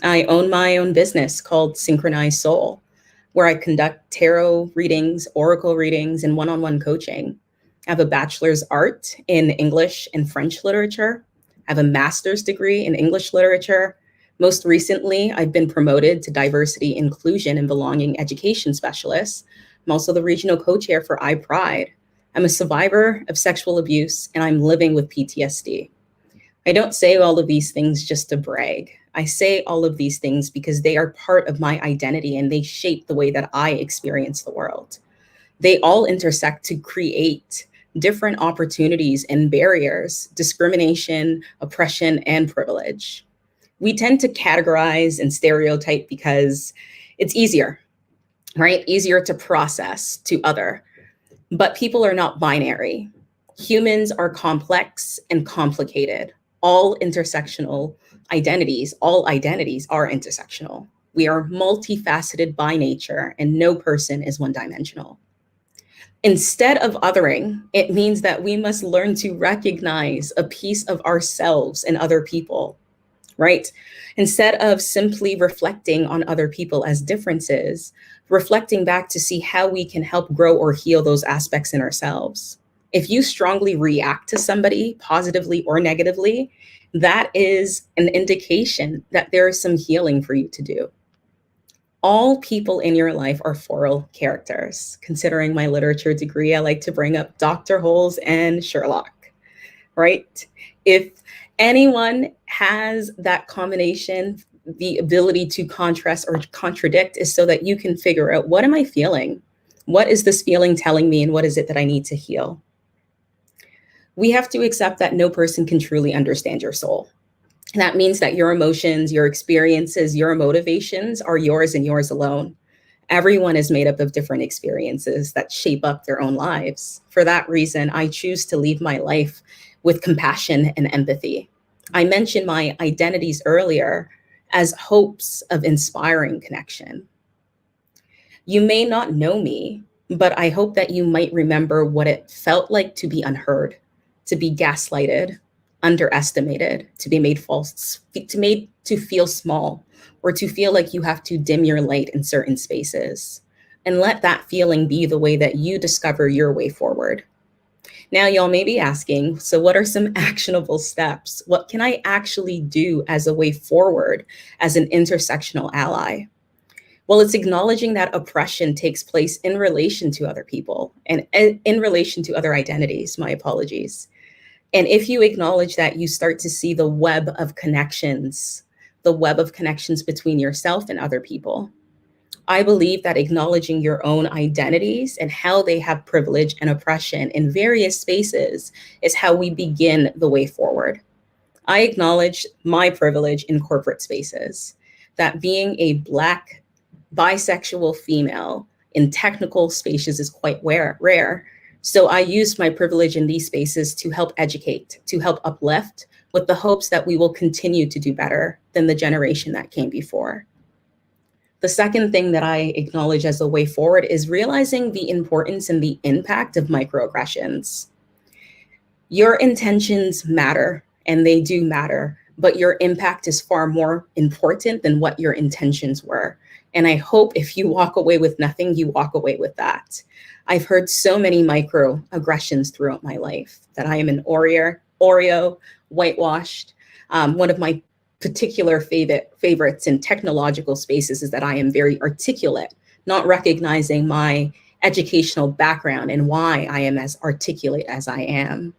R: I own my own business called Synchronized Soul, where I conduct tarot readings, oracle readings, and one-on-one coaching. I have a bachelor's art in English and French literature. I have a master's degree in English literature. Most recently, I've been promoted to diversity, inclusion, and belonging education specialist. I'm also the regional co-chair for iPride. I'm a survivor of sexual abuse, and I'm living with PTSD. I don't say all of these things just to brag. I say all of these things because they are part of my identity and they shape the way that I experience the world. They all intersect to create different opportunities and barriers, discrimination, oppression, and privilege. We tend to categorize and stereotype because it's easier, right? Easier to process to other. But people are not binary. Humans are complex and complicated. All intersectional identities, all identities are intersectional. We are multifaceted by nature, and no person is one-dimensional. Instead of othering, it means that we must learn to recognize a piece of ourselves in other people, right? Instead of simply reflecting on other people as differences, reflecting back to see how we can help grow or heal those aspects in ourselves. If you strongly react to somebody positively or negatively, that is an indication that there is some healing for you to do. All people in your life are foral characters. Considering my literature degree, I like to bring up Dr. Holmes and Sherlock, right? If anyone has that combination, the ability to contrast or contradict is so that you can figure out, what am I feeling? What is this feeling telling me, and what is it that I need to heal? We have to accept that no person can truly understand your soul. That means that your emotions, your experiences, your motivations are yours and yours alone. Everyone is made up of different experiences that shape up their own lives. For that reason, I choose to leave my life with compassion and empathy. I mentioned my identities earlier as hopes of inspiring connection. You may not know me, but I hope that you might remember what it felt like to be unheard, to be gaslighted, underestimated, to be made to feel small, or to feel like you have to dim your light in certain spaces. And let that feeling be the way that you discover your way forward. Now, y'all may be asking, so what are some actionable steps? What can I actually do as a way forward as an intersectional ally? Well, it's acknowledging that oppression takes place in relation to other people and in relation to other identities, my apologies. And if you acknowledge that, you start to see the web of connections between yourself and other people. I believe that acknowledging your own identities and how they have privilege and oppression in various spaces is how we begin the way forward. I acknowledge my privilege in corporate spaces, that being a Black bisexual female in technical spaces is quite rare. So I use my privilege in these spaces to help educate, to help uplift, with the hopes that we will continue to do better than the generation that came before. The second thing that I acknowledge as a way forward is realizing the importance and the impact of microaggressions. Your intentions matter, and they do matter, but your impact is far more important than what your intentions were. And I hope if you walk away with nothing, you walk away with that. I've heard so many microaggressions throughout my life that I am an Oreo, whitewashed. One of my particular favorites in technological spaces is that I am very articulate, not recognizing my educational background and why I am as articulate as I am.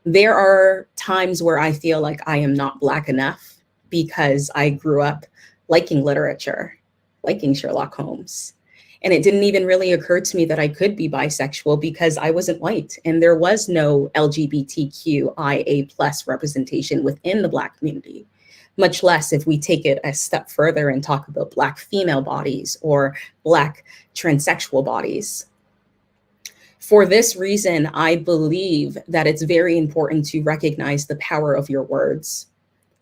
R: There are times where I feel like I am not Black enough because I grew up liking literature, liking Sherlock Holmes. And it didn't even really occur to me that I could be bisexual because I wasn't white and there was no LGBTQIA+ representation within the Black community, much less if we take it a step further and talk about Black female bodies or Black transsexual bodies. For this reason, I believe that it's very important to recognize the power of your words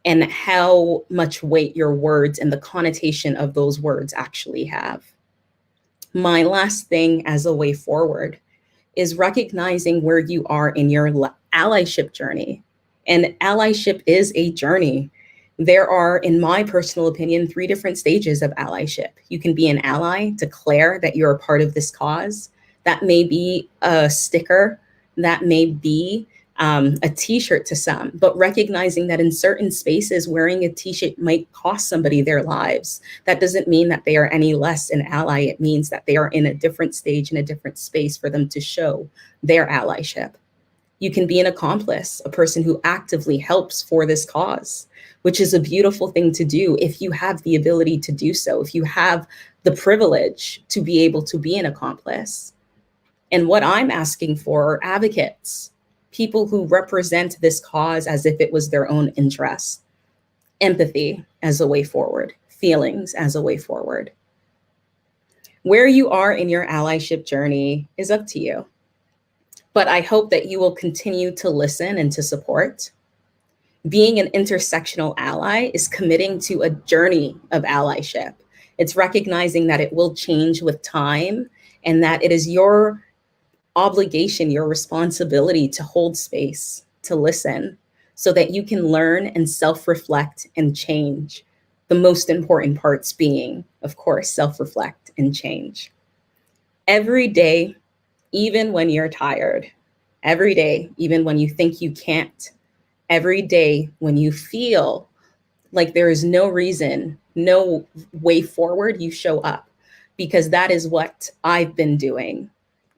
R: and how much weight your words and the connotation of those words actually have. My last thing as a way forward is recognizing where you are in your allyship journey. And allyship is a journey. There are, in my personal opinion, 3 different stages of allyship. You can be an ally, declare that you're a part of this cause. That may be a sticker, that may be a t-shirt to some, but recognizing that in certain spaces, wearing a t-shirt might cost somebody their lives. That doesn't mean that they are any less an ally. It means that they are in a different stage, in a different space for them to show their allyship. You can be an accomplice, a person who actively helps for this cause, which is a beautiful thing to do if you have the ability to do so, if you have the privilege to be able to be an accomplice. And what I'm asking for are advocates, people who represent this cause as if it was their own interest. Empathy as a way forward, feelings as a way forward. Where you are in your allyship journey is up to you. But I hope that you will continue to listen and to support. Being an intersectional ally is committing to a journey of allyship. It's recognizing that it will change with time and that it is your obligation, your responsibility to hold space, to listen, so that you can learn and self-reflect and change. The most important parts being, of course, self-reflect and change. Every day, even when you're tired, every day, even when you think you can't, every day when you feel like there is no reason, no way forward, you show up, because that is what I've been doing.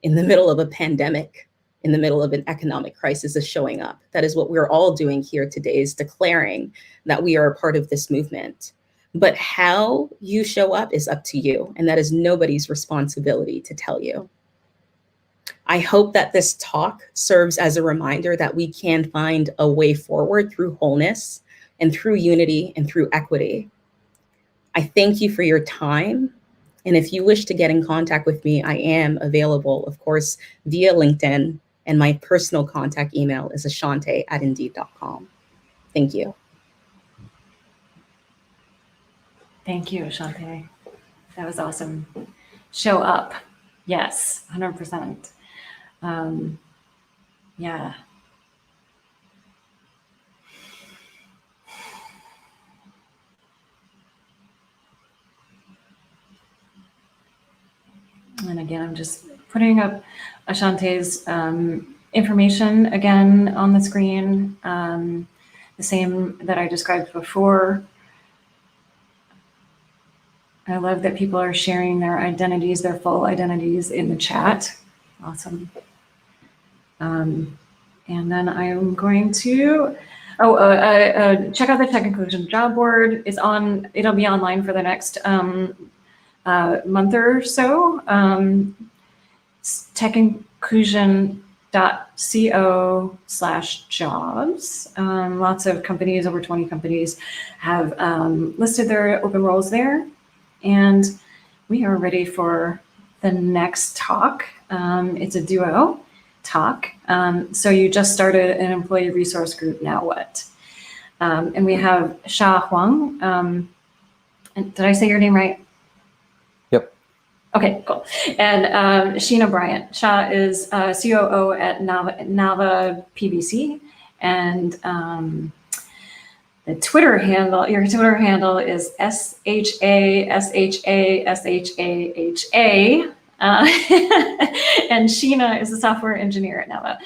R: In the middle of a pandemic, in the middle of an economic crisis, is showing up. That is what we're all doing here today, is declaring that we are a part of this movement. But how you show up is up to you, and that is nobody's responsibility to tell you. I hope that this talk serves as a reminder that we can find a way forward through wholeness and through unity and through equity. I thank you for your time. And if you wish to get in contact with me, I am available, of course, via LinkedIn. And my personal contact email is ashante@indeed.com. Thank you.
B: Thank you, Ashante. That was awesome. Show up. Yes, 100%. Yeah. And again, I'm just putting up Ashante's information again on the screen, the same that I described before. I love that people are sharing their identities, their full identities in the chat. Awesome. And then I am going to, check out the Tech Inclusion job board. It's on, it'll be online for the next month or so. techinclusion.co/jobs. Lots of companies, over 20 companies, have listed their open roles there. And we are ready for the next talk. It's a duo talk. So you just started an employee resource group, now what? And we have Sha Huang. And did I say your name right?
S: Yep.
B: Okay, cool. And Sheena Bryant. Sha is COO at Nava PBC. And the Twitter handle, your Twitter handle is SHASHASHAHA. And Sheena is a software engineer at Nava.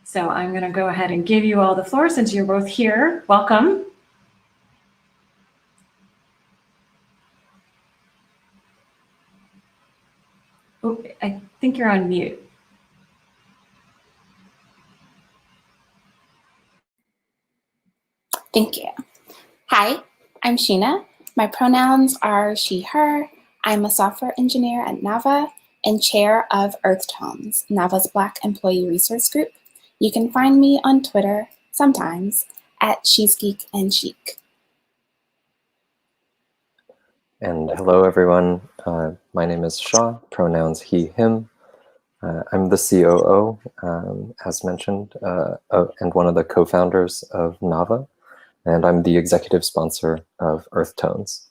B: So I'm going to go ahead and give you all the floor since you're both here. Welcome. Oh, I think you're on mute.
T: Thank you. Hi, I'm Sheena. My pronouns are she, her. I'm a software engineer at Nava and chair of Earth Tones, Nava's Black Employee Resource Group. You can find me on Twitter sometimes at She's Geek and Chic.
S: And hello, everyone. My name is Shaw, pronouns he, him. I'm the COO, as mentioned, and one of the co-founders of Nava. And I'm the executive sponsor of Earth Tones.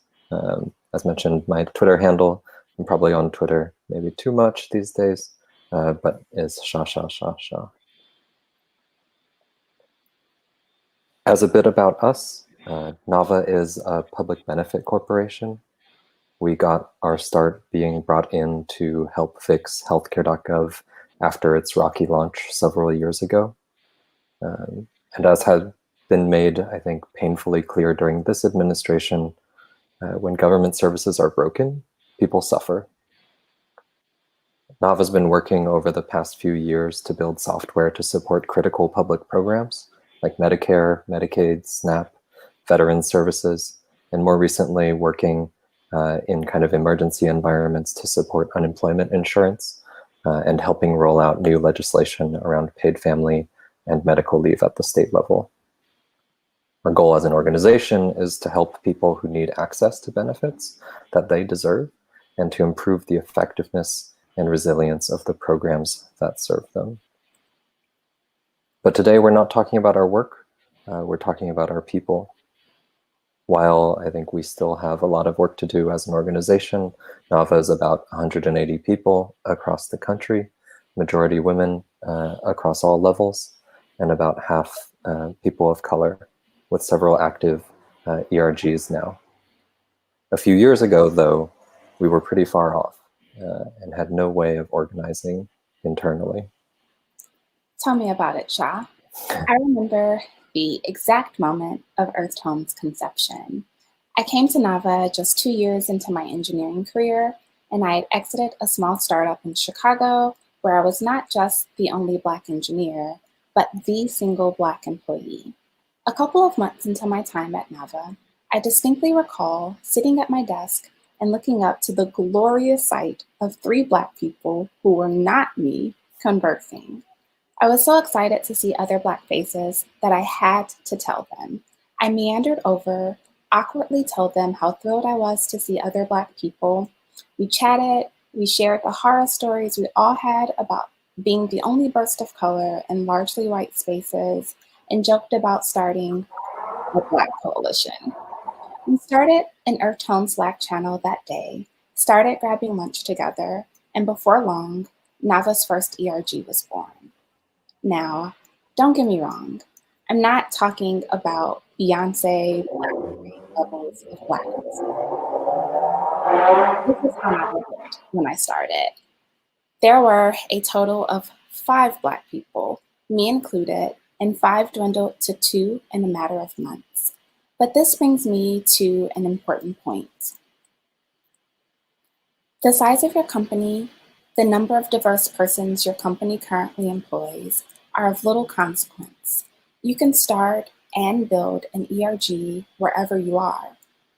S: As mentioned, my Twitter handle, I'm probably on Twitter maybe too much these days, but is Sha. As a bit about us, Nava is a public benefit corporation. We got our start being brought in to help fix healthcare.gov after its rocky launch several years ago. And as had been made, I think, painfully clear during this administration, when government services are broken, people suffer. Nava's been working over the past few years to build software to support critical public programs like Medicare, Medicaid, SNAP, veteran services, and more recently working in kind of emergency environments to support unemployment insurance and helping roll out new legislation around paid family and medical leave at the state level. Our goal as an organization is to help people who need access to benefits that they deserve and to improve the effectiveness and resilience of the programs that serve them. But today we're not talking about our work, we're talking about our people. While I think we still have a lot of work to do as an organization, Nava is about 180 people across the country, majority women across all levels, and about half people of color, with several active ERGs now. A few years ago, though, we were pretty far off and had no way of organizing internally.
T: Tell me about it, Shah. I remember the exact moment of Earth Tones' conception. I came to Nava just 2 years into my engineering career, and I had exited a small startup in Chicago where I was not just the only Black engineer, but the single Black employee. A couple of months into my time at Nava, I distinctly recall sitting at my desk and looking up to the glorious sight of 3 Black people who were not me conversing. I was so excited to see other Black faces that I had to tell them. I meandered over, awkwardly told them how thrilled I was to see other Black people. We chatted, we shared the horror stories we all had about being the only burst of color in largely white spaces, and joked about starting a Black coalition. We started an Earth Tone Slack channel that day, started grabbing lunch together, and before long, Nava's first ERG was born. Now, don't get me wrong, I'm not talking about Beyonce levels of Blackness. This is how Nava looked when I started. There were a total of 5 Black people, me included, and 5 dwindled to 2 in a matter of months. But this brings me to an important point. The size of your company, the number of diverse persons your company currently employs, are of little consequence. You can start and build an ERG wherever you are.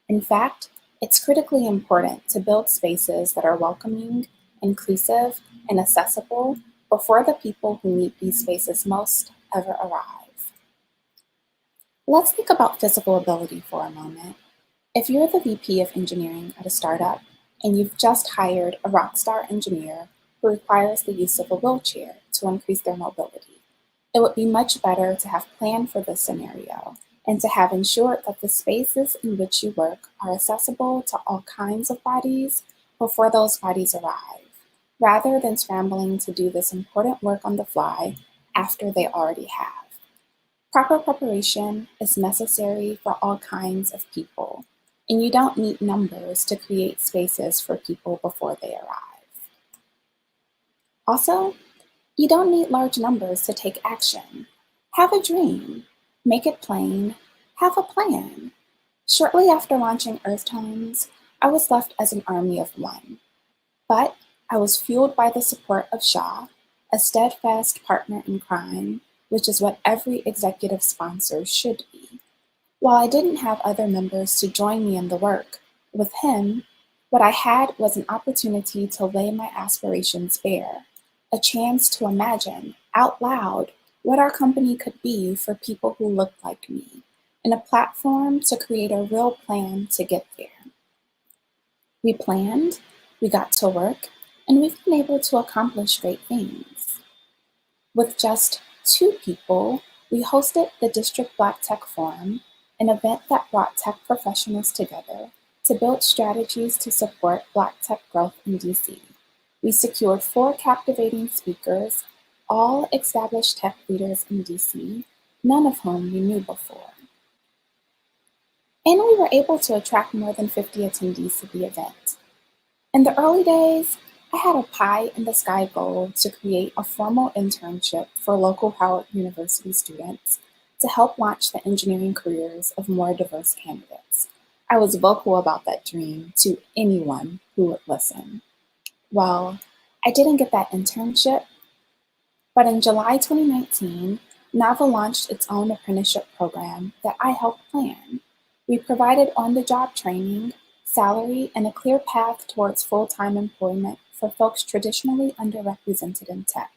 T: In fact, it's critically important to build spaces that are welcoming, inclusive, and accessible before the people who need these spaces most ever arrive. Let's think about physical ability for a moment. If you're the VP of engineering at a startup and you've just hired a rockstar engineer who requires the use of a wheelchair to increase their mobility, it would be much better to have planned for this scenario and to have ensured that the spaces in which you work are accessible to all kinds of bodies before those bodies arrive, rather than scrambling to do this important work on the fly after they already have. Proper preparation is necessary for all kinds of people, and you don't need numbers to create spaces for people before they arrive. Also, you don't need large numbers to take action. Have a dream, make it plain, have a plan. Shortly after launching Earth Tones, I was left as an army of 1. But I was fueled by the support of Shah, a steadfast partner in crime, which is what every executive sponsor should be. While I didn't have other members to join me in the work, with him, what I had was an opportunity to lay my aspirations bare, a chance to imagine out loud what our company could be for people who look like me, and a platform to create a real plan to get there. We planned, we got to work, and we've been able to accomplish great things. With just 2 people, we hosted the District Black Tech Forum, an event that brought tech professionals together to build strategies to support Black tech growth in DC. We secured 4 captivating speakers, all established tech leaders in DC, none of whom we knew before. And we were able to attract more than 50 attendees to the event. In the early days, I had a pie-in-the-sky goal to create a formal internship for local Howard University students to help launch the engineering careers of more diverse candidates. I was vocal about that dream to anyone who would listen. Well, I didn't get that internship, but in July 2019, Nava launched its own apprenticeship program that I helped plan. We provided on-the-job training, salary, and a clear path towards full-time employment for folks traditionally underrepresented in tech.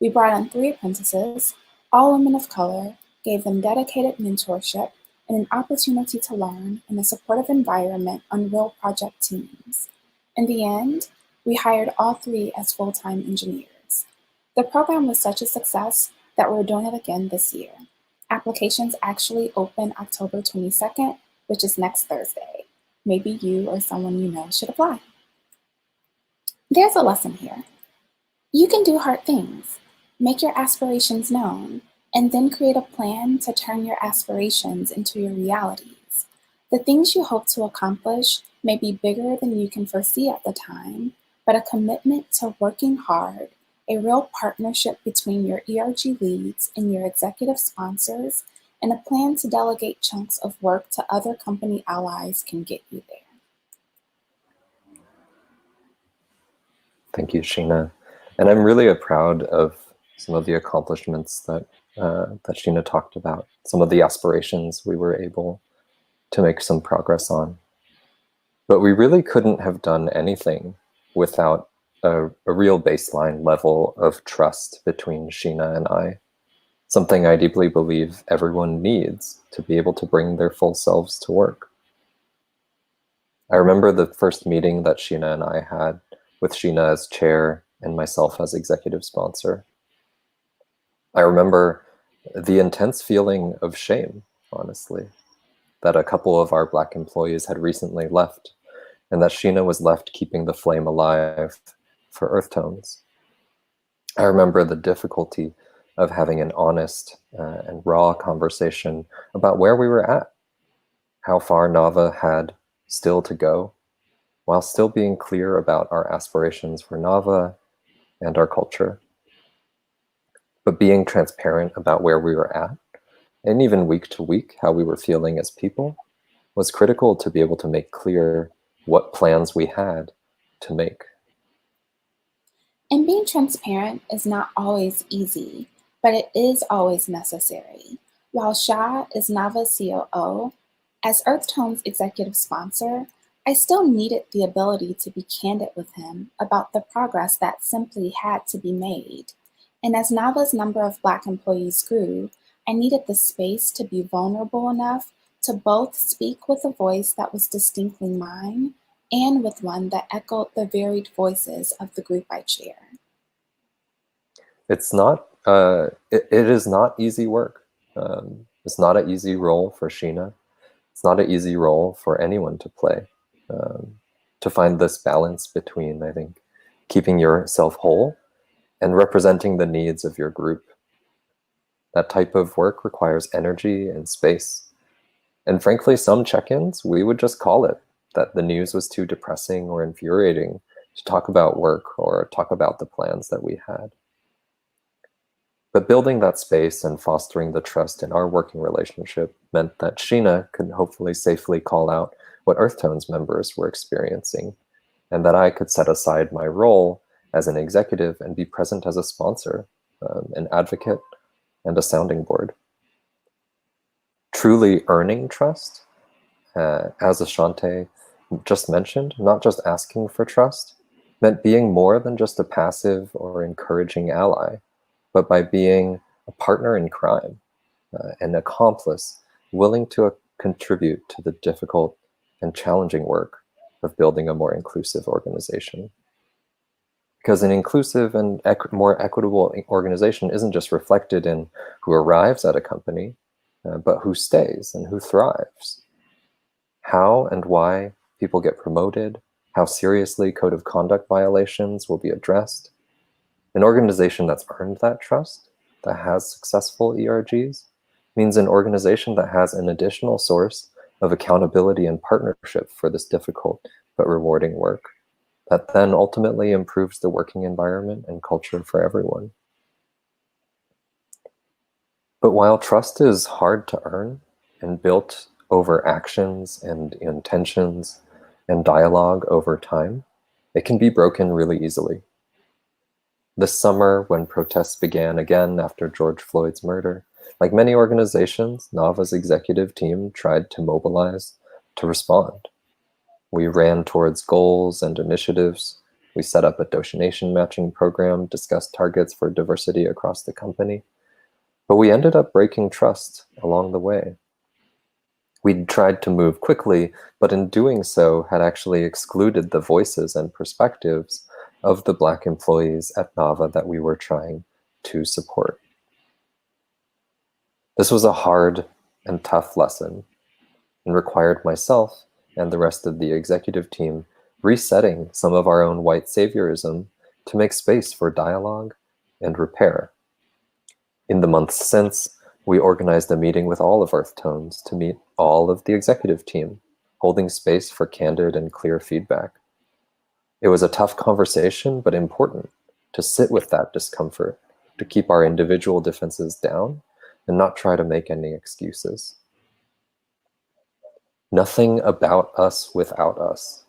T: We brought on 3 apprentices, all women of color, gave them dedicated mentorship and an opportunity to learn in a supportive environment on real project teams. In the end, we hired all 3 as full-time engineers. The program was such a success that we're doing it again this year. Applications actually open October 22nd, which is next Thursday. Maybe you or someone you know should apply. There's a lesson here. You can do hard things, make your aspirations known, and then create a plan to turn your aspirations into your realities. The things you hope to accomplish may be bigger than you can foresee at the time, but a commitment to working hard, a real partnership between your ERG leads and your executive sponsors, and a plan to delegate chunks of work to other company allies can get you there.
S: Thank you, Sheena. And I'm really proud of some of the accomplishments that Sheena talked about, some of the aspirations we were able to make some progress on. But we really couldn't have done anything without a real baseline level of trust between Sheena and I, something I deeply believe everyone needs to be able to bring their full selves to work. I remember the first meeting that Sheena and I had, with Sheena as chair and myself as executive sponsor. I remember the intense feeling of shame, honestly, that a couple of our Black employees had recently left, and that Sheena was left keeping the flame alive for Earth Tones. I remember the difficulty of having an honest and raw conversation about where we were at, how far Nava had still to go, while still being clear about our aspirations for Nava and our culture. But being transparent about where we were at, and even week to week how we were feeling as people, was critical to be able to make clear what plans we had to make.
T: And being transparent is not always easy, but it is always necessary. While Shah is Nava's COO, as Earth Tone's executive sponsor, I still needed the ability to be candid with him about the progress that simply had to be made. And as Nava's number of Black employees grew, I needed the space to be vulnerable enough to both speak with a voice that was distinctly mine and with one that echoed the varied voices of the group I chair.
S: It's not, it is not easy work. It's not an easy role for Sheena. It's not an easy role for anyone to play. To find this balance between, I think, keeping yourself whole and representing the needs of your group. That type of work requires energy and space. And frankly, some check-ins, we would just call it that the news was too depressing or infuriating to talk about work or talk about the plans that we had. But building that space and fostering the trust in our working relationship meant that Sheena could hopefully safely call out what Earth Tones members were experiencing, and that I could set aside my role as an executive and be present as a sponsor, an advocate, and a sounding board. Truly earning trust, as Ashante just mentioned, not just asking for trust, meant being more than just a passive or encouraging ally, but by being a partner in crime, an accomplice willing to contribute to the difficult and challenging work of building a more inclusive organization. Because an inclusive and more equitable organization isn't just reflected in who arrives at a company, but who stays and who thrives. How and why people get promoted, how seriously code of conduct violations will be addressed. An organization that's earned that trust, that has successful ERGs, means an organization that has an additional source of accountability and partnership for this difficult but rewarding work, that then ultimately improves the working environment and culture for everyone. But while trust is hard to earn and built over actions and intentions and dialogue over time, it can be broken really easily. This summer, when protests began again after George Floyd's murder, like many organizations, Nava's executive team tried to mobilize to respond. We ran towards goals and initiatives. We set up a donation matching program, discussed targets for diversity across the company. But we ended up breaking trust along the way. We tried to move quickly, but in doing so had actually excluded the voices and perspectives of the Black employees at Nava that we were trying to support. This was a hard and tough lesson and required myself and the rest of the executive team resetting some of our own white saviorism to make space for dialogue and repair. In the months since, we organized a meeting with all of Earth Tones to meet all of the executive team, holding space for candid and clear feedback. It was a tough conversation, but important to sit with that discomfort, to keep our individual defenses down and not try to make any excuses. Nothing about us without us.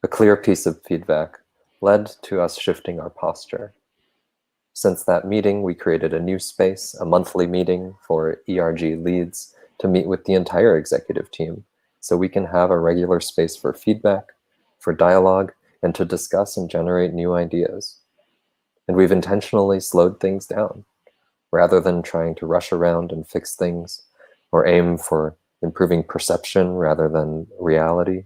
S: A clear piece of feedback led to us shifting our posture. Since that meeting, we created a new space, a monthly meeting for ERG leads to meet with the entire executive team so we can have a regular space for feedback, for dialogue, and to discuss and generate new ideas. And we've intentionally slowed things down. Rather than trying to rush around and fix things or aim for improving perception rather than reality,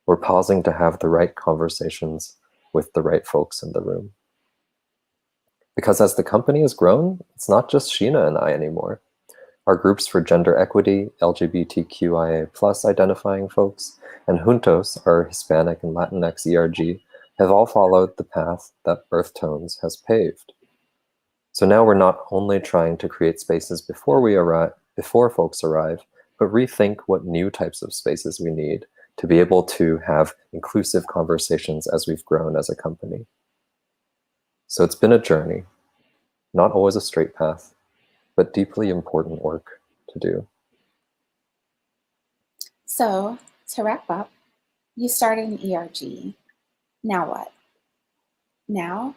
S: we're pausing to have the right conversations with the right folks in the room. Because as the company has grown, it's not just Sheena and I anymore. Our groups for gender equity, LGBTQIA+ identifying folks, and Juntos, our Hispanic and Latinx ERG, have all followed the path that Earth Tones has paved. So now we're not only trying to create spaces before folks arrive, but rethink what new types of spaces we need to be able to have inclusive conversations as we've grown as a company. So it's been a journey, not always a straight path, but deeply important work to do.
T: So, to wrap up, you started an ERG. Now what? Now,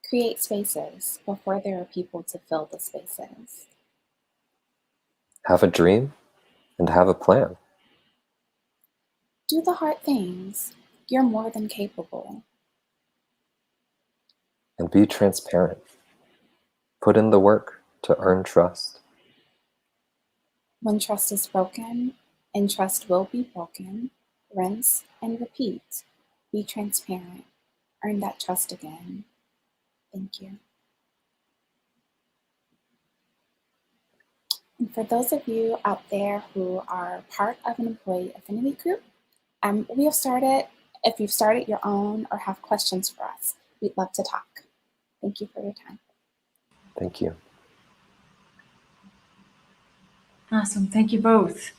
T: create spaces before there are people to fill the spaces.
S: Have a dream and have a plan.
T: Do the hard things. You're more than capable.
S: And be transparent. Put in the work to earn trust.
T: When trust is broken, and trust will be broken, rinse and repeat. Be transparent. Earn that trust again. Thank you. And for those of you out there who are part of an employee affinity group, we have started, if you've started your own or have questions for us, we'd love to talk. Thank you for your time.
S: Thank you.
B: Awesome. Thank you both.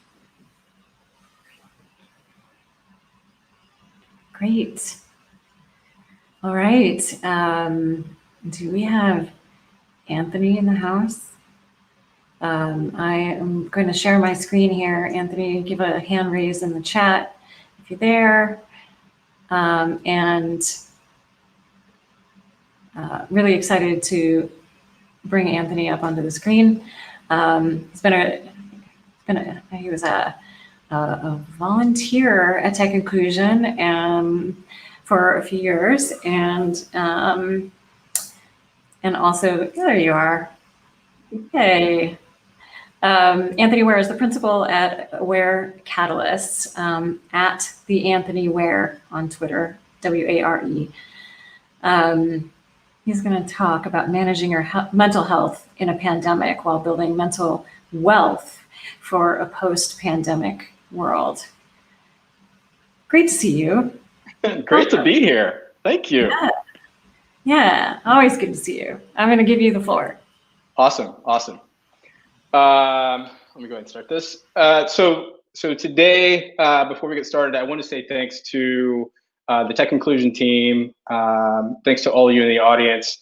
B: Great. All right. Do we have Anthony in the house? I am going to share my screen here. Anthony, give a hand raise in the chat if you're there. Really excited to bring Anthony up onto the screen. He was a volunteer at Tech Inclusion for a few years, and also there you are. Yay. Anthony Ware is the principal at Ware Catalyst, at the Anthony Ware on Twitter, W-A-R-E. He's going to talk about managing your mental health in a pandemic while building mental wealth for a post-pandemic world. Great to see you.
U: Great to be here. Thank you.
B: Yeah, always good to see you. I'm going to give you the floor.
U: Awesome. Let me go ahead and start this. So today, before we get started, I want to say thanks to the Tech Inclusion team. Thanks to all of you in the audience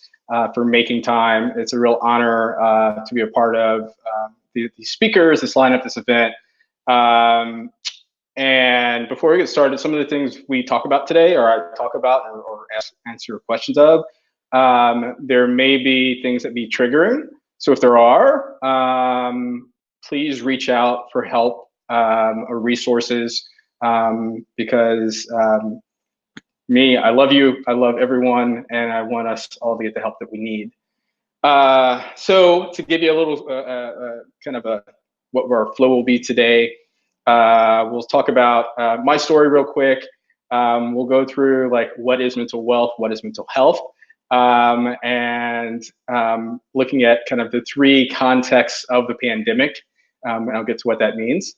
U: for making time. It's a real honor to be a part of the speakers, this lineup, this event. And before we get started, some of the things we talk about today, or I talk about, or answer questions of, there may be things that be triggering. So if there are, please reach out for help or resources, because I love you, I love everyone, and I want us all to get the help that we need. So to give you a little what our flow will be today, we'll talk about my story real quick. We'll go through what is mental wealth, what is mental health, and looking at kind of the three contexts of the pandemic, and I'll get to what that means.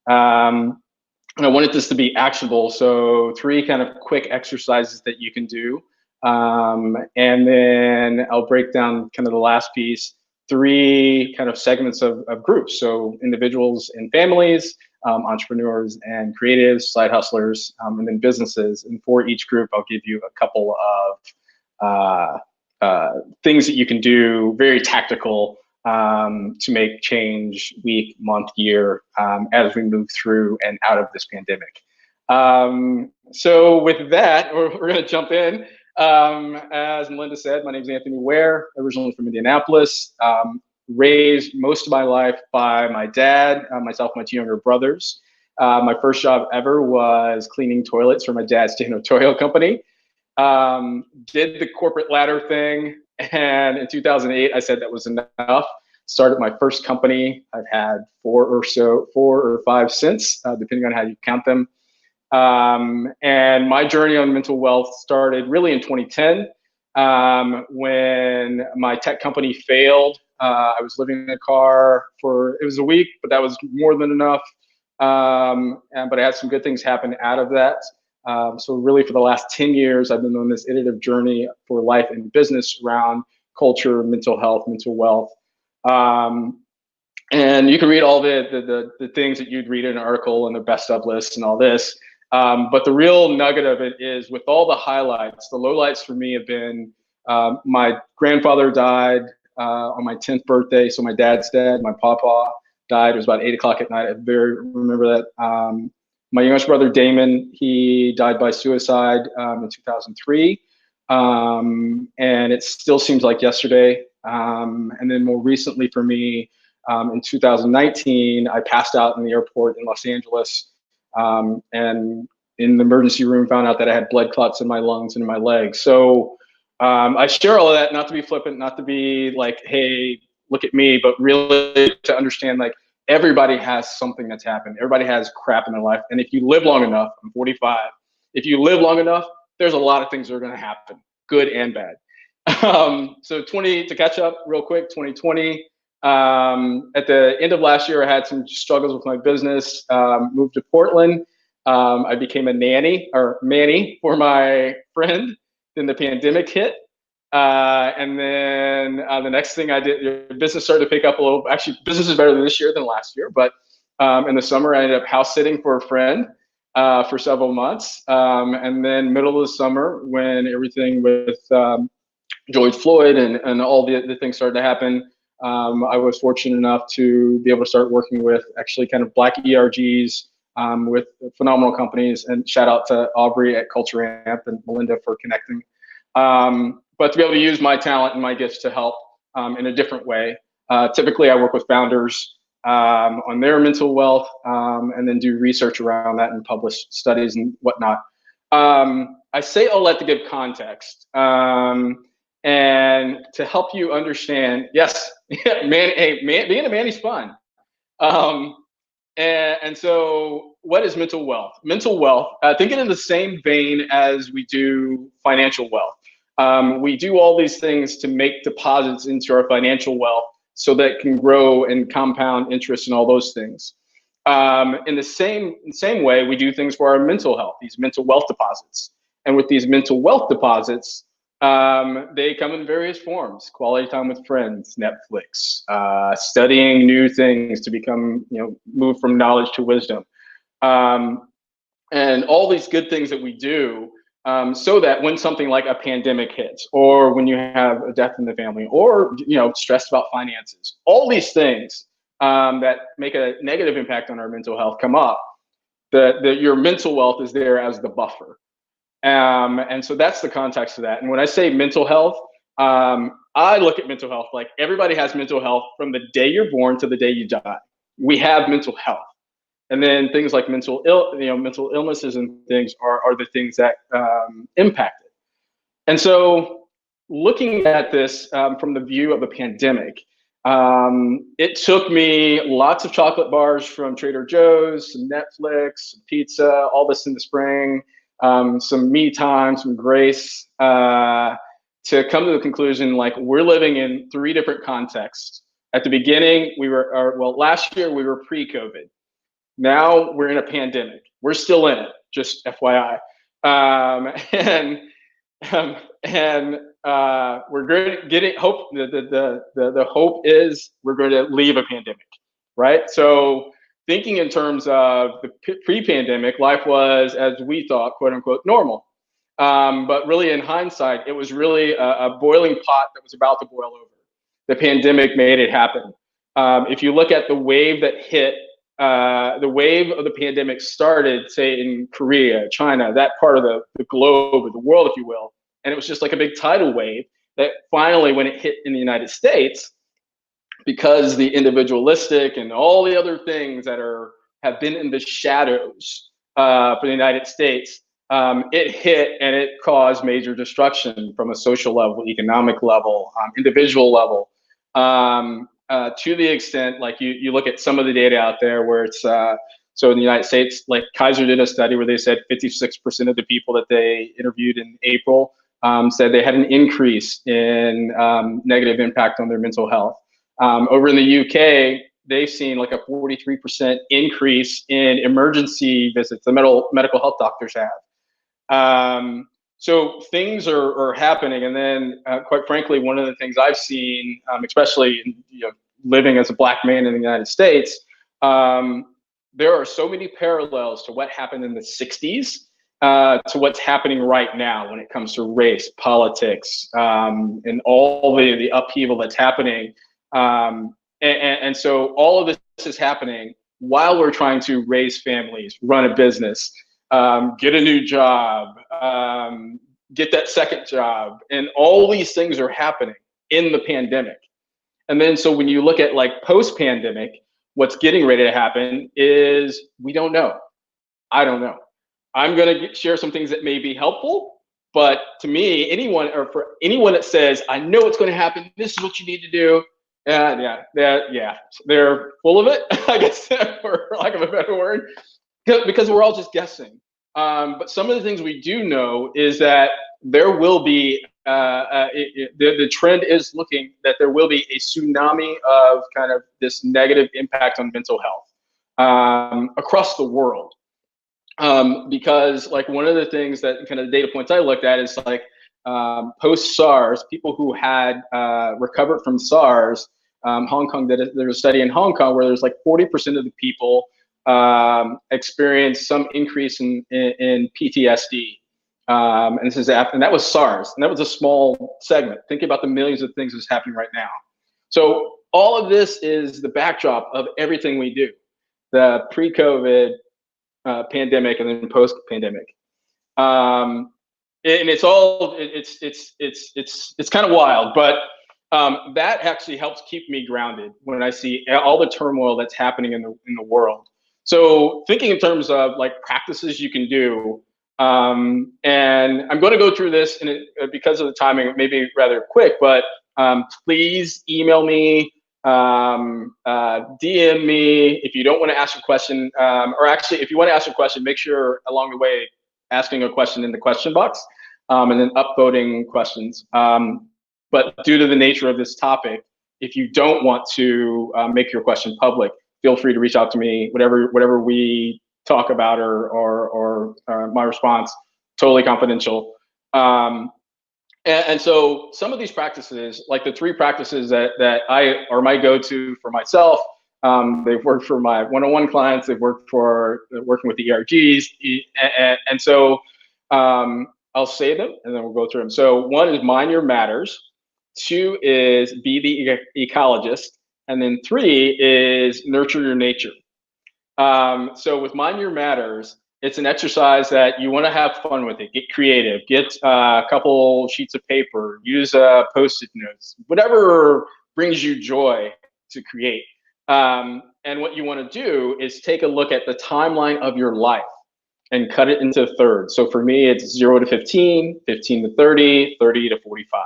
U: And I wanted this to be actionable, so 3 kind of quick exercises that you can do. And then I'll break down kind of the last piece, 3 kind of segments of groups. So individuals and families, entrepreneurs and creatives, side hustlers, and then businesses. And for each group, I'll give you a couple of things that you can do, very tactical, to make change week, month, year, as we move through and out of this pandemic. So with that, we're going to jump in. As Melinda said, my name is Anthony Ware, originally from Indianapolis, raised most of my life by my dad, myself and my 2 younger brothers. My first job ever was cleaning toilets for my dad's janitorial company. Did the corporate ladder thing, and in 2008, I said that was enough. Started my first company. I've had 4 or 5 since, depending on how you count them. And my journey on mental wealth started really in 2010 when my tech company failed. I was living in a car it was a week, but that was more than enough. But I had some good things happen out of that. So really for the last 10 years, I've been on this iterative journey for life and business around culture, mental health, mental wealth. And you can read all the things that you'd read in an article and the best of lists and all this. But the real nugget of it is, with all the highlights, the lowlights for me have been my grandfather died on my 10th birthday. So my dad's dead. My papa died. It was about 8 o'clock at night. I remember that. My youngest brother, Damon, he died by suicide in 2003. And it still seems like yesterday. And then more recently for me, in 2019, I passed out in the airport in Los Angeles. And in the emergency room, found out that I had blood clots in my lungs and in my legs. So I share all of that, not to be flippant, not to be like, hey, look at me, but really to understand, like, everybody has something that's happened. Everybody has crap in their life. And if you live long enough, I'm 45, if you live long enough, there's a lot of things that are going to happen, good and bad. So to catch up real quick, 2020, at the end of last year, I had some struggles with my business, moved to Portland. I became a nanny for my friend. Then the pandemic hit. And then the next thing I did, business started to pick up a little. Actually, business is better than this year than last year. But in the summer, I ended up house sitting for a friend for several months. And then middle of the summer, when everything with George Floyd and all the things started to happen, I was fortunate enough to be able to start working with actually kind of Black ERGs with phenomenal companies. And shout out to Aubrey at Culture Amp and Melinda for connecting. But to be able to use my talent and my gifts to help in a different way. Typically, I work with founders on their mental wealth and then do research around that and publish studies and whatnot. I say all that to give context and to help you understand, yes, being a man is fun. And so what is mental wealth? Mental wealth, think it in the same vein as we do financial wealth. We do all these things to make deposits into our financial wealth so that it can grow and compound interest and all those things. In the same way, we do things for our mental health, these mental wealth deposits. And with these mental wealth deposits, they come in various forms: quality time with friends, Netflix, studying new things to become, move from knowledge to wisdom. And all these good things that we do so that when something like a pandemic hits, or when you have a death in the family, or stressed about finances, all these things that make a negative impact on our mental health come up, your mental wealth is there as the buffer. And so that's the context of that. And when I say mental health, I look at mental health like everybody has mental health from the day you're born to the day you die. We have mental health. And then things like mental illnesses and things are the things that impact it. And so looking at this from the view of a pandemic, it took me lots of chocolate bars from Trader Joe's, some Netflix, some pizza, all this in the spring, some me time, some grace, to come to the conclusion, like, we're living in 3 different contexts. At the beginning, last year we were pre-COVID. Now we're in a pandemic. We're still in it, just FYI. We're getting hope. The hope is we're going to leave a pandemic, right? So thinking in terms of the pre-pandemic, life was, as we thought, quote unquote, normal. But really, in hindsight, it was really a boiling pot that was about to boil over. The pandemic made it happen. If you look at the wave that hit, the wave of the pandemic started, say, in Korea, China, that part of the globe, or the world, if you will. And it was just like a big tidal wave that finally, when it hit in the United States, because the individualistic and all the other things that are have been in the shadows for the United States, it hit and it caused major destruction from a social level, economic level, individual level, to the extent, like you look at some of the data out there where it's, so in the United States, like Kaiser did a study where they said 56% of the people that they interviewed in April said they had an increase in negative impact on their mental health. Over in the UK, they've seen like a 43% increase in emergency visits the medical health doctors have. So things are happening. And then quite frankly, one of the things I've seen, especially living as a Black man in the United States, there are so many parallels to what happened in the 60s to what's happening right now when it comes to race, politics, and all the upheaval that's happening. And so all of this is happening while we're trying to raise families, run a business, get a new job, get that second job. And all these things are happening in the pandemic. And then so when you look at like post-pandemic, what's getting ready to happen is we don't know. I don't know. I'm going to share some things that may be helpful, but to me, for anyone that says, I know what's going to happen, this is what you need to do. They're full of it, I guess, for lack of a better word, because we're all just guessing. But some of the things we do know is that there will be, the trend is looking that there will be a tsunami of kind of this negative impact on mental health across the world. Because like one of the things that kind of the data points I looked at is like post-SARS, people who had recovered from SARS, Hong Kong there was a study in Hong Kong where there's like 40% of the people experienced some increase in PTSD. And this is after, and that was SARS, and that was a small segment. Think about the millions of things that's happening right now. So all of this is the backdrop of everything we do, the pre-COVID pandemic and then post-pandemic. And it's all, it's kind of wild, but that actually helps keep me grounded when I see all the turmoil that's happening in the world. So thinking in terms of like practices you can do, and I'm going to go through this because of the timing, it may be rather quick, but please email me, DM me if you don't want to ask a question, or actually if you want to ask a question, make sure along the way asking a question in the question box, and then upvoting questions. But due to the nature of this topic, if you don't want to make your question public, feel free to reach out to me. Whatever we talk about or my response, totally confidential. And so some of these practices, like the 3 practices that are my go-to for myself, they've worked for my one-on-one clients, they've worked for working with the ERGs, and so I'll say them and then we'll go through them. So 1 is mind your matters, 2 is be the ecologist, and then 3 is nurture your nature. So with mind your matters, it's an exercise that you want to have fun with it. Get creative. Get a couple sheets of paper. Use Post-it notes. Whatever brings you joy to create. And what you want to do is take a look at the timeline of your life and cut it into thirds. So for me, it's 0 to 15, 15 to 30, 30 to 45.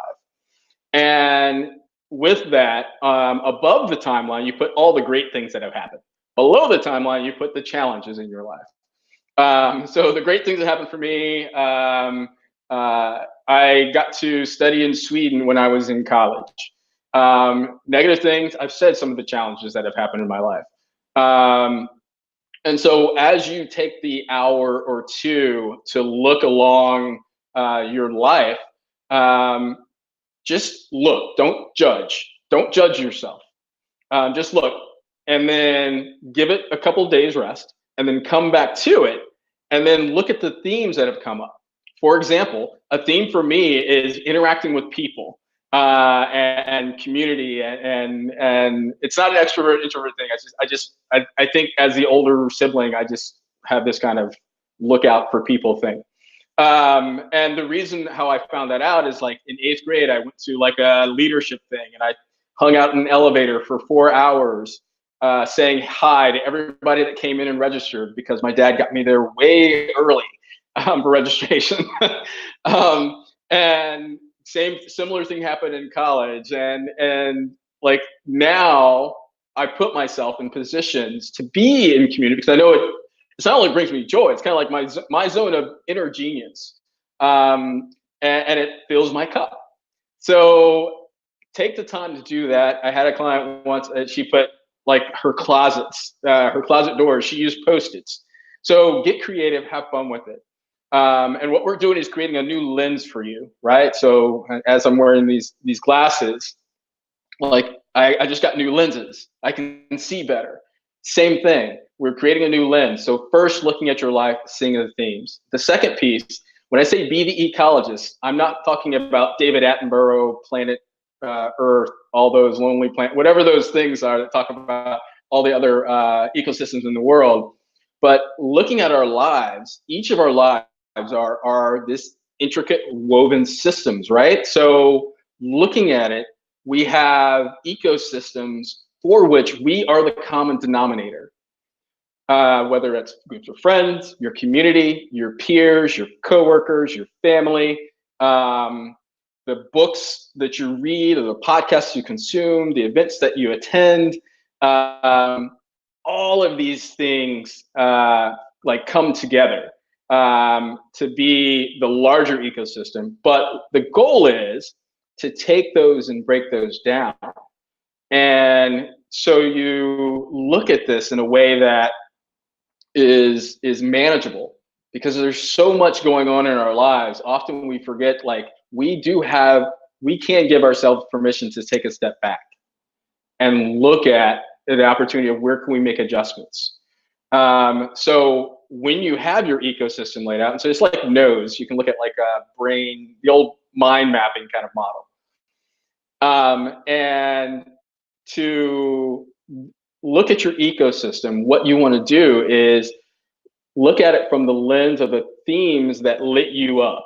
U: And with that, above the timeline, you put all the great things that have happened. Below the timeline, you put the challenges in your life. So the great things that happened for me, I got to study in Sweden when I was in college. Negative things, I've said some of the challenges that have happened in my life. And so as you take the hour or 2 to look along your life, just look, don't judge. Don't judge yourself. Just look and then give it a couple of days rest and then come back to it and then look at the themes that have come up. For example, a theme for me is interacting with people and community, and it's not an extrovert introvert thing. I think as the older sibling, I just have this kind of look out for people thing. And the reason how I found that out is like in 8th grade, I went to like a leadership thing and I hung out in an elevator for 4 hours saying hi to everybody that came in and registered because my dad got me there way early for registration. And similar thing happened in college. And like now I put myself in positions to be in community because I know it's not only brings me joy, it's kind of like my zone of inner genius. And it fills my cup. So take the time to do that. I had a client once, she put like her closet doors, she used Post-its. So get creative, have fun with it. And what we're doing is creating a new lens for you, right? So as I'm wearing these glasses, like I just got new lenses. I can see better. Same thing, we're creating a new lens. So first looking at your life, seeing the themes. The second piece, when I say be the ecologist, I'm not talking about David Attenborough, Planet Earth, all those Lonely Planet, whatever those things are that talk about all the other ecosystems in the world. But looking at our lives, each of our lives are this intricate woven systems, right? So looking at it, we have ecosystems for which we are the common denominator. Whether it's groups of friends, your community, your peers, your coworkers, your family, the books that you read or the podcasts you consume, the events that you attend, all of these things like come together to be the larger ecosystem. But the goal is to take those and break those down. And so you look at this in a way that is manageable, because there's so much going on in our lives. Often we forget, like, we can give ourselves permission to take a step back and look at the opportunity of where can we make adjustments. So when you have your ecosystem laid out, and so it's like nodes, you can look at like a brain, the old mind mapping kind of model. And to look at your ecosystem, what you want to do is look at it from the lens of the themes that lit you up.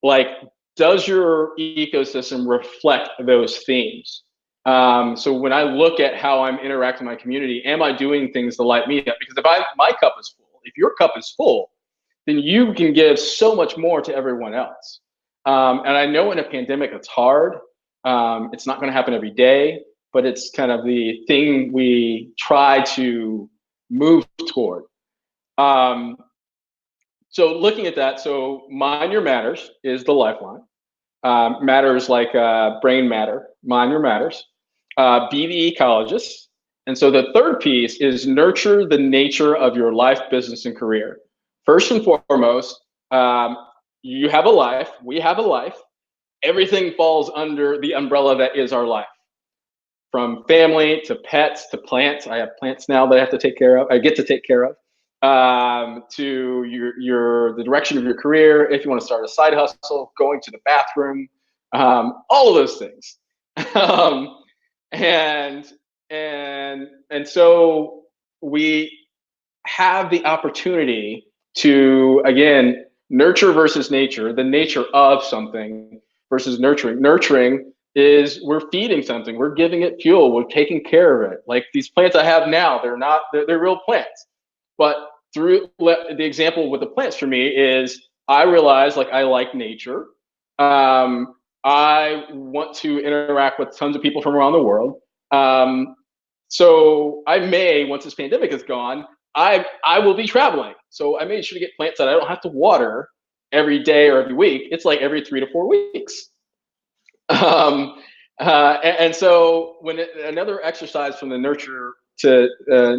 U: Like, does your ecosystem reflect those themes? So when I look at how I'm interacting with my community, am I doing things to light me up? Because if my cup is full, if your cup is full, then you can give so much more to everyone else. And I know in a pandemic, it's hard. It's not going to happen every day, but it's kind of the thing we try to move toward. So looking at that, so mind your matters is the lifeline. Matters like brain matter, mind your matters. Be the ecologist. And so the third piece is nurture the nature of your life, business, and career. First and foremost, you have a life, we have a life. Everything falls under the umbrella that is our life. From family to pets to plants. I have plants now that I have to take care of. I get to take care of. To the direction of your career. If you want to start a side hustle, going to the bathroom, all of those things. And so we have the opportunity to, again, nurture versus nature, the nature of something versus nurturing. Nurturing is we're feeding something, we're giving it fuel, we're taking care of it. Like these plants I have now, they're real plants. But through the example with the plants for me is I realize, like, I like nature. I want to interact with tons of people from around the world. So I may, once this pandemic is gone, I will be traveling. So I made sure to get plants that I don't have to water every day or every week. It's like every 3 to 4 weeks. And so another exercise from the nurture to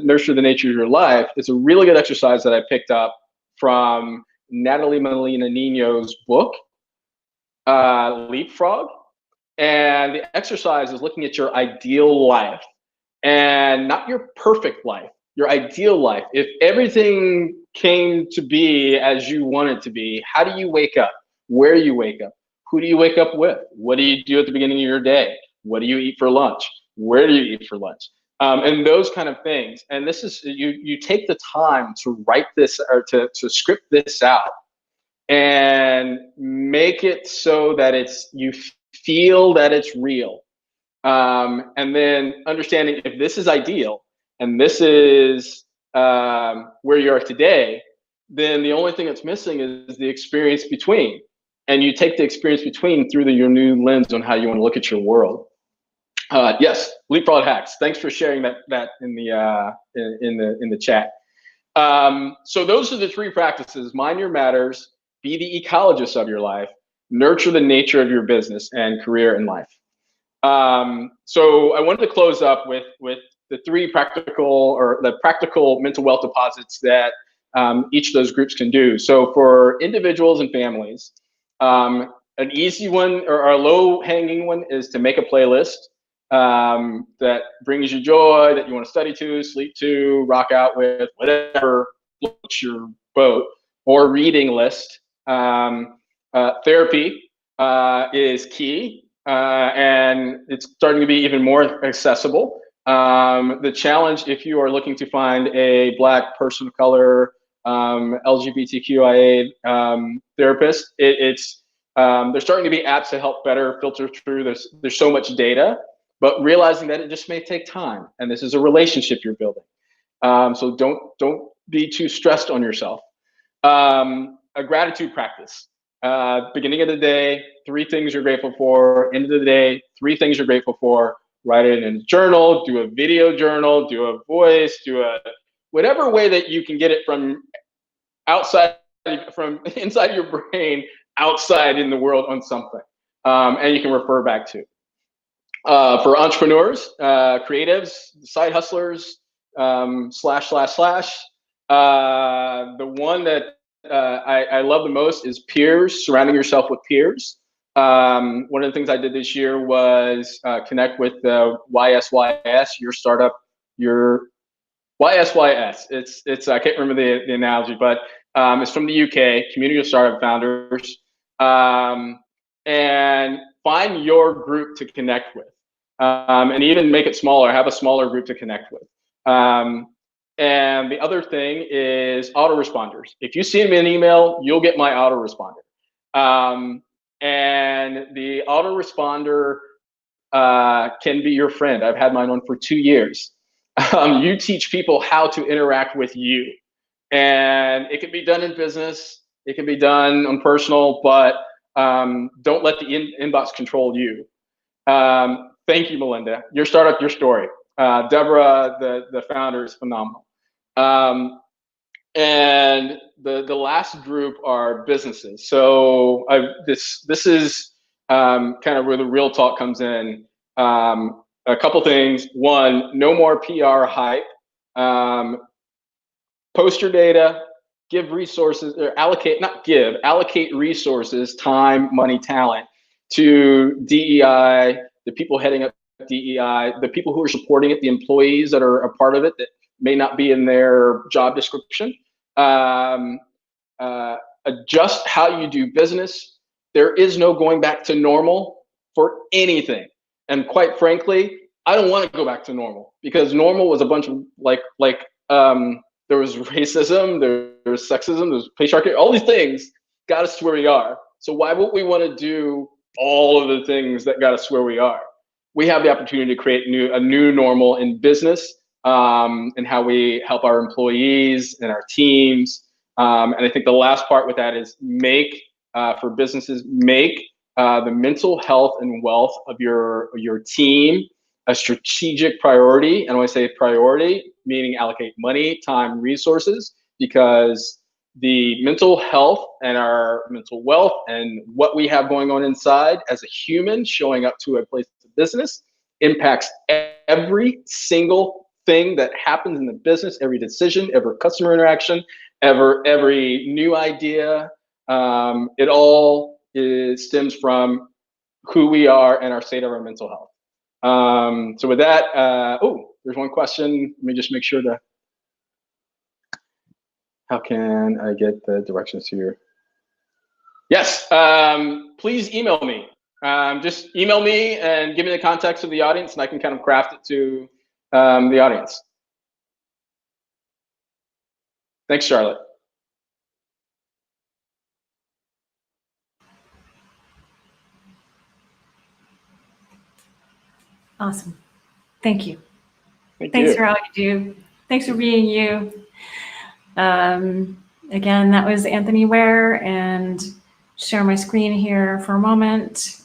U: nurture the nature of your life, it's a really good exercise that I picked up from Natalie Molina Nino's book, Leapfrog. And the exercise is looking at your ideal life, and not your perfect life, your ideal life. If everything came to be as you want it to be, how do you wake up? Where do you wake up? Who do you wake up with? What do you do at the beginning of your day? What do you eat for lunch? Where do you eat for lunch? And those kind of things. And this is, you take the time to write this, or to script this out and make it so that you feel that it's real. And then understanding if this is ideal, and this is where you are today, then the only thing that's missing is the experience between. And you take the experience between through your new lens on how you want to look at your world. Yes, Leapfrog Hacks. Thanks for sharing that in the chat. So those are the 3 practices: mind your matters, be the ecologist of your life, nurture the nature of your business and career and life. So I wanted to close up with the 3 practical mental wealth deposits that each of those groups can do. So for individuals and families, an easy one or a low-hanging one is to make a playlist that brings you joy, that you want to study to, sleep to, rock out with, whatever floats your boat, or reading list. Therapy is key, and it's starting to be even more accessible. The challenge, if you are looking to find a Black person of color, LGBTQIA therapist, there's starting to be apps to help better filter through. There's so much data, but realizing that it just may take time, and this is a relationship you're building. So don't be too stressed on yourself. A gratitude practice. Beginning of the day, 3 things you're grateful for. End of the day, 3 things you're grateful for. Write it in a journal, do a video journal, do a voice, whatever way that you can get it from inside your brain, outside in the world on something, and you can refer back to. For entrepreneurs, creatives, side hustlers, / the one that I love the most is peers, surrounding yourself with peers. One of the things I did this year was connect with the YSYS, your startup, your YSYS. It's I can't remember the analogy, but it's from the UK, Community of Startup Founders, and find your group to connect with, and even make it smaller. Have a smaller group to connect with. And the other thing is autoresponders. If you send me an email, you'll get my autoresponder. And the autoresponder can be your friend. I've had mine on for 2 years. You teach people how to interact with you. And it can be done in business. It can be done on personal, but don't let the inbox control you. Thank you, Melinda. Your startup, your story. Deborah, the founder, is phenomenal. And the last group are businesses. So this is kind of where the real talk comes in. A couple things. One, no more PR hype. Post your data, give resources, or allocate resources, time, money, talent to DEI, the people heading up DEI, the people who are supporting it, the employees that are a part of it that may not be in their job description. Adjust how you do business. There is no going back to normal for anything. And quite frankly, I don't want to go back to normal, because normal was a bunch of there was racism, there was sexism, there was patriarchy, all these things got us to where we are. So why would we want to do all of the things that got us where we are? We have the opportunity to create a new normal in business, and how we help our employees and our teams. And I think the last part with that is for businesses, make the mental health and wealth of your team a strategic priority. And when I say priority, meaning allocate money, time, resources, because the mental health and our mental wealth and what we have going on inside as a human showing up to a place of business impacts every single thing that happens in the business, every decision, every customer interaction, every new idea. It all stems from who we are and our state of our mental health. So with that, there's one question. Let me just make sure how can I get the directions here? Yes, please email me. Just email me and give me the context of the audience, and I can kind of craft it to the audience. Thanks, Charlotte.
B: Awesome. Thank you. Thanks for all you do. Thanks for being you. Again, that was Anthony Ware, and share my screen here for a moment.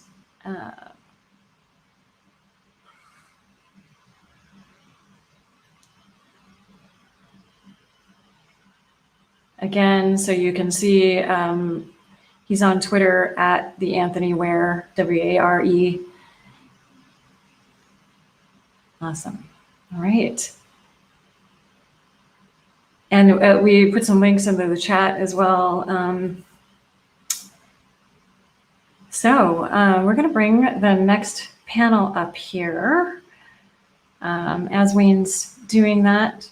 B: Again, so you can see he's on Twitter at the Anthony Ware, W-A-R-E. Awesome. All right. And we put some links into the chat as well. We're going to bring the next panel up here as Wayne's doing that.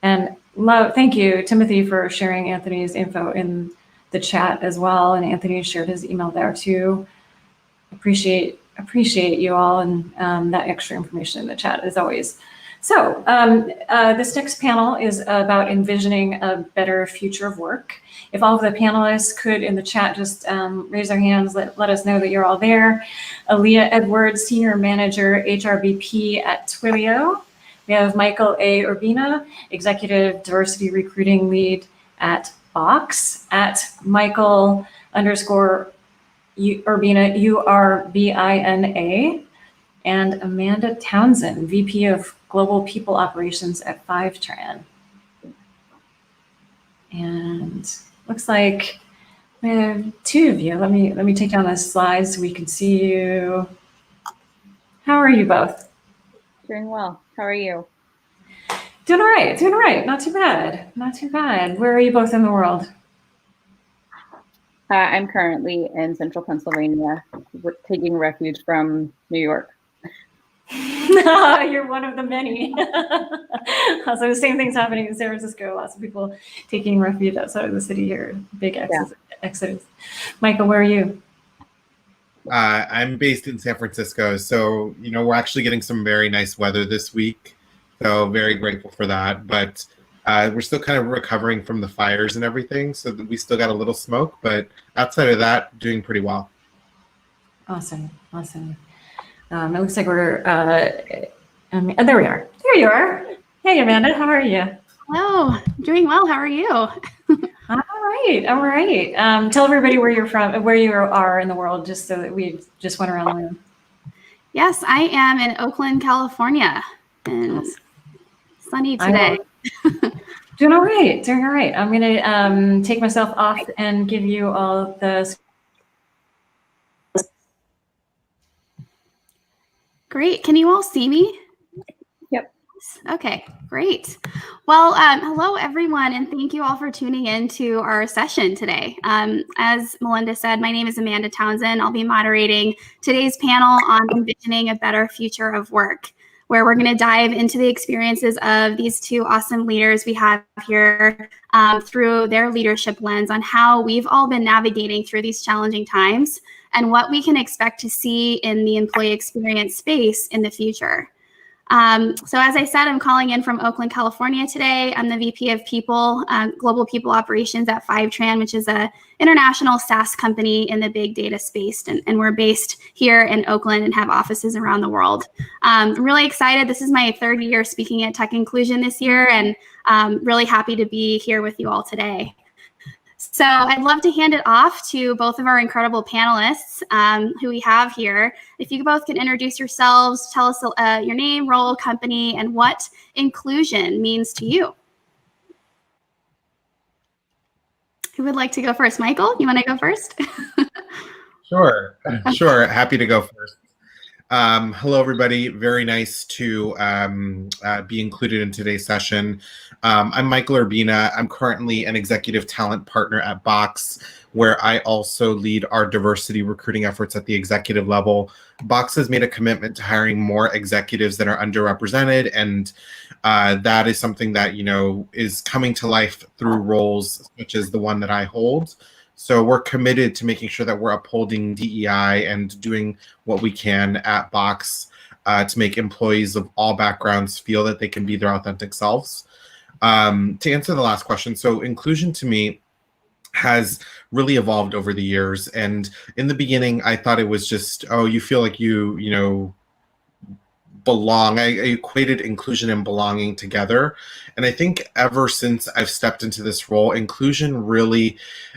B: And thank you, Timothy, for sharing Anthony's info in the chat as well. And Anthony shared his email there too. Appreciate you all and that extra information in the chat as always. So this next panel is about envisioning a better future of work. If all of the panelists could in the chat just raise their hands, let us know that you're all there. Aaliyah Edwards, Senior Manager, HRBP at Twilio. We have Michael A. Urbina, Executive Diversity Recruiting Lead at Box, at Michael _Urbina, URBINA, and Amanda Townsend, VP of Global People Operations at Fivetran. And looks like we have two of you. Let me take down this slide so we can see you. How are you both?
F: Doing well. How are you?
B: Doing all right. Doing all right. Not too bad. Not too bad. Where are you both in the world?
F: I'm currently in central Pennsylvania, taking refuge from New York.
B: You're one of the many. So the same thing's happening in San Francisco. Lots of people taking refuge outside of the city here. Big exodus. Michael, where are you?
V: I'm based in San Francisco. So, we're actually getting some very nice weather this week. So very grateful for that. But we're still kind of recovering from the fires and everything. So we still got a little smoke. But outside of that, doing pretty well.
B: Awesome. Awesome. It looks like we're, there we are. There you are. Hey, Amanda, how are you?
W: Hello, doing well. How are you?
B: All right. All right. Tell everybody where you're from, where you are in the world, just so that we just went around the room.
W: Yes, I am in Oakland, California, and sunny today.
B: Doing all right. Doing all right. I'm going to take myself off and give you all the.
W: Great. Can you all see me?
F: Yep.
W: Okay, great. Well, hello, everyone, and thank you all for tuning in to our session today. As Melinda said, my name is Amanda Townsend. I'll be moderating today's panel on envisioning a better future of work, where we're going to dive into the experiences of these two awesome leaders we have here through their leadership lens on how we've all been navigating through these challenging times and what we can expect to see in the employee experience space in the future. So as I said, I'm calling in from Oakland, California today. I'm the VP of People, Global People Operations at Fivetran, which is an international SaaS company in the big data space. And we're based here in Oakland and have offices around the world. I'm really excited. This is my third year speaking at Tech Inclusion this year, and really happy to be here with you all today. So I'd love to hand it off to both of our incredible panelists who we have here. If you both can introduce yourselves, tell us your name, role, company, and what inclusion means to you. Who would like to go first? Michael, you want to go first?
V: Sure. Happy to go first. Hello, everybody. Very nice to be included in today's session. I'm Michael Urbina. I'm currently an executive talent partner at Box, where I also lead our diversity recruiting efforts at the executive level. Box has made a commitment to hiring more executives that are underrepresented, and that is something that, is coming to life through roles such as the one that I hold. So we're committed to making sure that we're upholding DEI and doing what we can at Box to make employees of all backgrounds feel that they can be their authentic selves. To answer the last question, so inclusion to me has really evolved over the years. And in the beginning, I thought it was just, oh, you feel like you belong. I equated inclusion and belonging together. And I think ever since I've stepped into this role, inclusion really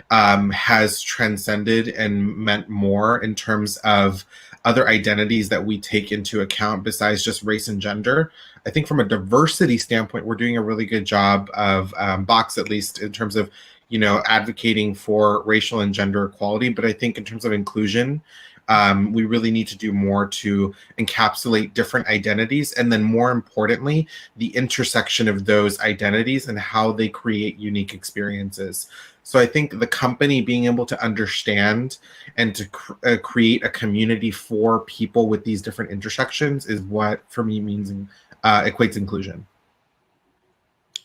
V: has transcended and meant more in terms of other identities that we take into account besides just race and gender. I think from a diversity standpoint, we're doing a really good job of Box, at least in terms of, advocating for racial and gender equality. But I think in terms of inclusion, we really need to do more to encapsulate different identities, and then more importantly, the intersection of those identities and how they create unique experiences. So I think the company being able to understand and to create a community for people with these different intersections is what, for me, means equates inclusion.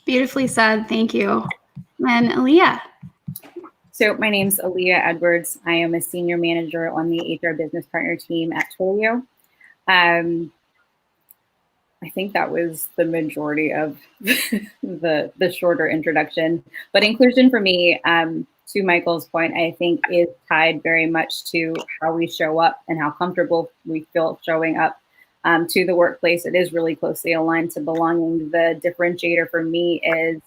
W: Beautifully said. Thank you. And Aaliyah.
F: So my name's Aaliyah Edwards. I am a senior manager on the HR business partner team at Twilio. I think that was the majority of the shorter introduction. But inclusion for me, to Michael's point, I think is tied very much to how we show up and how comfortable we feel showing up to the workplace. It is really closely aligned to belonging. The differentiator for me is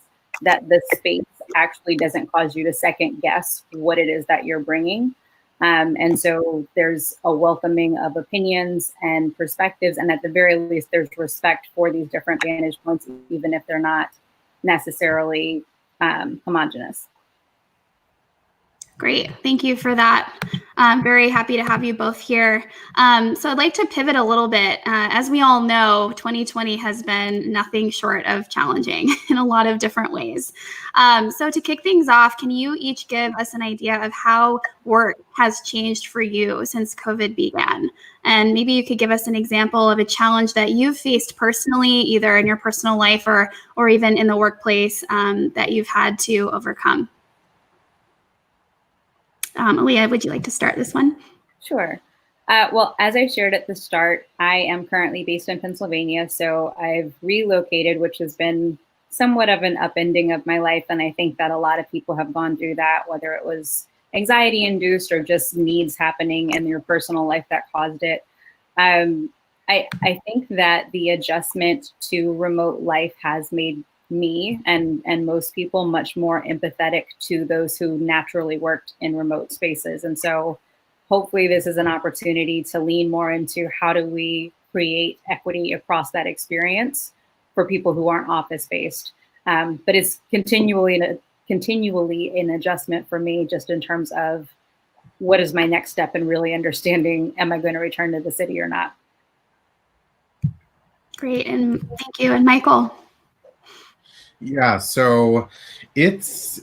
F: that the space actually doesn't cause you to second guess what it is that you're bringing. And so there's a welcoming of opinions and perspectives. And at the very least, there's respect for these different vantage points, even if they're not necessarily homogenous.
W: Great. Thank you for that. I'm very happy to have you both here. So I'd like to pivot a little bit. As we all know, 2020 has been nothing short of challenging in a lot of different ways. So to kick things off, can you each give us an idea of how work has changed for you since COVID began? And maybe you could give us an example of a challenge that you've faced personally, either in your personal life or even in the workplace that you've had to overcome. Aaliyah, would you like to start this one?
F: Sure. Well, as I shared at the start, I am currently based in Pennsylvania. So I've relocated, which has been somewhat of an upending of my life. And I think that a lot of people have gone through that, whether it was anxiety induced or just needs happening in your personal life that caused it. I think that the adjustment to remote life has made me and most people much more empathetic to those who naturally worked in remote spaces. And so hopefully this is an opportunity to lean more into how do we create equity across that experience for people who aren't office-based. But it's continually an adjustment for me, just in terms of what is my next step in really understanding, am I going to return to the city or not?
W: Great, and thank you. And Michael?
V: Yeah, so it's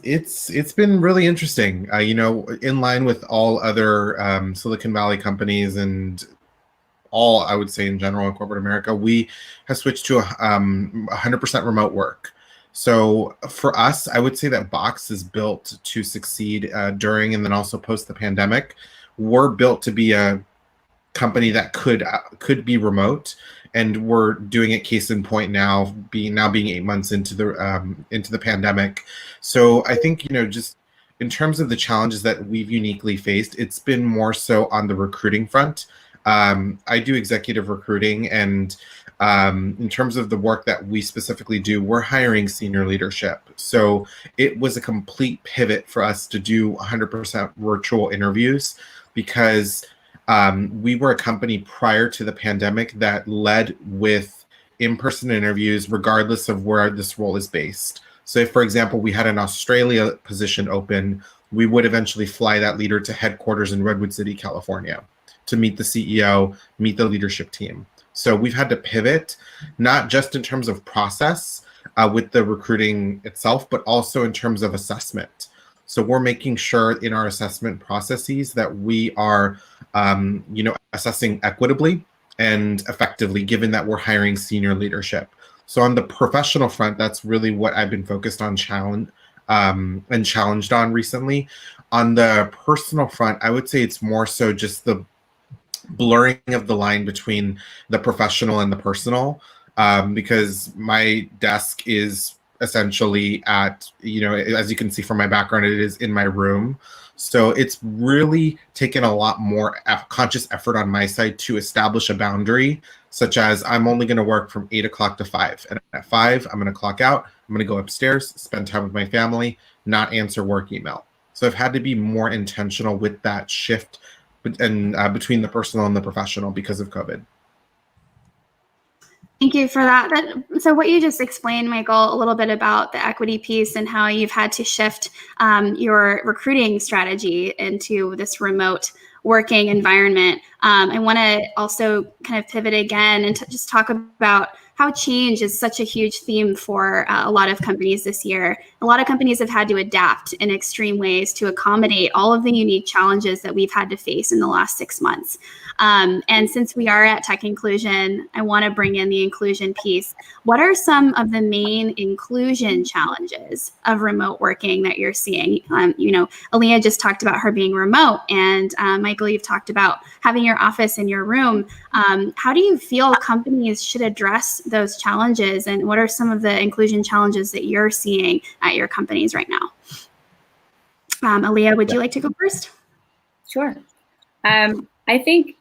V: been really interesting. In line with all other Silicon Valley companies and all, I would say in general in corporate America, we have switched to 100% remote work. So for us, I would say that Box is built to succeed during and then also post the pandemic. We're built to be a company that could be remote. And we're doing it case in point now being 8 months into the pandemic. So I think, just in terms of the challenges that we've uniquely faced, it's been more so on the recruiting front. I do executive recruiting, and in terms of the work that we specifically do, we're hiring senior leadership. So it was a complete pivot for us to do 100% virtual interviews, because we were a company prior to the pandemic that led with in-person interviews, regardless of where this role is based. So if, for example, we had an Australia position open, we would eventually fly that leader to headquarters in Redwood City, California, to meet the CEO, meet the leadership team. So we've had to pivot, not just in terms of process with the recruiting itself, but also in terms of assessment. So we're making sure in our assessment processes that we are, assessing equitably and effectively, given that we're hiring senior leadership. So on the professional front, that's really what I've been focused on and challenged on recently. On the personal front, I would say it's more so just the blurring of the line between the professional and the personal, because my desk is essentially at, as you can see from my background, it is in my room. So it's really taken a lot more conscious effort on my side to establish a boundary, such as I'm only going to work from 8 o'clock to 5. And at 5, I'm going to clock out. I'm going to go upstairs, spend time with my family, not answer work email. So I've had to be more intentional with that shift and between the personal and the professional because of COVID.
W: Thank you for that. So what you just explained, Michael, a little bit about the equity piece and how you've had to shift your recruiting strategy into this remote working environment. I want to also kind of pivot again and just talk about how change is such a huge theme for a lot of companies this year. A lot of companies have had to adapt in extreme ways to accommodate all of the unique challenges that we've had to face in the last 6 months. And since we are at Tech Inclusion, I want to bring in the inclusion piece. What are some of the main inclusion challenges of remote working that you're seeing? Aaliyah just talked about her being remote, and Michael, you've talked about having your office in your room. How do you feel companies should address those challenges, and what are some of the inclusion challenges that you're seeing at your companies right now? Aaliyah, would you like to go first?
F: Sure. I think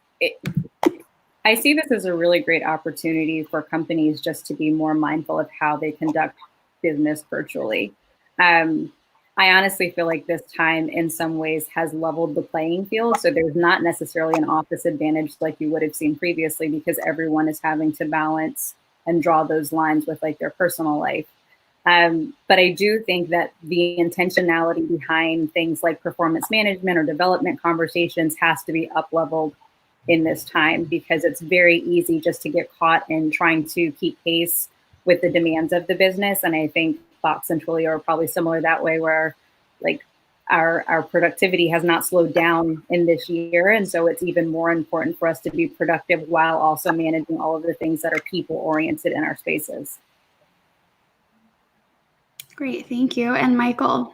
F: I see this as a really great opportunity for companies just to be more mindful of how they conduct business virtually. I honestly feel like this time in some ways has leveled the playing field. So there's not necessarily an office advantage like you would have seen previously, because everyone is having to balance and draw those lines with like their personal life. But I do think that the intentionality behind things like performance management or development conversations has to be up-leveled in this time, because it's very easy just to get caught in trying to keep pace with the demands of the business. And I think Box and Twilio are probably similar that way, where like our productivity has not slowed down in this year. And so it's even more important for us to be productive while also managing all of the things that are people-oriented in our spaces.
W: Great, thank you. And Michael?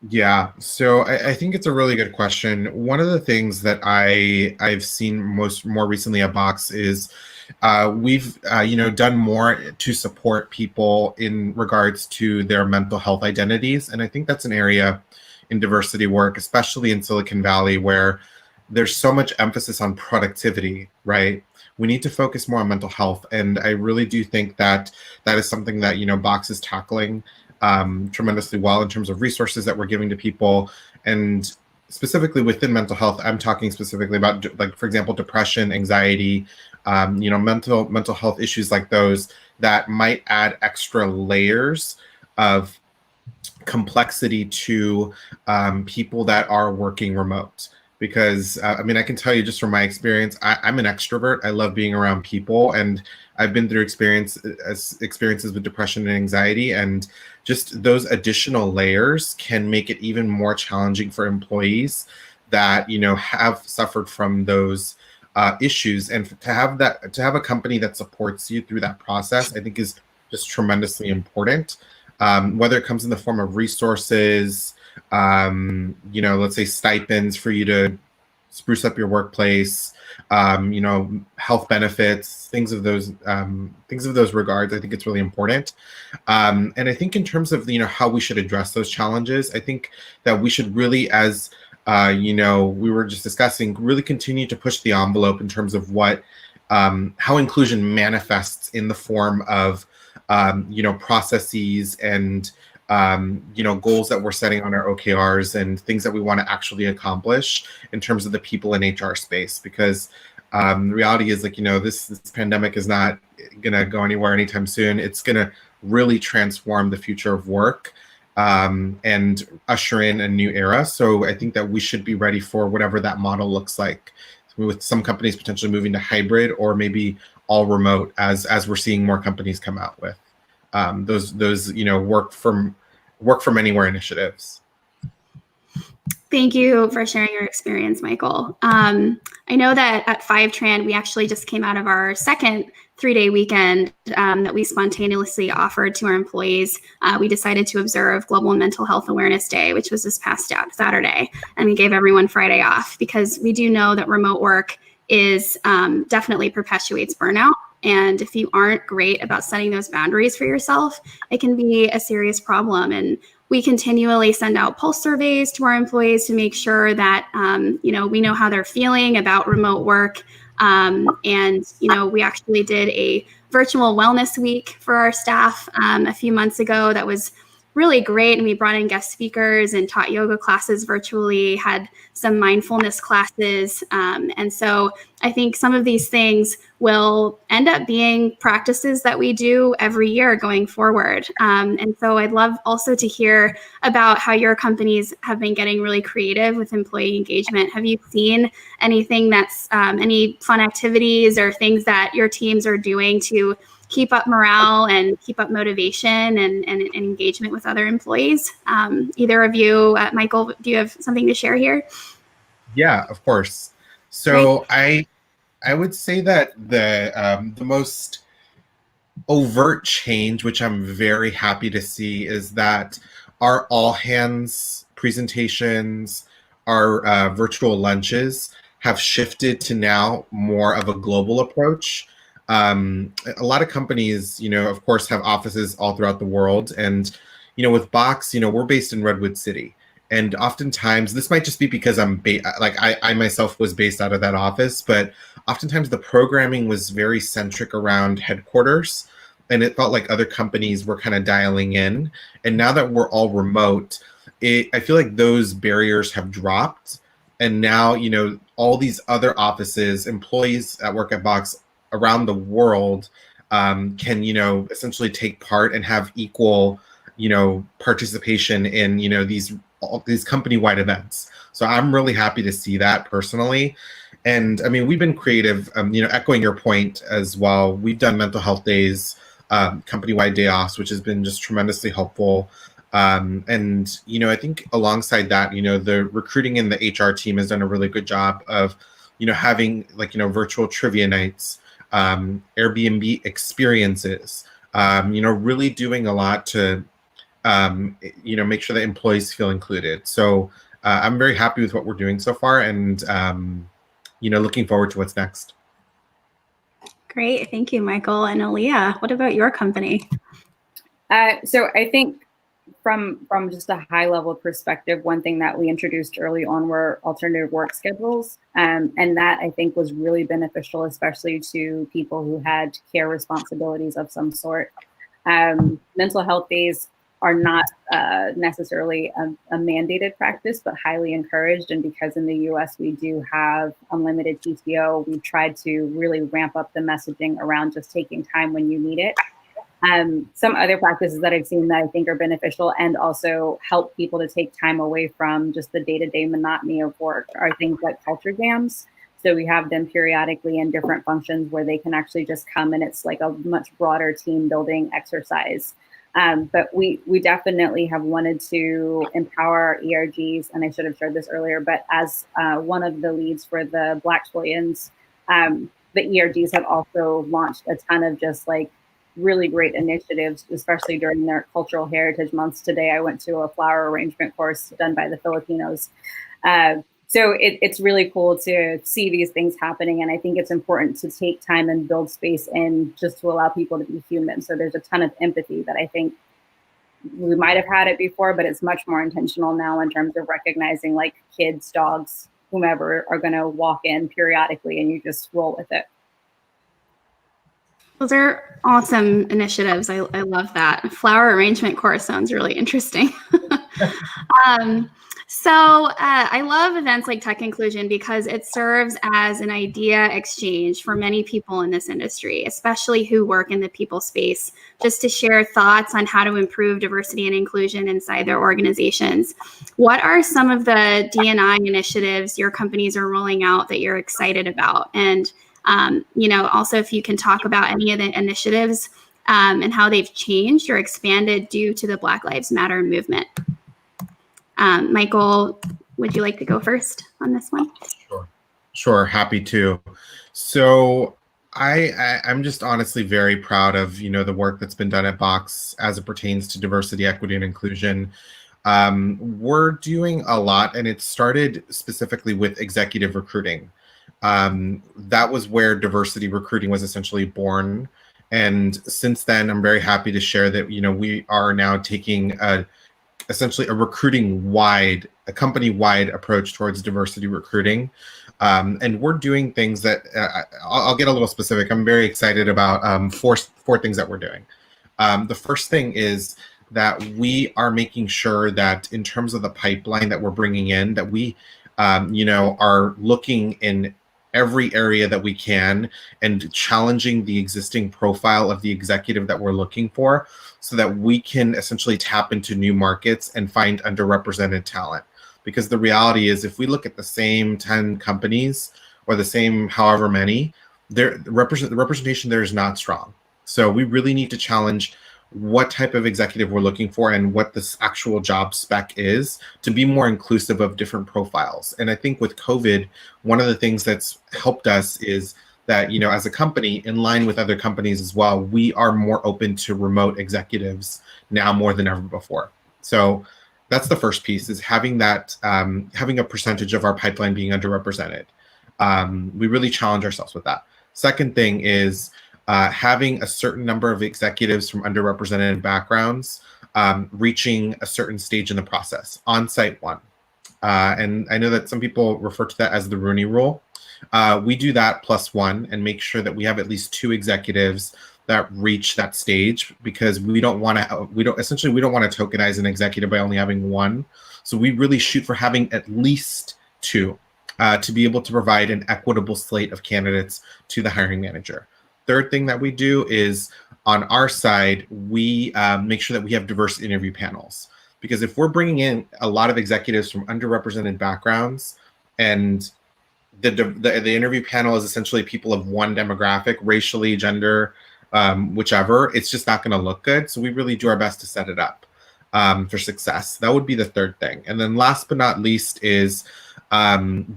V: Yeah, so I think it's a really good question. One of the things that I've seen more recently at Box is we've done more to support people in regards to their mental health identities, and I think that's an area in diversity work, especially in Silicon Valley, where there's so much emphasis on productivity, right? We need to focus more on mental health, and I really do think that that is something that Box is tackling tremendously well in terms of resources that we're giving to people. And specifically within mental health, I'm talking specifically about, like, for example, depression, anxiety, mental health issues like those that might add extra layers of complexity to people that are working remote. Because I can tell you just from my experience, I'm an extrovert. I love being around people, and I've been through experiences with depression and anxiety, and just those additional layers can make it even more challenging for employees that have suffered from those issues. And to have a company that supports you through that process, I think is just tremendously important. Whether it comes in the form of resources, let's say stipends for you to spruce up your workplace, health benefits, things of those regards. I think it's really important. And I think in terms of how we should address those challenges, I think that we should really, as we were just discussing, really continue to push the envelope in terms of how inclusion manifests in the form of processes and goals that we're setting on our OKRs and things that we want to actually accomplish in terms of the people in HR space. Because the reality is, this pandemic is not going to go anywhere anytime soon. It's going to really transform the future of work and usher in a new era. So I think that we should be ready for whatever that model looks like, with some companies potentially moving to hybrid or maybe all remote, as we're seeing more companies come out with those work from anywhere initiatives.
W: Thank you for sharing your experience, Michael. I know that at Fivetran, we actually just came out of our second 3-day weekend that we spontaneously offered to our employees. We decided to observe Global Mental Health Awareness Day, which was this past Saturday, and we gave everyone Friday off, because we do know that remote work is definitely perpetuates burnout. And if you aren't great about setting those boundaries for yourself, it can be a serious problem. And we continually send out pulse surveys to our employees to make sure that, we know how they're feeling about remote work. We actually did a virtual wellness week for our staff a few months ago that was really great. And we brought in guest speakers and taught yoga classes virtually, had some mindfulness classes. And so I think some of these things will end up being practices that we do every year going forward. And so I'd love also to hear about how your companies have been getting really creative with employee engagement. Have you seen anything that's any fun activities or things that your teams are doing to keep up morale and keep up motivation and engagement with other employees? Either of you, Michael, do you have something to share here?
V: Yeah, of course. So I would say that the most overt change, which I'm very happy to see, is that our all hands presentations, our virtual lunches have shifted to now more of a global approach. A lot of companies, of course, have offices all throughout the world. And, with Box, we're based in Redwood City. And oftentimes, this might just be because I myself was based out of that office, but oftentimes the programming was very centric around headquarters. And it felt like other companies were kind of dialing in. And now that we're all remote, I feel like those barriers have dropped. And now, all these other offices, employees that work at Box around the world can, essentially take part and have equal, participation in, these company-wide events. So I'm really happy to see that personally. And I mean, we've been creative, echoing your point as well. We've done mental health days, company-wide day offs, which has been just tremendously helpful. And, I think alongside that, the recruiting and the HR team has done a really good job of, having virtual trivia nights, Airbnb experiences, really doing a lot to, make sure that employees feel included. So I'm very happy with what we're doing so far and, looking forward to what's next.
W: Great. Thank you, Michael. And Aaliyah, what about your company?
F: So I think from just a high level perspective, one thing that we introduced early on were alternative work schedules. And that I think was really beneficial, especially to people who had care responsibilities of some sort. Mental health days are not necessarily a mandated practice, but highly encouraged. And because in the US we do have unlimited PTO, we've tried to really ramp up the messaging around just taking time when you need it. Some other practices that I've seen that I think are beneficial and also help people to take time away from just the day-to-day monotony of work are things like culture jams. So we have them periodically in different functions where they can actually just come and it's like a much broader team building exercise. But we definitely have wanted to empower our ERGs, and I should have shared this earlier, but as one of the leads for the Blaxploians, the ERGs have also launched a ton of just like really great initiatives, especially during their cultural heritage months. Today, I went to a flower arrangement course done by the Filipinos. So it's really cool to see these things happening. And I think it's important to take time and build space in just to allow people to be human. So there's a ton of empathy that I think we might have had it before, but it's much more intentional now in terms of recognizing like kids, dogs, whomever are going to walk in periodically and you just roll with it.
W: Those are awesome initiatives. I love that. Flower arrangement course sounds really interesting. I love events like Tech Inclusion because it serves as an idea exchange for many people in this industry, especially who work in the people space, just to share thoughts on how to improve diversity and inclusion inside their organizations. What are some of the D&I initiatives your companies are rolling out that you're excited about? And also if you can talk about any of the initiatives and how they've changed or expanded due to the Black Lives Matter movement. Michael, would you like to go first on this one?
V: Sure, happy to. So I'm just honestly very proud of, the work that's been done at Box as it pertains to diversity, equity, and inclusion. We're doing a lot, and it started specifically with executive recruiting. That was where diversity recruiting was essentially born. And since then, I'm very happy to share that, we are now taking a essentially a company-wide approach towards diversity recruiting. And we're doing things that I'll get a little specific. I'm very excited about four things that we're doing. The first thing is that we are making sure that in terms of the pipeline that we're bringing in, that we, are looking in every area that we can and challenging the existing profile of the executive that we're looking for so that we can essentially tap into new markets and find underrepresented talent. Because the reality is, if we look at the same 10 companies or the same however many, the representation there is not strong. So we really need to challenge what type of executive we're looking for and what this actual job spec is to be more inclusive of different profiles. And I think with COVID, one of the things that's helped us is that, as a company, in line with other companies as well, we are more open to remote executives now more than ever before. So that's the first piece, is having that, having a percentage of our pipeline being underrepresented. We really challenge ourselves with that. Second thing is having a certain number of executives from underrepresented backgrounds reaching a certain stage in the process, on-site one. And I know that some people refer to that as the Rooney Rule. We do that +1 and make sure that we have at least 2 executives that reach that stage, because we don't want to tokenize an executive by only having 1. So we really shoot for having at least 2 to be able to provide an equitable slate of candidates to the hiring manager. Third thing that we do is, on our side, we make sure that we have diverse interview panels. Because if we're bringing in a lot of executives from underrepresented backgrounds, and the interview panel is essentially people of one demographic, racially, gender, whichever, it's just not going to look good. So we really do our best to set it up for success. That would be the third thing. And then last but not least is,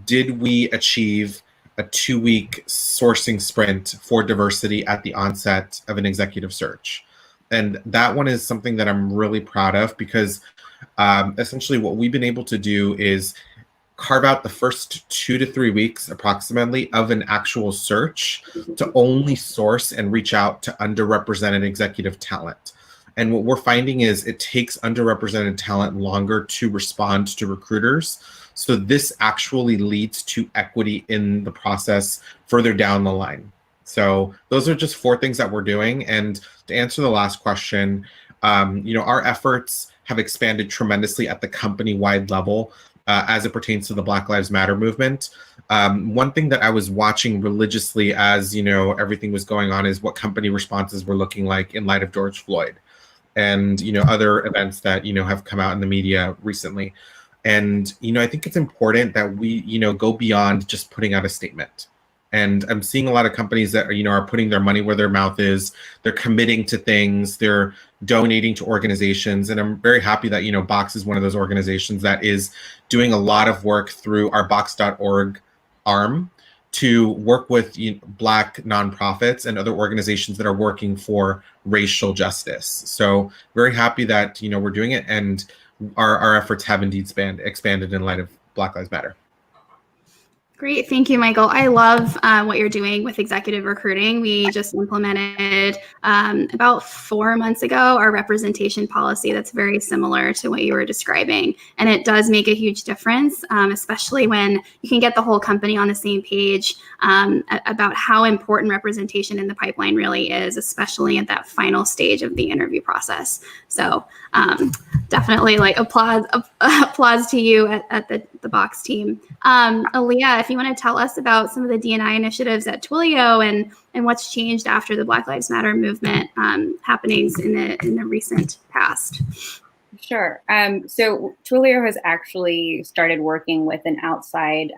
V: did we achieve a 2-week sourcing sprint for diversity at the onset of an executive search? And that one is something that I'm really proud of, because essentially what we've been able to do is carve out the first 2 to 3 weeks approximately of an actual search to only source and reach out to underrepresented executive talent. And what we're finding is it takes underrepresented talent longer to respond to recruiters. So this actually leads to equity in the process further down the line. So those are just 4 things that we're doing. And to answer the last question, our efforts have expanded tremendously at the company-wide level as it pertains to the Black Lives Matter movement. One thing that I was watching religiously as everything was going on is what company responses were looking like in light of George Floyd and other events that have come out in the media recently. And I think it's important that we go beyond just putting out a statement. And I'm seeing a lot of companies that are putting their money where their mouth is. They're committing to things. They're donating to organizations. And I'm very happy that Box is one of those organizations that is doing a lot of work through our Box.org arm to work with Black nonprofits and other organizations that are working for racial justice. So very happy that we're doing it, and our efforts have indeed expanded in light of Black Lives Matter.
W: Great. Thank you, Michael. I love what you're doing with executive recruiting. We just implemented about 4 months ago our representation policy that's very similar to what you were describing. And it does make a huge difference, especially when you can get the whole company on the same page about how important representation in the pipeline really is, especially at that final stage of the interview process. So definitely applause to you at the Box team. Aaliyah, if you want to tell us about some of the D&I initiatives at Twilio and what's changed after the Black Lives Matter movement happenings in the recent past.
F: Sure. So Twilio has actually started working with an outside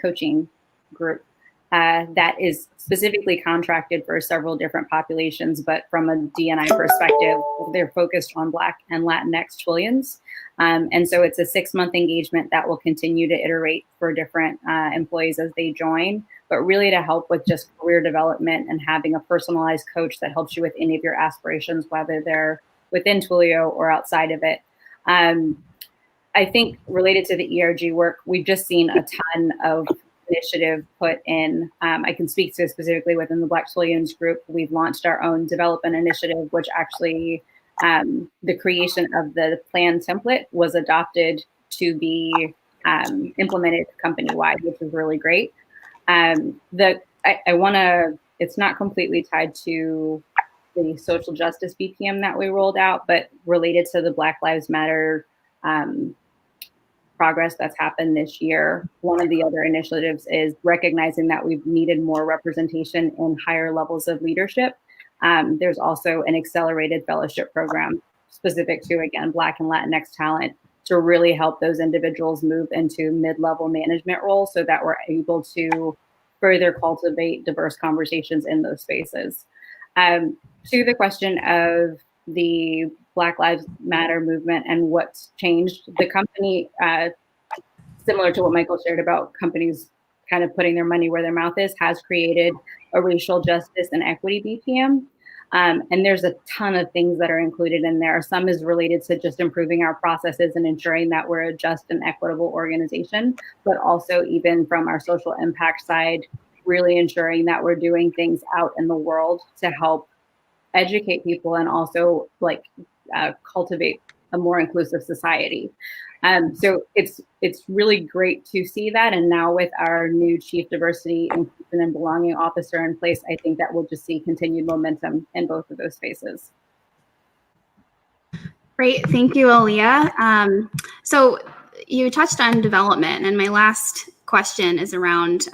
F: coaching group that is specifically contracted for several different populations, but from a D&I perspective, they're focused on Black and Latinx Twilians. And so it's a 6-month engagement that will continue to iterate for different employees as they join, but really to help with just career development and having a personalized coach that helps you with any of your aspirations, whether they're within Twilio or outside of it. I think related to the ERG work, we've just seen a ton of initiative put in. I can speak to specifically within the Black Twilians group. We've launched our own development initiative, which actually the creation of the plan template was adopted to be implemented company-wide, which is really great. It's not completely tied to the social justice BPM that we rolled out, but related to the Black Lives Matter progress that's happened this year. One of the other initiatives is recognizing that we've needed more representation in higher levels of leadership. There's also an accelerated fellowship program specific to, again, Black and Latinx talent to really help those individuals move into mid-level management roles so that we're able to further cultivate diverse conversations in those spaces. To the question of the Black Lives Matter movement and what's changed, the company, similar to what Michael shared about companies kind of putting their money where their mouth is, has created a racial justice and equity BPM. And there's a ton of things that are included in there. Some is related to just improving our processes and ensuring that we're a just and equitable organization, but also even from our social impact side, really ensuring that we're doing things out in the world to help educate people and also cultivate a more inclusive society. So it's really great to see that. And now with our new Chief Diversity, Inclusion, and Belonging Officer in place, I think that we'll just see continued momentum in both of those spaces.
W: Great, thank you, Aaliyah. So you touched on development, and my last question is around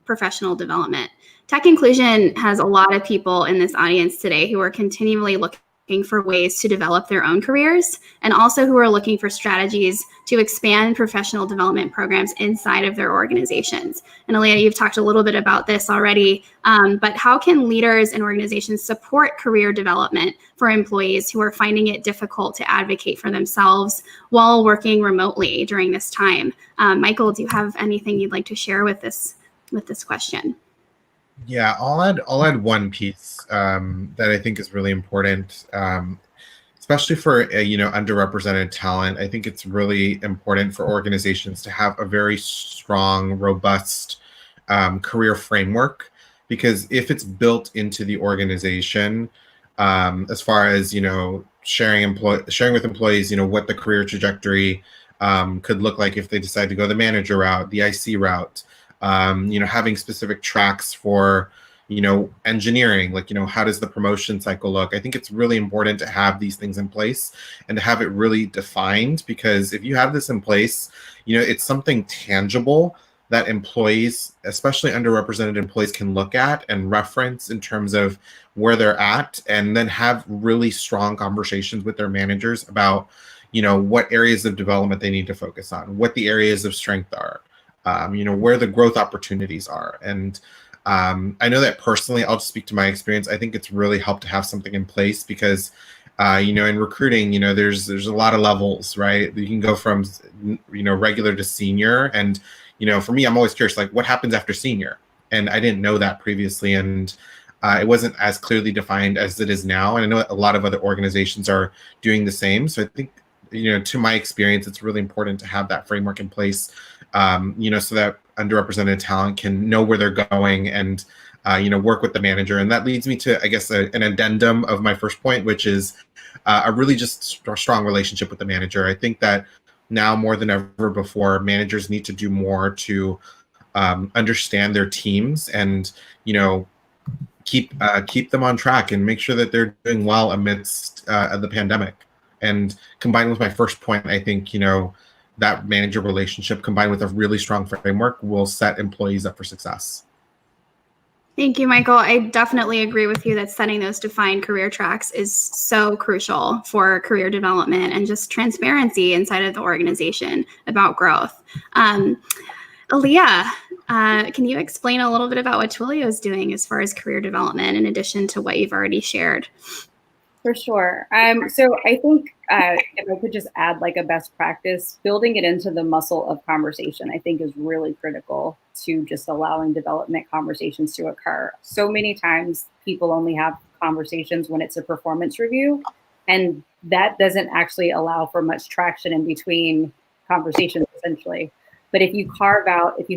W: professional development. Tech Inclusion has a lot of people in this audience today who are continually looking for ways to develop their own careers, and also who are looking for strategies to expand professional development programs inside of their organizations. And Aaliyah, you've talked a little bit about this already, but how can leaders and organizations support career development for employees who are finding it difficult to advocate for themselves while working remotely during this time? Michael, do you have anything you'd like to share with this question?
V: Yeah, I'll add one piece that I think is really important, especially for underrepresented talent. I think it's really important for organizations to have a very strong, robust career framework, because if it's built into the organization, as far as sharing with employees, what the career trajectory could look like if they decide to go the manager route, the IC route. Having specific tracks for, engineering, how does the promotion cycle look? I think it's really important to have these things in place and to have it really defined, because if you have this in place, it's something tangible that employees, especially underrepresented employees, can look at and reference in terms of where they're at, and then have really strong conversations with their managers about, what areas of development they need to focus on, what the areas of strength are. Where the growth opportunities are. And I know that personally, I'll just speak to my experience. I think it's really helped to have something in place because, in recruiting, there's a lot of levels, right? You can go from, regular to senior. And, for me, I'm always curious, what happens after senior? And I didn't know that previously. And it wasn't as clearly defined as it is now. And I know a lot of other organizations are doing the same. So I think, to my experience, it's really important to have that framework in place, so that underrepresented talent can know where they're going and, work with the manager. And that leads me to, I guess, an addendum of my first point, which is a really just strong relationship with the manager. I think that now more than ever before, managers need to do more to understand their teams and, keep them on track and make sure that they're doing well amidst the pandemic. And combined with my first point, I think, that manager relationship combined with a really strong framework will set employees up for success.
W: Thank you, Michael. I definitely agree with you that setting those defined career tracks is so crucial for career development and just transparency inside of the organization about growth. Aaliyah, can you explain a little bit about what Twilio is doing as far as career development in addition to what you've already shared?
F: For sure. So I think if I could just add a best practice, building it into the muscle of conversation, I think is really critical to just allowing development conversations to occur. So many times people only have conversations when it's a performance review, and that doesn't actually allow for much traction in between conversations, essentially. But if you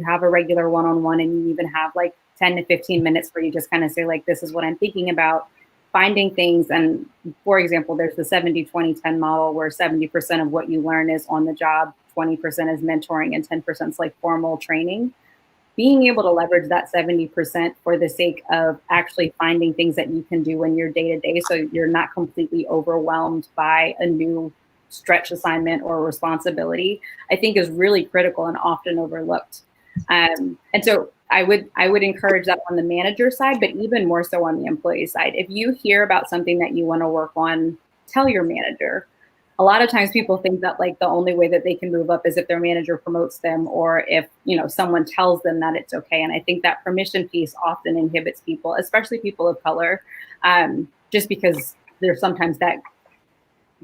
F: have a regular one-on-one and you even have 10 to 15 minutes where you just kind of say this is what I'm thinking about, finding things, and for example, there's the 70-20-10 model where 70% of what you learn is on the job, 20% is mentoring, and 10% is like formal training. Being able to leverage that 70% for the sake of actually finding things that you can do in your day-to-day, so you're not completely overwhelmed by a new stretch assignment or responsibility, I think is really critical and often overlooked. And so I would encourage that on the manager side, but even more so on the employee side. If you hear about something that you want to work on, tell your manager. A lot of times people think that like the only way that they can move up is if their manager promotes them, or if, you know, someone tells them that it's okay. And I think that permission piece often inhibits people, especially people of color, just because there's sometimes that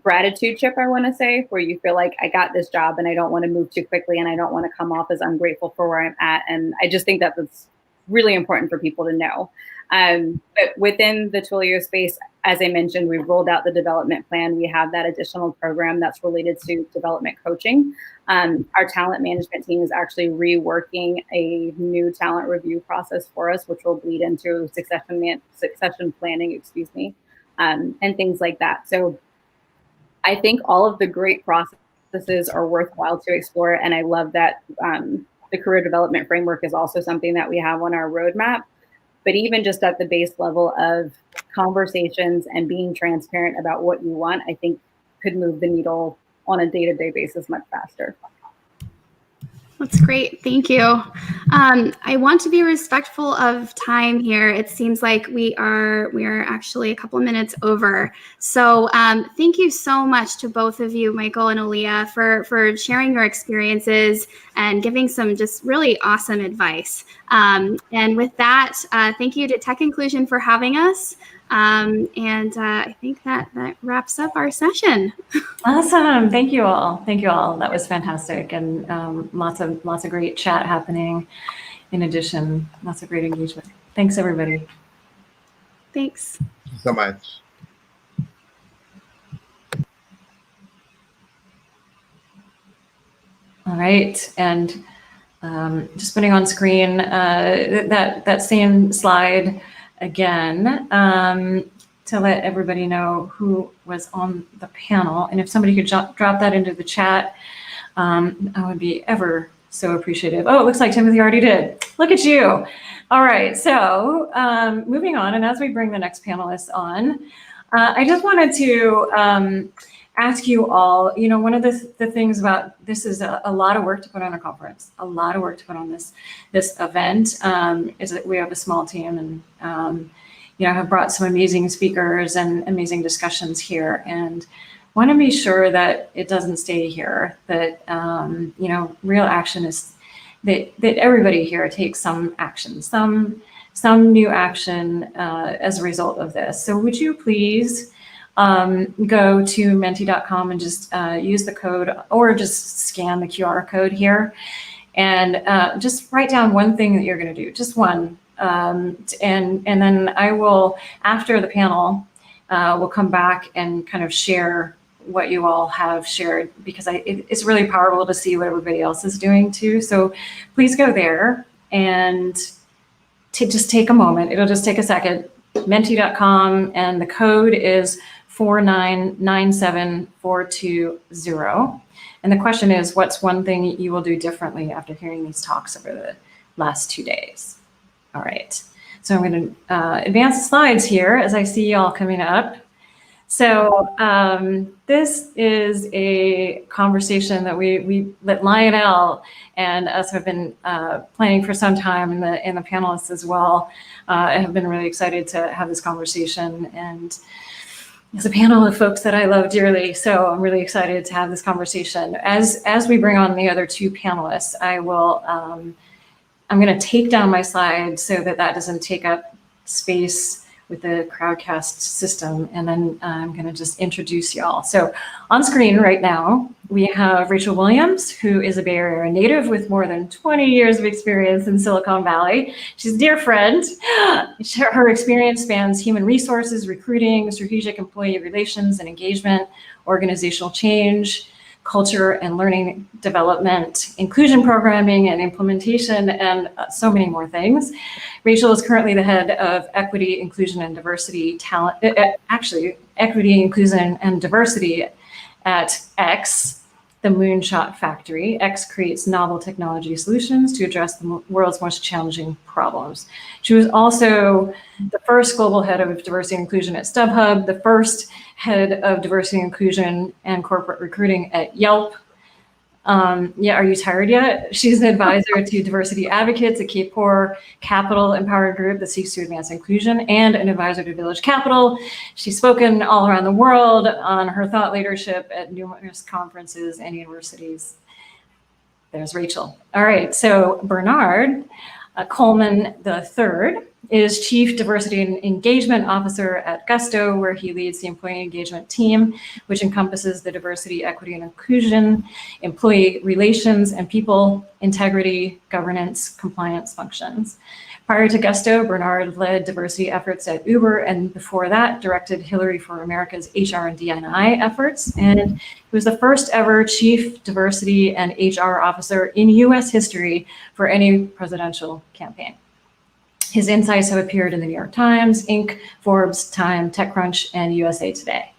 F: gratitude chip, I want to say, where you feel like I got this job and I don't want to move too quickly and I don't want to come off as ungrateful for where I'm at. And I just think that that's really important for people to know. But within the Twilio space, as I mentioned, we've rolled out the development plan. We have that additional program that's related to development coaching. Our talent management team is actually reworking a new talent review process for us, which will bleed into succession planning, and things like that. So I think all of the great processes are worthwhile to explore. And I love that the career development framework is also something that we have on our roadmap. But even just at the base level of conversations and being transparent about what you want, I think could move the needle on a day-to-day basis much faster.
W: That's great. Thank you. I want to be respectful of time here. It seems like we are actually a couple of minutes over. So thank you so much to both of you, Michael and Aaliyah, for sharing your experiences and giving some just really awesome advice. And with that, thank you to Tech Inclusion for having us. I think that wraps up our session.
B: Awesome. Thank you all. Thank you all. That was fantastic. And lots of great chat happening. In addition, lots of great engagement. Thanks, everybody.
W: Thanks.
V: Thank you so much.
B: All right. And just putting on screen that same slide again, to let everybody know who was on the panel. And if somebody could drop that into the chat, I would be ever so appreciative. Oh, it looks like Timothy already did. Look at you. All right, so moving on, and as we bring the next panelists on, I just wanted to ask you all, you know, one of the things about this is a lot of work to put on a conference, a lot of work to put on this event, is that we have a small team, and you know, have brought some amazing speakers and amazing discussions here, and want to be sure that it doesn't stay here, that you know, real action is that everybody here takes some action, some new action as a result of this. So would you please go to menti.com and just use the code, or just scan the QR code here, and just write down one thing that you're going to do, just one. And then I will, after the panel, we'll come back and kind of share what you all have shared, because it's really powerful to see what everybody else is doing too. So please go there and just take a moment. It'll just take a second. Menti.com, and the code is 4997420. And the question is, what's one thing you will do differently after hearing these talks over the last 2 days? All right, so I'm going to advance the slides here as I see y'all coming up. So this is a conversation that Lionel and us have been planning for some time, and the panelists as well have been really excited to have this conversation. And it's a panel of folks that I love dearly, so I'm really excited to have this conversation. As we bring on the other two panelists, I will. I'm going to take down my slide so that doesn't take up space with the Crowdcast system, and then I'm going to just introduce y'all. So on screen right now, we have Rachel Williams, who is a Bay Area native with more than 20 years of experience in Silicon Valley. She's a dear friend. Her experience spans human resources, recruiting, strategic employee relations and engagement, organizational change, culture and learning development, inclusion programming and implementation, and so many more things. Rachel is currently the head of equity, inclusion, and diversity talent, equity, inclusion, and diversity at X, the Moonshot Factory. X creates novel technology solutions to address the world's most challenging problems. She was also the first global head of diversity and inclusion at StubHub, the first head of diversity and inclusion and corporate recruiting at Yelp. Yeah, are you tired yet? She's an advisor to diversity advocates at Kapor Capital Empowered Group that seeks to advance inclusion, and an advisor to Village Capital. She's spoken all around the world on her thought leadership at numerous conferences and universities. There's Rachel. All right, so Bernard Coleman III is Chief Diversity and Engagement Officer at Gusto, where he leads the employee engagement team, which encompasses the diversity, equity, and inclusion, employee relations, and people integrity, governance, compliance functions. Prior to Gusto, Bernard led diversity efforts at Uber, and before that, directed Hillary for America's HR and D&I efforts, and he was the first ever Chief Diversity and HR Officer in US history for any presidential campaign. His insights have appeared in the New York Times, Inc., Forbes, Time, TechCrunch, and USA Today.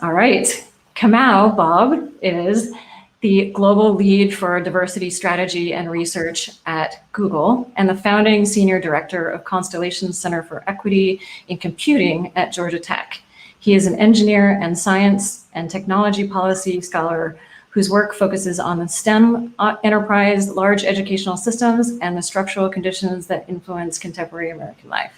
B: All right, Kamau Bob is the global lead for diversity strategy and research at Google and the founding senior director of Constellation Center for Equity in Computing at Georgia Tech. He is an engineer and science and technology policy scholar whose work focuses on the STEM enterprise, large educational systems, and the structural conditions that influence contemporary American life.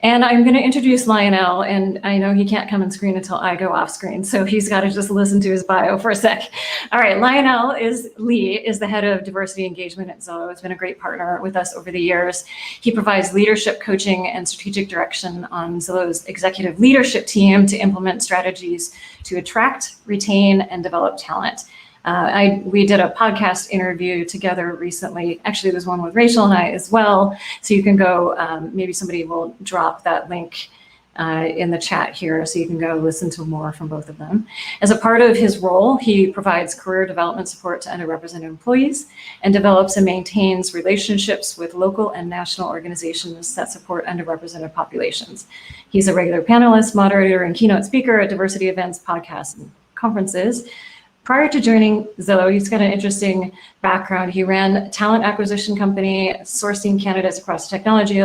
B: And I'm going to introduce Lionel, and I know he can't come on screen until I go off screen, so he's got to just listen to his bio for a sec. All right, Lionel Lee is the head of diversity engagement at Zillow. He's been a great partner with us over the years. He provides leadership coaching and strategic direction on Zillow's executive leadership team to implement strategies to attract, retain, and develop talent. We did a podcast interview together recently. Actually, there's one with Rachel and I as well. So you can go, maybe somebody will drop that link in the chat here so you can go listen to more from both of them. As a part of his role, he provides career development support to underrepresented employees and develops and maintains relationships with local and national organizations that support underrepresented populations. He's a regular panelist, moderator, and keynote speaker at diversity events, podcasts, and conferences. Prior to joining Zillow, he's got an interesting background. He ran a talent acquisition company, sourcing candidates across the technology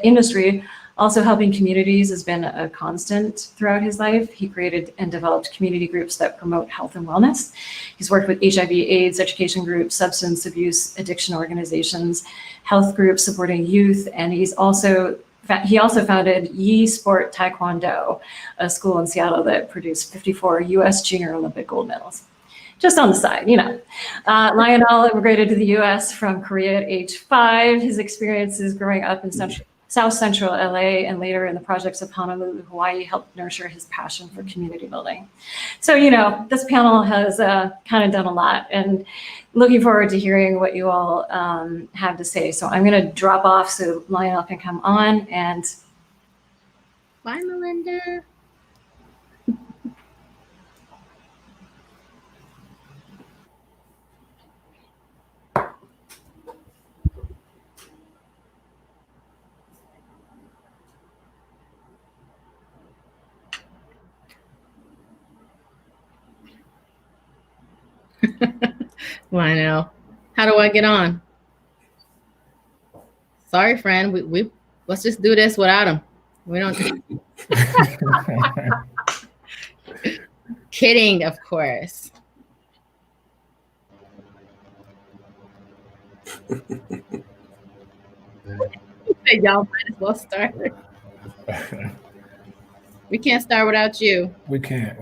B: industry. Also helping communities has been a constant throughout his life. He created and developed community groups that promote health and wellness. He's worked with HIV/AIDS education groups, substance abuse addiction organizations, health groups supporting youth, and he also founded Yi Sport Taekwondo, a school in Seattle that produced 54 US Junior Olympic gold medals. Just on the side, you know. Lionel immigrated to the US from Korea at age 5. His experiences growing up in South Central LA and later in the projects of Honolulu, Hawaii helped nurture his passion for community building. So, you know, this panel has kind of done a lot, and looking forward to hearing what you all have to say. So I'm going to drop off so Lionel can come on, and
C: bye, Melinda. Lionel, how do I get on? Sorry, friend. We let's just do this without him. We don't. Kidding, of course. Y'all might as well start. We can't start without you.
A: We can't.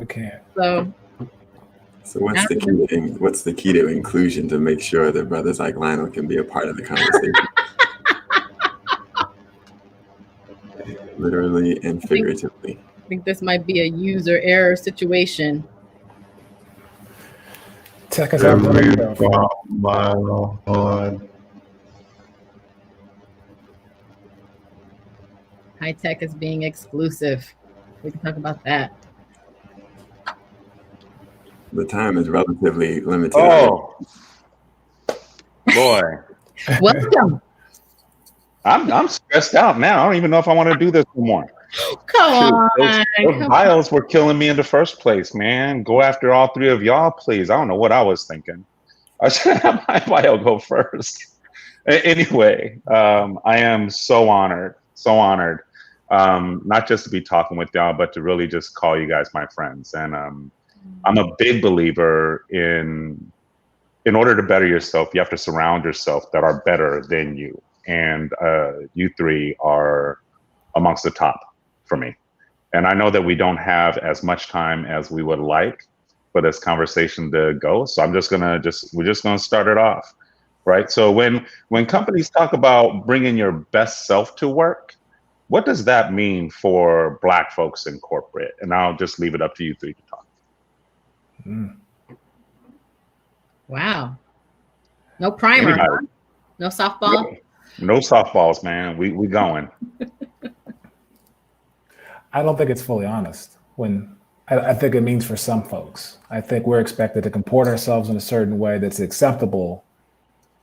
C: So
D: what's the key to inclusion to make sure that brothers like Lionel can be a part of the conversation? Literally and figuratively.
C: I think this might be a user error situation.
A: Tech is
E: Lionel on.
C: High tech is being exclusive. We can talk about that.
D: the time is relatively limited.
A: Oh, boy.
C: Welcome.
A: I'm stressed out now. I don't even know if I want to do this anymore.
C: Come on.
A: Those bios were killing me in the first place, man. Go after all three of y'all, please. I don't know what I was thinking. I should have my bio go first. Anyway, I am so honored, not just to be talking with y'all, but to really just call you guys my friends. And I'm a big believer in order to better yourself, you have to surround yourself that are better than you. And you three are amongst the top for me. And I know that we don't have as much time as we would like for this conversation to go. So we're just gonna start it off, right? So when companies talk about bringing your best self to work, what does that mean for Black folks in corporate? And I'll just leave it up to you three to talk.
G: Wow. No primer, huh? No softball?
A: No softballs, man. We going.
L: I don't think it's fully honest. I think it means for some folks. I think we're expected to comport ourselves in a certain way that's acceptable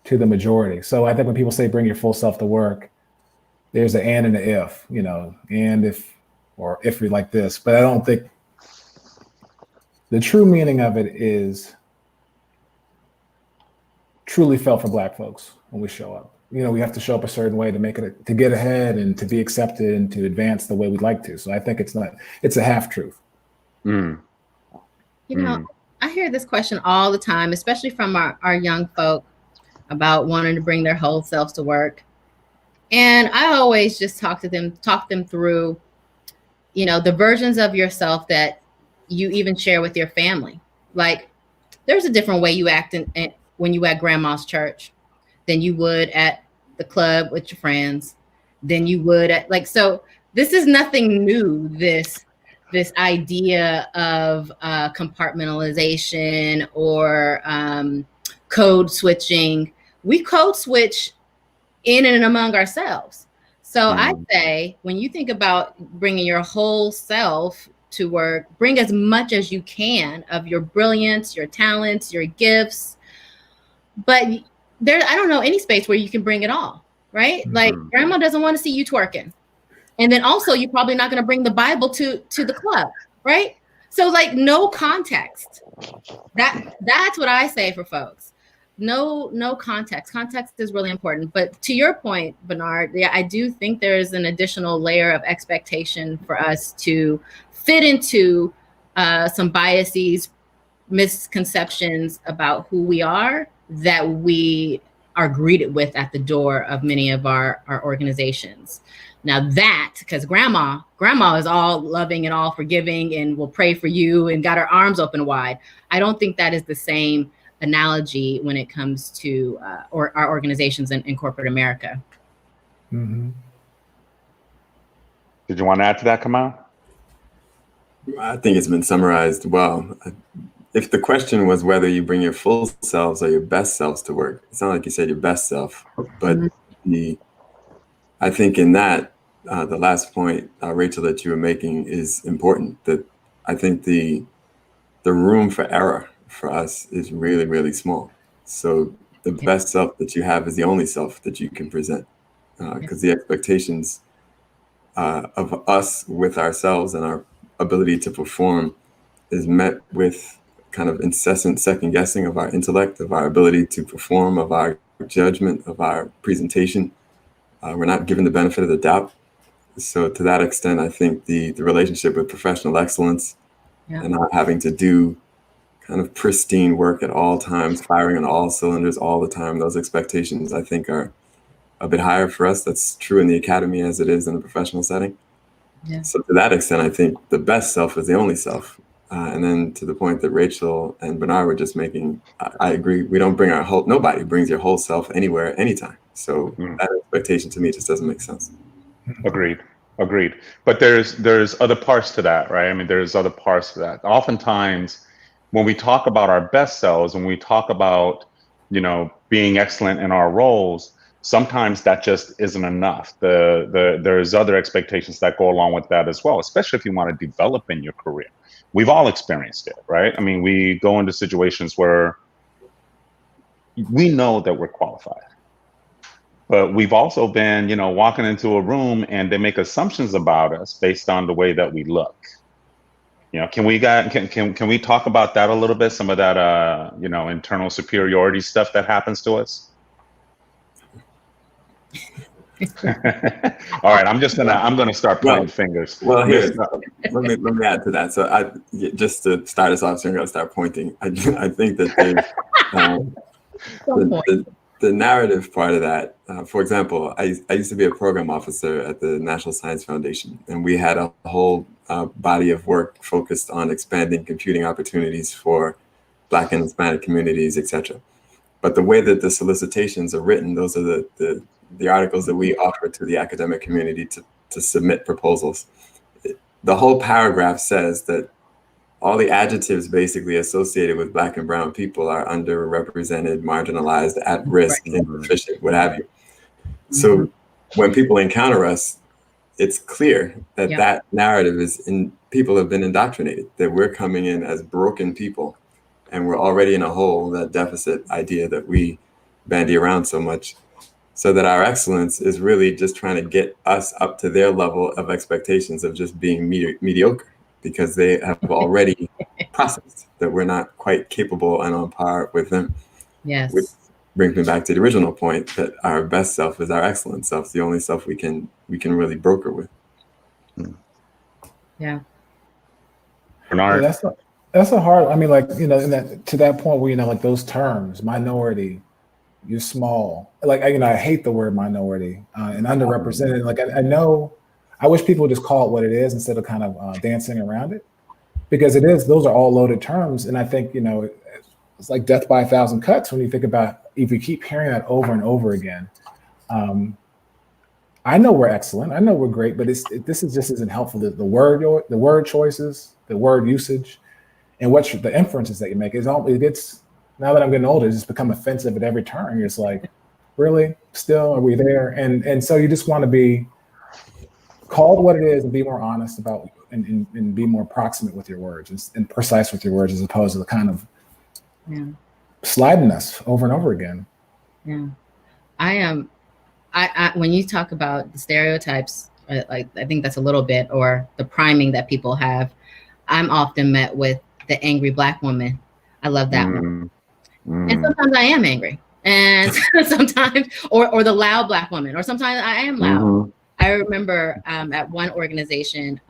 L: to the majority. So I think when people say bring your full self to work, there's an and an if, and if you're like this. But I don't think the true meaning of it is truly felt for Black folks when we show up. We have to show up a certain way to get ahead and to be accepted and to advance the way we'd like to. So I think it's a half truth.
G: I hear this question all the time, especially from our young folk, about wanting to bring their whole selves to work. And I always just talk them through, the versions of yourself that you even share with your family. Like, there's a different way you act when you at grandma's church than you would at the club with your friends, than you would so this is nothing new, this idea of compartmentalization or code switching. We code switch in and among ourselves. So I say, when you think about bringing your whole self to work, bring as much as you can of your brilliance, your talents, your gifts. But I don't know any space where you can bring it all, right? Like, grandma doesn't want to see you twerking. And then also, you're probably not going to bring the Bible to the club, right? So, like, no context. That's what I say for folks. No context. Context is really important. But to your point, Bernard, I do think there's an additional layer of expectation for us to fit into some biases, misconceptions about who we are that we are greeted with at the door of many of our organizations. Now because grandma is all loving and all forgiving and will pray for you and got her arms open wide. I don't think that is the same analogy when it comes to our organizations in corporate America.
A: Did you want to add to that, Kamal?
D: I think it's been summarized well. If the question was whether you bring your full selves or your best selves to work, it's not like you said your best self, but I think in that, the last point, Rachel, that you were making is important. That I think the room for error for us is really, really small. So the best self that you have is the only self that you can present, because the expectations of us with ourselves and our ability to perform is met with kind of incessant second guessing of our intellect, of our ability to perform, of our judgment, of our presentation. We're not given the benefit of the doubt. So to that extent, I think the relationship with professional excellence and not having to do kind of pristine work at all times, firing on all cylinders all the time, those expectations, I think, are a bit higher for us. That's true in the academy as it is in a professional setting.
G: Yeah.
D: So to that extent, I think the best self is the only self. And then to the point that Rachel and Bernard were just making, I agree. We don't bring nobody brings your whole self anywhere, anytime. So that expectation to me just doesn't make sense.
A: Agreed. But there's other parts to that, right? I mean, there's other parts to that. Oftentimes, when we talk about our best selves, when we talk about, being excellent in our roles, sometimes that just isn't enough. There's other expectations that go along with that as well, especially if you want to develop in your career. We've all experienced it, right? I mean, we go into situations where we know that we're qualified, but we've also been, you know, walking into a room and they make assumptions about us based on the way that we look. You know, can we talk about that a little bit? Some of that, you know, internal superiority stuff that happens to us. All right, I'm gonna start pointing fingers.
D: Well, here, let me add to that. So just to start us off, so I'm gonna start pointing. I think that the narrative part of that. For example, I used to be a program officer at the National Science Foundation, and we had a whole body of work focused on expanding computing opportunities for Black and Hispanic communities, etc. But the way that the solicitations are written, those are the articles that we offer to the academic community to submit proposals. The whole paragraph says that all the adjectives basically associated with Black and brown people are underrepresented, marginalized, at risk, insufficient, what have you. So when people encounter us, it's clear that that narrative people have been indoctrinated, that we're coming in as broken people and we're already in a hole, that deficit idea that we bandy around so much. So that our excellence is really just trying to get us up to their level of expectations of just being mediocre, because they have already processed that we're not quite capable and on par with them.
G: Yes.
D: Which brings me back to the original point that our best self is our excellent self. It's the only self we can really broker with.
G: Yeah.
A: Bernard.
L: Yeah, that's a hard. I mean, like, you know, to that point where, you know, like those terms, minority, you're small. Like, you know, I hate the word minority and underrepresented. Like, I wish people would just call it what it is instead of kind of dancing around it, because those are all loaded terms. And I think, you know, it's like death by 1,000 cuts when you think about, if you keep hearing that over and over again. I know we're excellent. I know we're great, but this just isn't helpful. The word choices, the word usage, and the inferences that you make now that I'm getting older, it's just become offensive at every turn. You're just like, really? Still, are we there? And so you just want to be called what it is and be more honest about and be more proximate with your words and precise with your words, as opposed to the kind of sliding us over and over again.
G: Yeah, I when you talk about the stereotypes, like I think that's a little bit, or the priming that people have. I'm often met with the angry Black woman. I love that one. And sometimes I am angry, and sometimes, or the loud Black woman, or sometimes I am loud. I remember at one organization,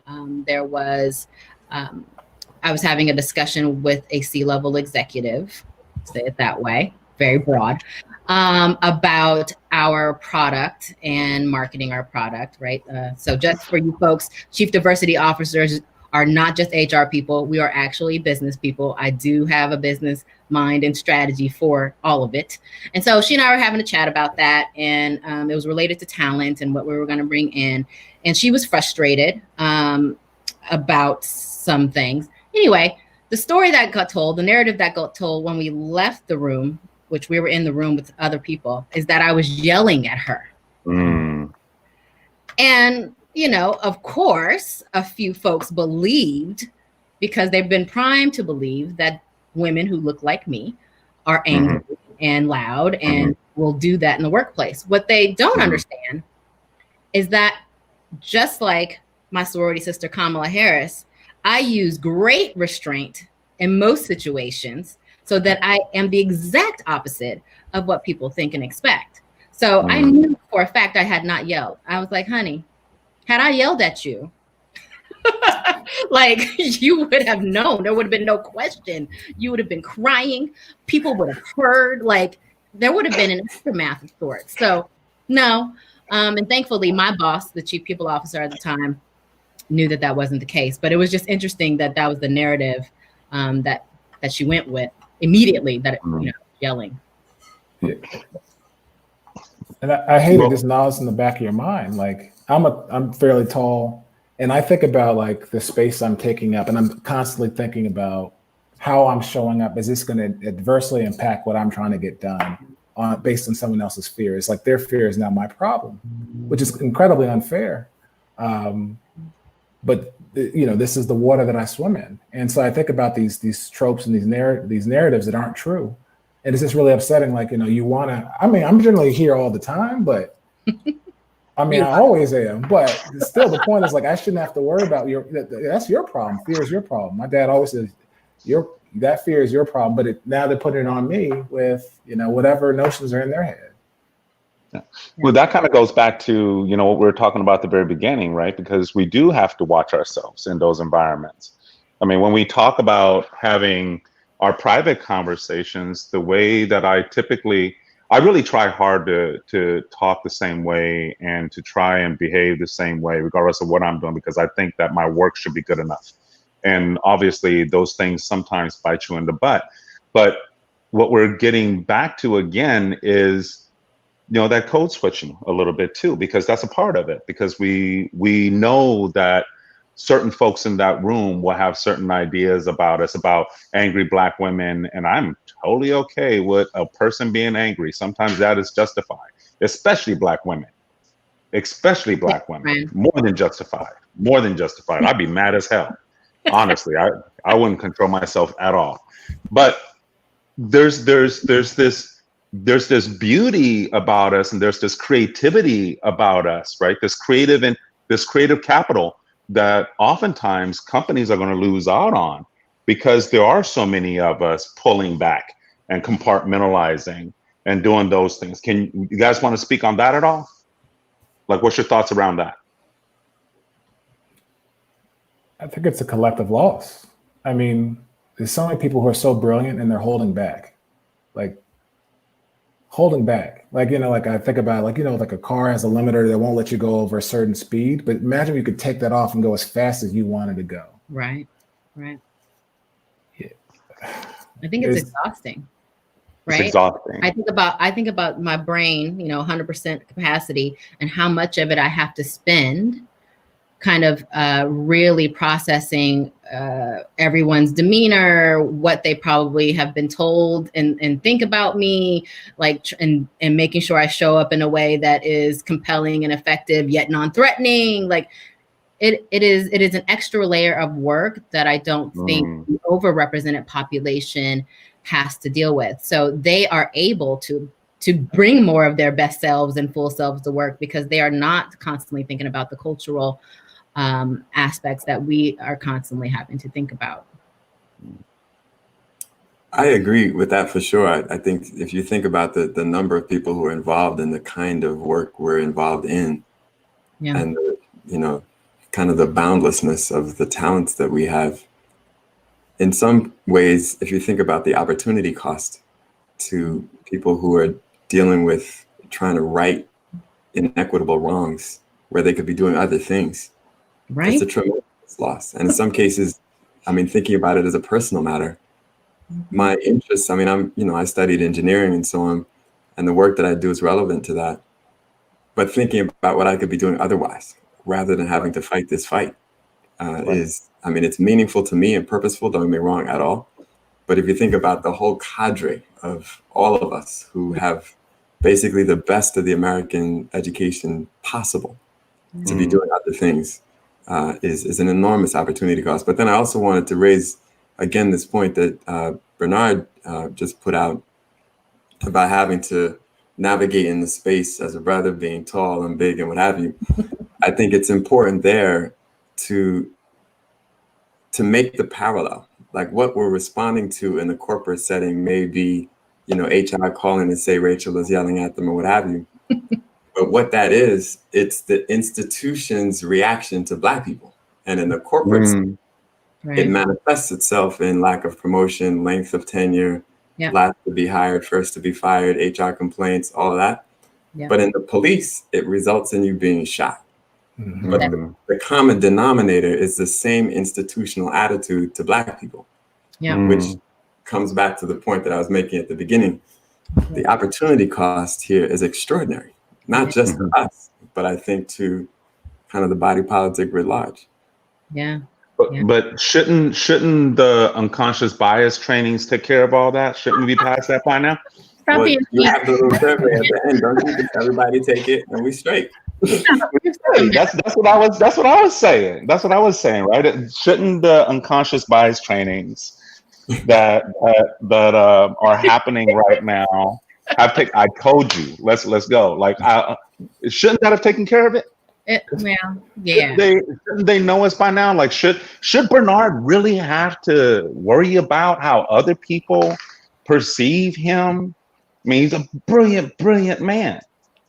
G: there was, I was having a discussion with a C-level executive, say it that way, very broad, about our product and marketing our product, right? So just for you folks, chief diversity officers are not just HR people. We are actually business people. I do have a business mind and strategy for all of it. And so she and I were having a chat about that. And it was related to talent and what we were going to bring in. And she was frustrated about some things. Anyway, the story that got told, the narrative that got told when we left the room, which we were in the room with other people, is that I was yelling at her. And, you know, of course, a few folks believed, because they've been primed to believe, that women who look like me are angry and loud and will do that in the workplace. What they don't understand is that, just like my sorority sister Kamala Harris, I use great restraint in most situations so that I am the exact opposite of what people think and expect. So I knew for a fact I had not yelled. I was like, honey, had I yelled at you, like, you would have known. There would have been no question. You would have been crying. People would have heard. Like, there would have been an aftermath of sorts. So, no. And thankfully, my boss, the chief people officer at the time, knew that that wasn't the case. But it was just interesting that that was the narrative that she went with immediately. That you know, yelling.
L: Yeah. And I hate it. Just nods in the back of your mind. Like, I'm fairly tall. And I think about like the space I'm taking up, and I'm constantly thinking about how I'm showing up. Is this going to adversely impact what I'm trying to get done based on someone else's fear. It's like their fear is now my problem, which is incredibly unfair. But this is the water that I swim in. And so I think about these tropes and these narratives that aren't true. And it's just really upsetting. Like, I'm generally here all the time, but I always am. But still, the point is, like, I shouldn't have to worry about that's your problem. Fear is your problem. My dad always says, that fear is your problem. But now they're putting it on me with, whatever notions are in their head.
A: Yeah. Well, that kind of goes back to, what we were talking about at the very beginning, right? Because we do have to watch ourselves in those environments. I mean, when we talk about having our private conversations, the way that I really try hard to talk the same way and to try and behave the same way, regardless of what I'm doing, because I think that my work should be good enough. And obviously those things sometimes bite you in the butt. But what we're getting back to again is, that code switching a little bit too, because that's a part of it, because we know that certain folks in that room will have certain ideas about us, about angry Black women. And I'm totally okay with a person being angry. Sometimes that is justified, especially Black women, more than justified. I'd be mad as hell. Honestly, I wouldn't control myself at all. But there's this beauty about us, and there's this creativity about us, right? This creative capital that oftentimes companies are going to lose out on, because there are so many of us pulling back and compartmentalizing and doing those things. You guys want to speak on that at all? Like, what's your thoughts around that?
L: I think it's a collective loss. I mean, there's so many people who are so brilliant and they're holding back. Like I think about, like a car has a limiter that won't let you go over a certain speed, but imagine you could take that off and go as fast as you wanted to go.
G: Right.
L: Yeah.
G: I think it's exhausting. Right.
A: It's exhausting.
G: I think about my brain, 100% capacity, and how much of it I have to spend kind of really processing everyone's demeanor, what they probably have been told and think about me, and making sure I show up in a way that is compelling and effective yet non-threatening. Like it is an extra layer of work that I don't think the overrepresented population has to deal with. So they are able to bring more of their best selves and full selves to work, because they are not constantly thinking about the cultural aspects that we are constantly having to think about.
D: I agree with that for sure. I think if you think about the number of people who are involved in the kind of work we're involved in, and kind of the boundlessness of the talents that we have, in some ways, if you think about the opportunity cost to people who are dealing with trying to right inequitable wrongs where they could be doing other things,
G: right?
D: It's a tremendous loss. And in some cases, thinking about it as a personal matter, my interests, I studied engineering and so on, and the work that I do is relevant to that. But thinking about what I could be doing otherwise, rather than having to fight this fight, it's meaningful to me and purposeful, don't get me wrong at all. But if you think about the whole cadre of all of us who have basically the best of the American education possible to be doing other things, is an enormous opportunity cost. But then I also wanted to raise, again, this point that Bernard just put out about having to navigate in the space as a brother, being tall and big and what have you. I think it's important there to make the parallel. Like what we're responding to in the corporate setting may be, HR calling and say Rachel is yelling at them or what have you. But what that is, it's the institution's reaction to Black people. And in the corporate setting, it manifests itself in lack of promotion, length of tenure, last to be hired, first to be fired, HR complaints, all of that. But in the police, it results in you being shot. But the common denominator is the same institutional attitude to Black people, which comes back to the point that I was making at the beginning. The opportunity cost here is extraordinary, not just to us, but I think to kind of the body politic writ large.
A: But shouldn't the unconscious bias trainings take care of all that? Shouldn't we be past that by now?
G: Stop
D: Well,
G: being
D: you have the little survey at the end, don't you? Just everybody take it and we straight.
A: Hey, that's what I was saying. That's what I was saying, right? Shouldn't the unconscious bias trainings that are happening right now I told you, let's go. Like, shouldn't that have taken care of it?
G: Yeah.
A: Shouldn't they know us by now? Like, should Bernard really have to worry about how other people perceive him? I mean, he's a brilliant, brilliant man.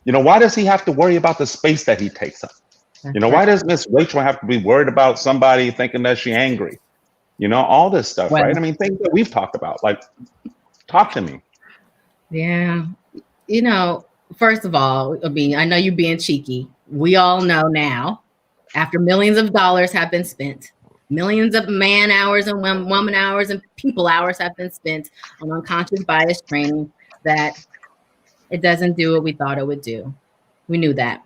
A: You know, why does he have to worry about the space that he takes up? You know, why does Miss Rachel have to be worried about somebody thinking that she's angry? You know, all this stuff, right? I mean, things that we've talked about. Like, talk to me.
G: Yeah. You know, first of all, I mean, I know you're being cheeky. We all know now, after millions of dollars have been spent, millions of man hours and woman hours and people hours have been spent on unconscious bias training, that it doesn't do what we thought it would do. We knew that.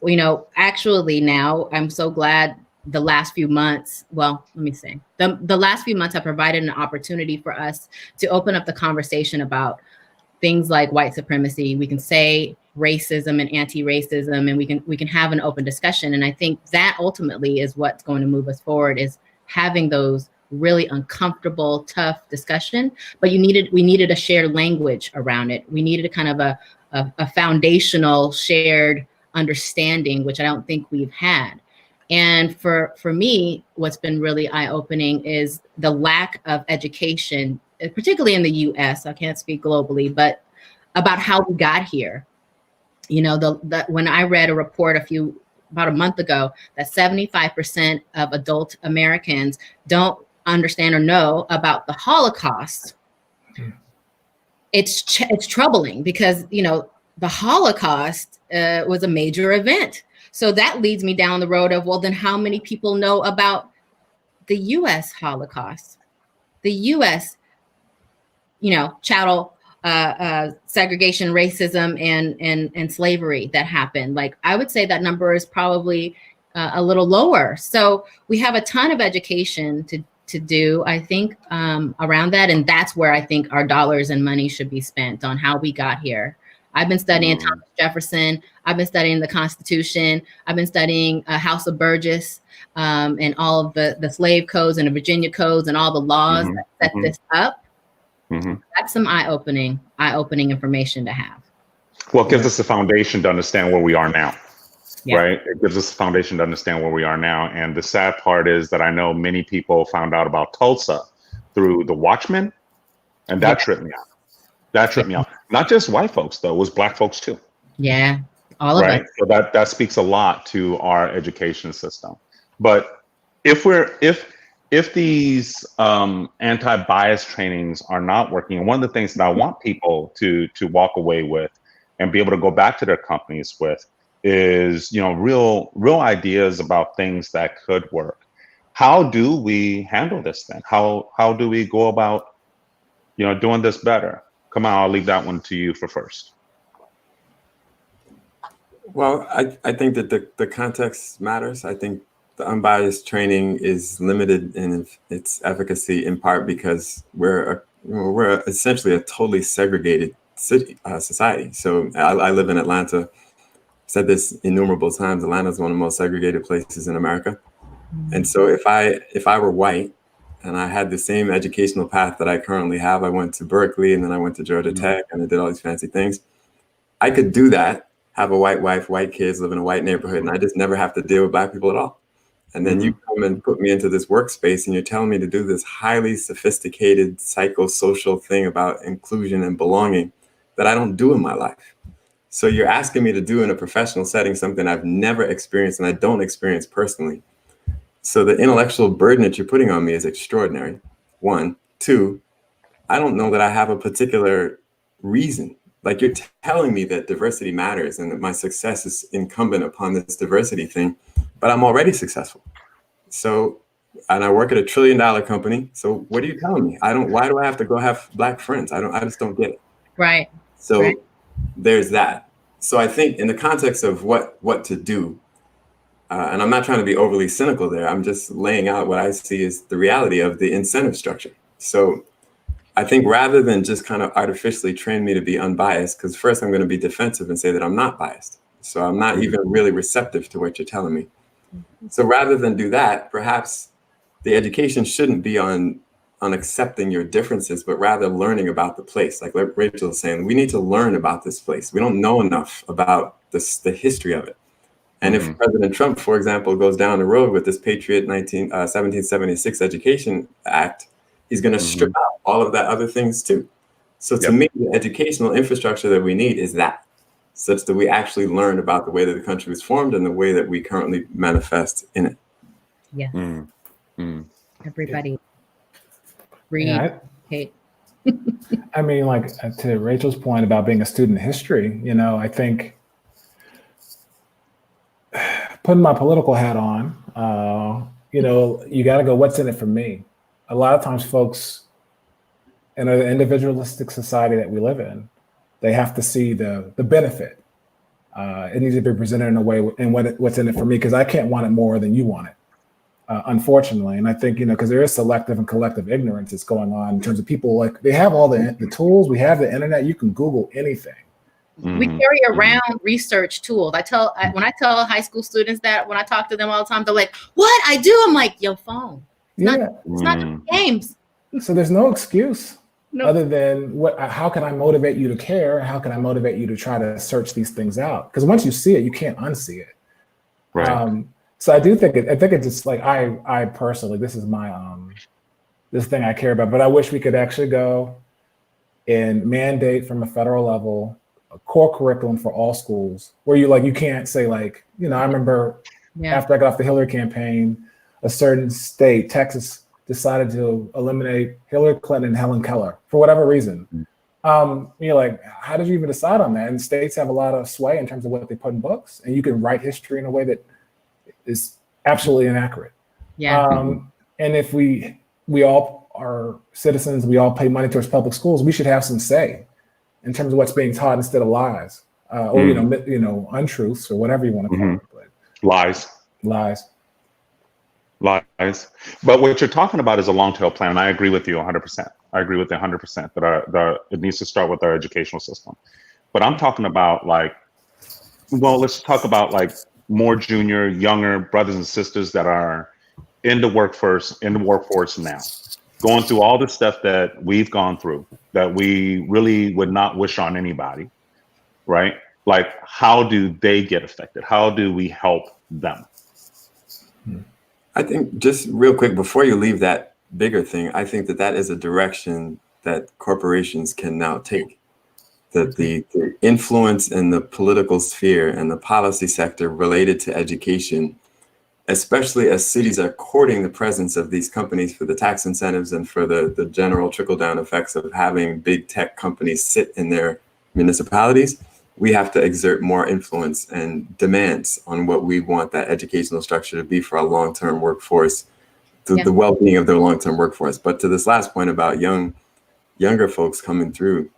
G: You know, actually now I'm so glad the last few months, well, let me say, the last few months have provided an opportunity for us to open up the conversation about things like white supremacy. We can say racism and anti-racism, and we can have an open discussion. And I think that ultimately is what's going to move us forward, is having those really uncomfortable, tough discussion. But we needed a shared language around it. We needed a kind of a foundational shared understanding, which I don't think we've had. And for me, what's been really eye-opening is the lack of education, particularly in the US, I can't speak globally, but about how we got here. You know, when I read a report about a month ago, that 75% of adult Americans don't understand or know about the Holocaust. It's troubling because, you know, the Holocaust was a major event. So that leads me down the road of, well, then how many people know about the US Holocaust? The US, you know, chattel segregation, racism, and slavery that happened. Like, I would say that number is probably a little lower. So we have a ton of education to do, I think, around that. And that's where I think our dollars and money should be spent, on how we got here. I've been studying Thomas Jefferson. I've been studying the Constitution. I've been studying House of Burgess and all of the slave codes and the Virginia codes and all the laws that set this up. That's some eye-opening information to have.
A: Well, it gives us a foundation to understand where we are now, right? It gives us a foundation to understand where we are now. And the sad part is that I know many people found out about Tulsa through The Watchmen, and that tripped me out. That tripped me out. Not just white folks, though, it was Black folks too.
G: Yeah, all of it.
A: So that speaks a lot to our education system. But if these anti-bias trainings are not working, and one of the things that I want people to walk away with and be able to go back to their companies with is, you know, real ideas about things that could work. How do we handle this then? How do we go about, you know, doing this better? Come on, I'll leave that one to you for first.
D: Well, I think that the context matters. I think the unbiased training is limited in its efficacy in part because we're essentially a totally segregated society. So I live in Atlanta. Said this innumerable times. Atlanta is one of the most segregated places in America. And so if I were white and I had the same educational path that I currently have, I went to Berkeley and then I went to Georgia Tech and I did all these fancy things. I could do that, have a white wife, white kids, live in a white neighborhood, and I just never have to deal with Black people at all. And then you come and put me into this workspace and you're telling me to do this highly sophisticated psychosocial thing about inclusion and belonging that I don't do in my life. So you're asking me to do in a professional setting something I've never experienced and I don't experience personally. So the intellectual burden that you're putting on me is extraordinary. One. Two, I don't know that I have a particular reason. Like, you're telling me that diversity matters and that my success is incumbent upon this diversity thing, but I'm already successful. So, and I work at $1 trillion company. So what are you telling me? Why do I have to go have Black friends? I just don't get it.
G: Right.
D: So there's that. So I think in the context of what to do, and I'm not trying to be overly cynical there. I'm just laying out what I see as the reality of the incentive structure. So I think rather than just kind of artificially train me to be unbiased, because first I'm going to be defensive and say that I'm not biased. So I'm not even really receptive to what you're telling me. So rather than do that, perhaps the education shouldn't be on accepting your differences, but rather learning about the place. Like Rachel was saying, we need to learn about this place. We don't know enough about the history of it. And if President Trump, for example, goes down the road with this Patriot 1776 Education Act, he's going to strip out all of that other things too. So to me, the educational infrastructure that we need is that, such that we actually learn about the way that the country was formed and the way that we currently manifest in it.
H: Yes. Everybody read.
L: Yeah,
H: Kate.
L: I mean, like to Rachel's point about being a student of history, you know, I think putting my political hat on, you know, you got to go, what's in it for me? A lot of times folks in an individualistic society that we live in, they have to see the benefit. It needs to be presented in a way and what's in it for me, because I can't want it more than you want it, unfortunately. And I think, you know, because there is selective and collective ignorance that's going on in terms of people, like they have all the tools, we have the internet, you can Google anything.
G: We carry around research tools. When I tell high school students that, when I talk to them all the time, they're like, "What I do?" I'm like, "Your phone. It's not just games."
L: So there's no excuse
G: No.
L: other than how can I motivate you to care? How can I motivate you to try to search these things out? Because once you see it, you can't unsee it.
A: Right.
L: So I do think it's just like I personally, this is my this thing I care about. But I wish we could actually go and mandate from a federal level a core curriculum for all schools where you can't say like, you know, I remember after I got off the Hillary campaign, a certain state, Texas, decided to eliminate Hillary Clinton and Helen Keller for whatever reason. You're like, how did you even decide on that? And states have a lot of sway in terms of what they put in books, and you can write history in a way that is absolutely inaccurate.
H: Yeah.
L: And if we all are citizens, we all pay money towards public schools, we should have some say in terms of what's being taught instead of lies, or you know, untruths or whatever you want to call it. But lies.
A: But what you're talking about is a long tail plan, and I agree with you 100%. I agree with you 100% that it needs to start with our educational system. But I'm talking about let's talk about like more junior, younger brothers and sisters that are in the workforce now, going through all the stuff that we've gone through that we really would not wish on anybody, right? Like, how do they get affected? How do we help them?
D: I think just real quick, before you leave that bigger thing, I think that is a direction that corporations can now take. That the influence in the political sphere and the policy sector related to education, especially as cities are courting the presence of these companies for the tax incentives and for the general trickle-down effects of having big tech companies sit in their municipalities, we have to exert more influence and demands on what we want that educational structure to be for our long-term workforce, the well-being of their long-term workforce. But to this last point about younger folks coming through,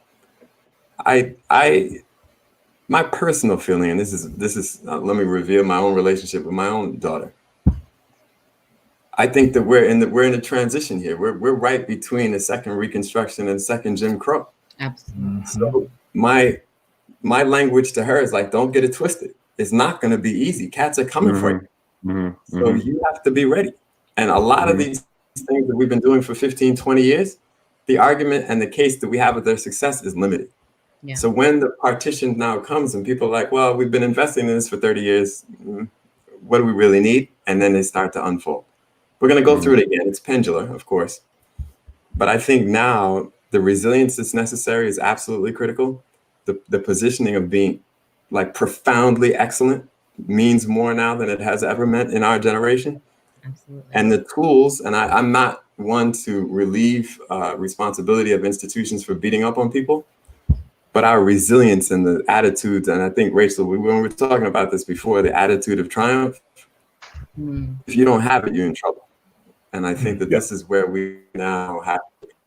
D: my personal feeling, and this is let me reveal my own relationship with my own daughter. I think that we're in a transition here. We're right between the second Reconstruction and second Jim Crow.
H: Absolutely.
D: So my language to her is like, don't get it twisted. It's not going to be easy. Cats are coming for you. So you have to be ready. And a lot of these things that we've been doing for 15, 20 years, the argument and the case that we have of their success is limited.
H: Yeah.
D: So when the partition now comes and people are like, well, we've been investing in this for 30 years. What do we really need? And then they start to unfold. We're going to go through it again. It's pendular, of course. But I think now the resilience that's necessary is absolutely critical. The positioning of being like profoundly excellent means more now than it has ever meant in our generation.
H: Absolutely.
D: And the tools, and I'm not one to relieve responsibility of institutions for beating up on people, but our resilience and the attitudes, and I think, Rachel, when we were talking about this before, the attitude of triumph, if you don't have it, you're in trouble. And I think that this is where we now have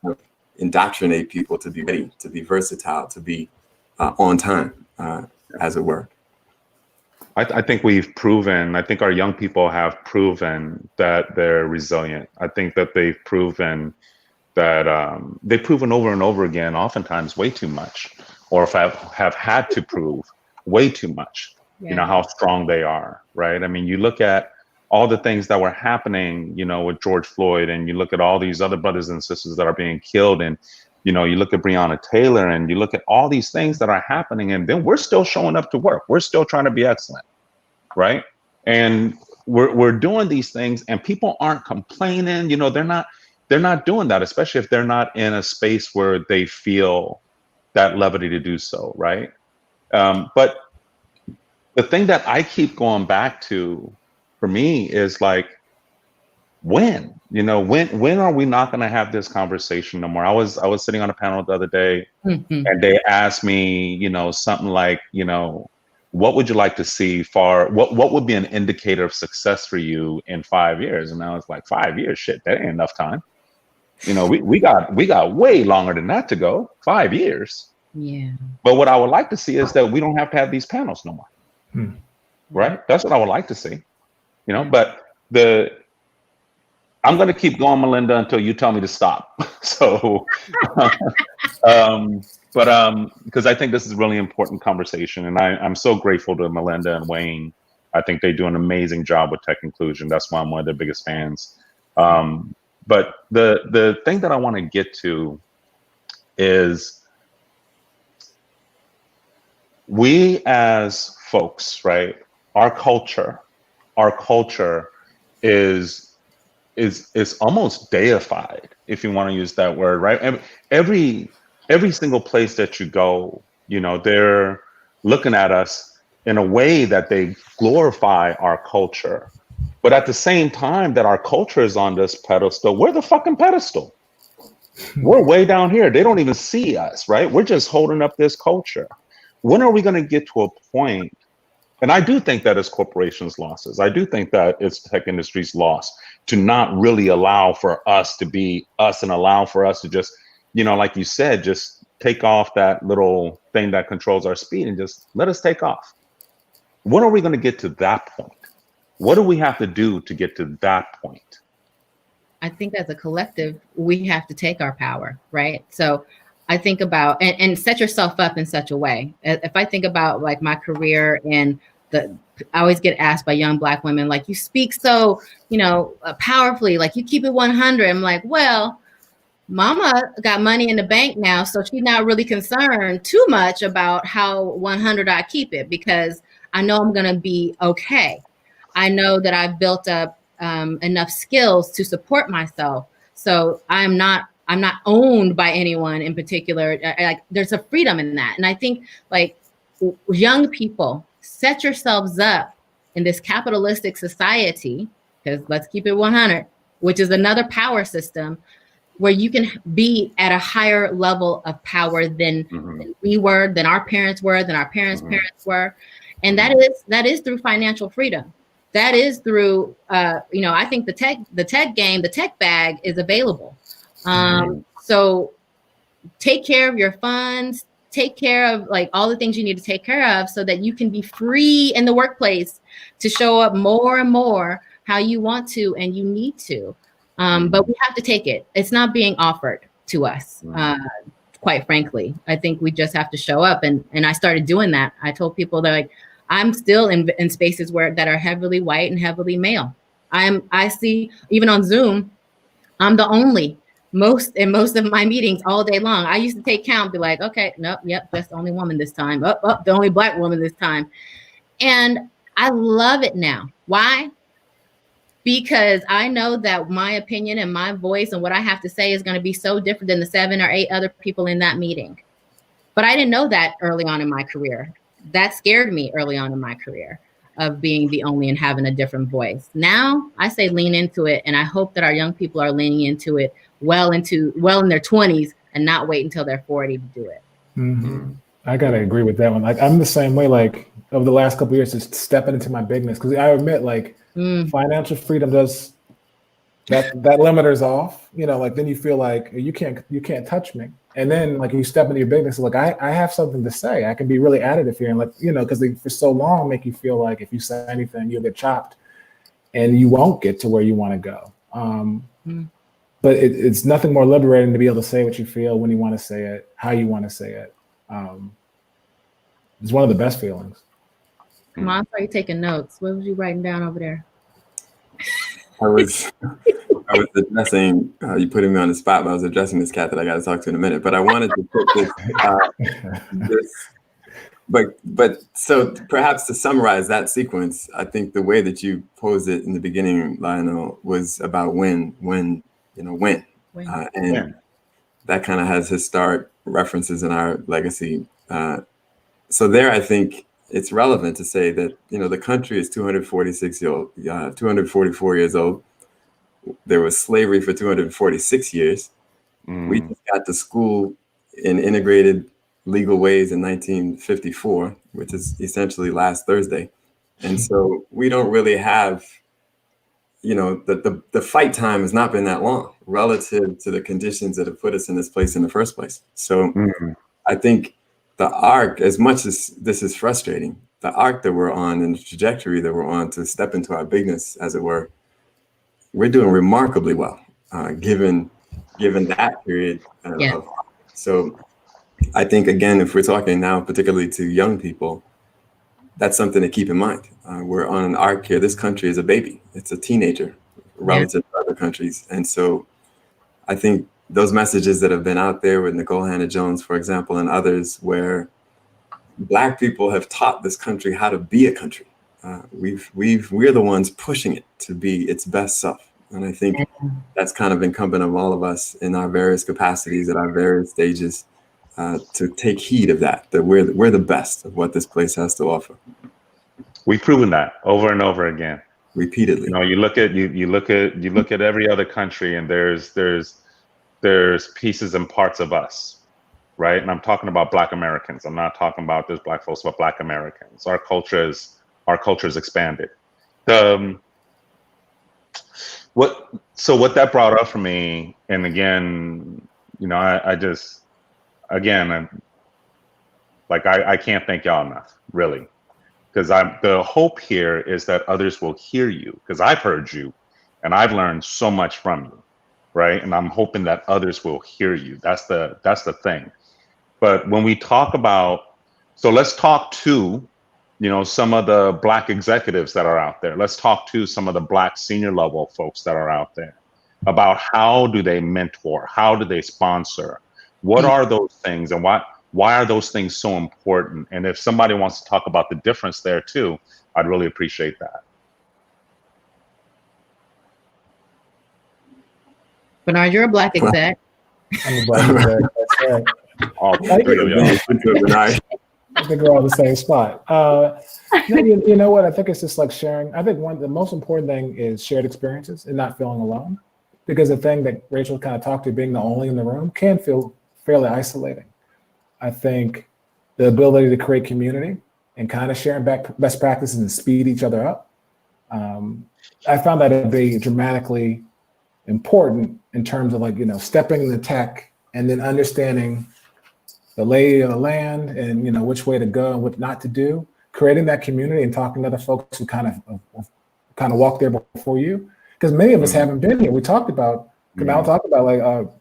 D: to indoctrinate people to be ready, to be versatile, to be on time, as it were.
A: I think I think our young people have proven that they're resilient. I think that they've proven that they've proven over and over again, oftentimes way too much, or if have had to prove way too much, you know, how strong they are, right? I mean, you look at all the things that were happening, you know, with George Floyd, and you look at all these other brothers and sisters that are being killed, and, you know, you look at Breonna Taylor, and you look at all these things that are happening, and then we're still showing up to work. We're still trying to be excellent, right? And we're doing these things, and people aren't complaining. You know, they're not doing that, especially if they're not in a space where they feel that levity to do so, right? But the thing that I keep going back to for me is like, when are we not going to have this conversation no more? I was sitting on a panel the other day, and they asked me, you know, something like, you know, what would you like to see what would be an indicator of success for you in 5 years? And I was like, 5 years, shit, that ain't enough time. You know, we got way longer than that to go. 5 years.
G: Yeah.
A: But what I would like to see is that we don't have to have these panels no more. Right? That's what I would like to see. You know, but I'm going to keep going, Melinda, until you tell me to stop. So, because I think this is a really important conversation, and I'm so grateful to Melinda and Wayne. I think they do an amazing job with tech inclusion. That's why I'm one of their biggest fans. But the thing that I want to get to is we as folks, right? Our culture is almost deified, if you want to use that word, right? And every single place that you go, you know, they're looking at us in a way that they glorify our culture. But at the same time that our culture is on this pedestal, we're the fucking pedestal. We're way down here. They don't even see us, right? We're just holding up this culture. When are we going to get to a point? And I do think that it's corporations' losses. I do think that it's tech industry's loss to not really allow for us to be us and allow for us to just, you know, like you said, just take off that little thing that controls our speed and just let us take off. When are we going to get to that point? What do we have to do to get to that point?
G: I think as a collective, we have to take our power, right? So I think about and set yourself up in such a way. If I think about like my career and I always get asked by young Black women, like, you speak so, you know, powerfully, like you keep it 100. I'm like, well, mama got money in the bank now, so she's not really concerned too much about how 100 I keep it, because I know I'm going to be okay. I know that I've built up enough skills to support myself. So I'm not owned by anyone in particular. Like, there's a freedom in that. And I think, like, young people, set yourselves up in this capitalistic society, because let's keep it 100, which is another power system, where you can be at a higher level of power than we were, than our parents were, than our parents' parents were. And that is through financial freedom. That is through, you know, I think the tech bag is available. So take care of your funds, take care of like all the things you need to take care of so that you can be free in the workplace to show up more and more how you want to and you need to. But we have to take it. It's not being offered to us, quite frankly. I think we just have to show up. And I started doing that. I told people that, like, I'm still in spaces that are heavily white and heavily male. I see, even on Zoom, I'm the only in most of my meetings all day long. I used to take count, be like, okay, nope, yep, that's the only woman this time. Oh, the only Black woman this time. And I love it now. Why? Because I know that my opinion and my voice and what I have to say is going to be so different than the 7 or 8 other people in that meeting. But I didn't know that early on in my career. That scared me early on in my career, of being the only and having a different voice. Now I say lean into it. And I hope that our young people are leaning into it well in their 20s and not wait until they're 40 to do it.
L: I gotta agree with that one. Like, I'm the same way, like, over the last couple of years, just stepping into my bigness. Because I admit, like, financial freedom does that limiter's off, you know, like, then you feel like you can't touch me. And then, like, you step into your bigness, like, I have something to say. I can be really additive here. And, like, you know, because they for so long make you feel like if you say anything, you'll get chopped and you won't get to where you want to go. but it's nothing more liberating to be able to say what you feel when you want to say it, how you want to say it. It's one of the best feelings.
G: Come on, I saw you taking notes. What was you writing down over there?
D: I was addressing, you putting me on the spot, but I was addressing this cat that I got to talk to in a minute. But I wanted to put but so perhaps to summarize that sequence, I think the way that you posed it in the beginning, Lionel, was about when. And that kind of has historic references in our legacy. So there, I think it's relevant to say that, the country is 244 years old. There was slavery for 246 years. We just got to school in integrated legal ways in 1954, which is essentially last Thursday. And so we don't really have, the fight time has not been that long relative to the conditions that have put us in this place in the first place. So I think the arc, as much as this is frustrating, the arc that we're on and the trajectory that we're on to step into our bigness, as it were, we're doing remarkably well, given that period. So I think, again, if we're talking now, particularly to young people, that's something to keep in mind. We're on an arc here. This country is a baby. It's a teenager relative to other countries. And so I think those messages that have been out there with Nikole Hannah-Jones, for example, and others, where Black people have taught this country how to be a country. We're the ones pushing it to be its best self. And I think that's kind of incumbent of all of us in our various capacities at our various stages, to take heed of that we're the best of what this place has to offer.
A: We've proven that over and over again,
D: repeatedly.
A: You look at every other country, and there's pieces and parts of us, right? And I'm talking about Black Americans. I'm not talking about just Black folks, but Black Americans. Our culture is expanded. What that brought up for me, and again, I can't thank y'all enough, really, because the hope here is that others will hear you, because I've heard you and I've learned so much from you, right? And I'm hoping that others will hear you. That's the thing. But when we talk about, so let's talk to, some of the Black executives that are out there. Let's talk to some of the Black senior level folks that are out there about how do they mentor? How do they sponsor? What are those things, and why are those things so important? And if somebody wants to talk about the difference there too, I'd really appreciate that.
G: Bernard, you're a Black exec.
L: I'm a Black exec. That's right.
A: All three of y'all.
L: I think we're all in the same spot. You know what? I think it's just like sharing. I think the most important thing is shared experiences and not feeling alone. Because the thing that Rachel kind of talked to, being the only in the room, can feel fairly isolating. I think the ability to create community and kind of sharing best practices and speed each other up. I found that to be dramatically important in terms of stepping in the tech and then understanding the lay of the land and which way to go and what not to do. Creating that community and talking to other folks who kind of walk there before you, because many of us haven't been here. We talked about, Kamal talked about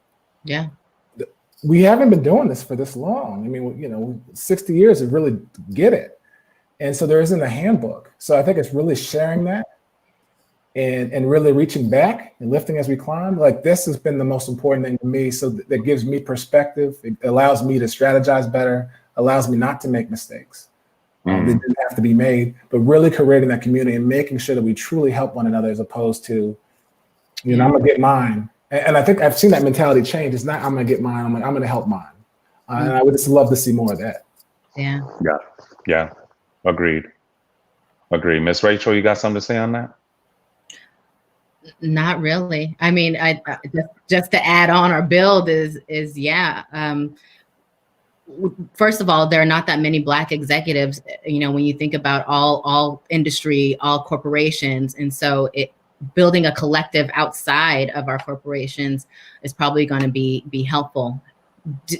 L: we haven't been doing this for this long. I mean, 60 years to really get it. And so there isn't a handbook. So I think it's really sharing that and really reaching back and lifting as we climb. This has been the most important thing to me. So that gives me perspective. It allows me to strategize better, allows me not to make mistakes. They didn't have to be made, but really creating that community and making sure that we truly help one another, as opposed to, I'm gonna get mine. And I think I've seen that mentality change. It's not I'm gonna get mine. I'm gonna help mine. And I would just love to see more of that.
A: Yeah. Agreed. Miss Rachel, you got something to say on that?
G: Not really. I mean, I just to add on or build is first of all, there are not that many Black executives, when you think about all industry, all corporations. And so building a collective outside of our corporations is probably going to be helpful.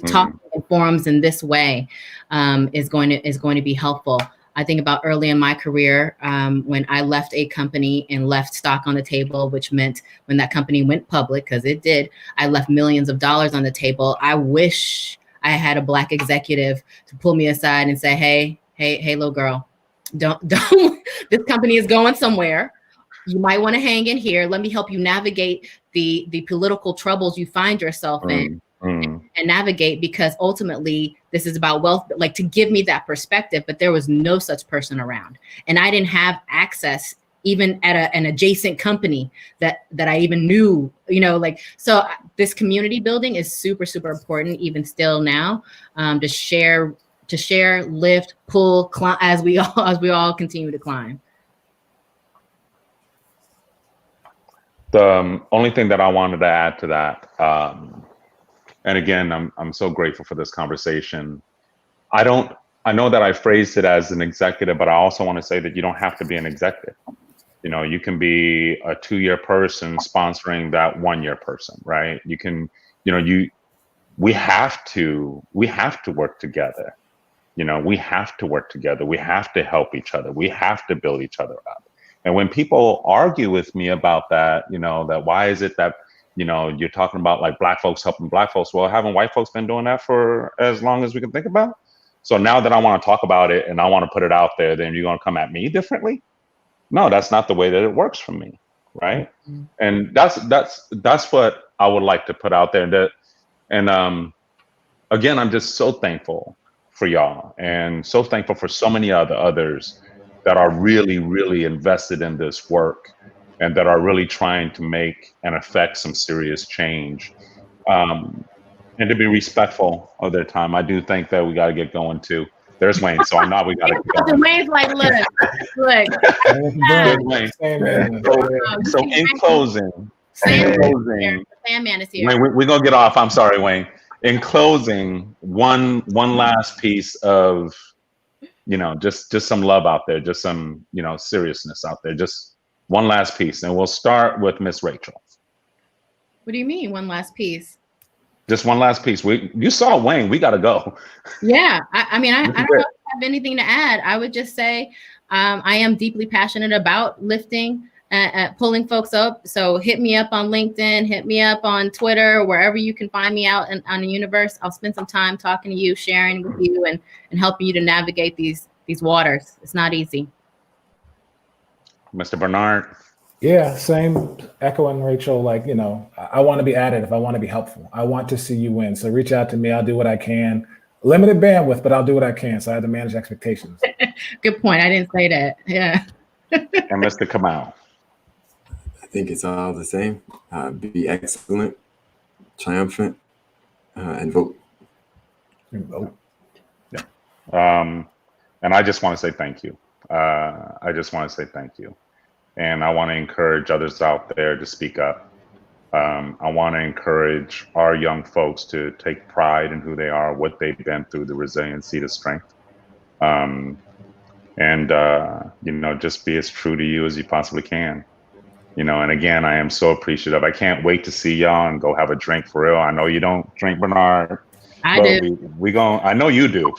G: Talking in forums in this way is going to be helpful. I think about early in my career when I left a company and left stock on the table, which meant when that company went public, because it did, I left millions of dollars on the table. I wish I had a Black executive to pull me aside and say, hey, little girl, don't, this company is going somewhere. You might want to hang in here. Let me help you navigate the political troubles you find yourself in. And navigate, because ultimately this is about wealth, like to give me that perspective, but there was no such person around. And I didn't have access even at an adjacent company that I even knew, like, so this community building is super, super important, even still now, to share, lift, pull, climb, as we all continue to climb.
A: The only thing that I wanted to add to that, and again, I'm so grateful for this conversation. I know that I phrased it as an executive, but I also want to say that you don't have to be an executive. You can be a 2-year person sponsoring that 1-year person, right? You can, we have to work together. We have to work together. We have to help each other. We have to build each other up. And when people argue with me about that, that why is it that, you're talking about like Black folks helping Black folks. Well, haven't white folks been doing that for as long as we can think about? So now that I want to talk about it and I want to put it out there, then you're going to come at me differently? No, that's not the way that it works for me, right? And that's what I would like to put out there. And again, I'm just so thankful for y'all, and so thankful for so many others that are really, really invested in this work, and that are really trying to make and affect some serious change, and to be respectful of their time. I do think that we got to get going too. There's Wayne, so I know we got to get going.
G: Wayne's like, look.
A: Good, Wayne. So in closing,
G: Sandman is here.
A: Wayne, we're gonna get off. I'm sorry, Wayne. In closing, one last piece of, just some love out there, just some, seriousness out there, just one last piece, and we'll start with Miss Rachel.
G: What do you mean, one last piece?
A: Just one last piece. You saw Wayne. We got to go.
G: Yeah, I mean, I don't know if I have anything to add. I would just say I am deeply passionate about lifting, pulling folks up. So hit me up on LinkedIn, hit me up on Twitter, wherever you can find me out on the universe. I'll spend some time talking to you, sharing with you, and helping you to navigate these waters. It's not easy.
A: Mr. Bernard.
L: Yeah, same, echoing Rachel, like, I want to be additive. I want to be helpful. I want to see you win. So reach out to me. I'll do what I can. Limited bandwidth, but I'll do what I can. So I have to manage expectations.
G: Good point. I didn't say that. Yeah.
A: And Mr. Kamau.
D: I think it's all the same. Be excellent, triumphant, and vote.
L: And vote.
A: Yeah. And I just want to say thank you. And I want to encourage others out there to speak up. I want to encourage our young folks to take pride in who they are, what they've been through, the resiliency, the strength. And just be as true to you as you possibly can. And again, I am so appreciative. I can't wait to see y'all and go have a drink for real. I know you don't drink, Bernard.
G: I do.
A: I know you do.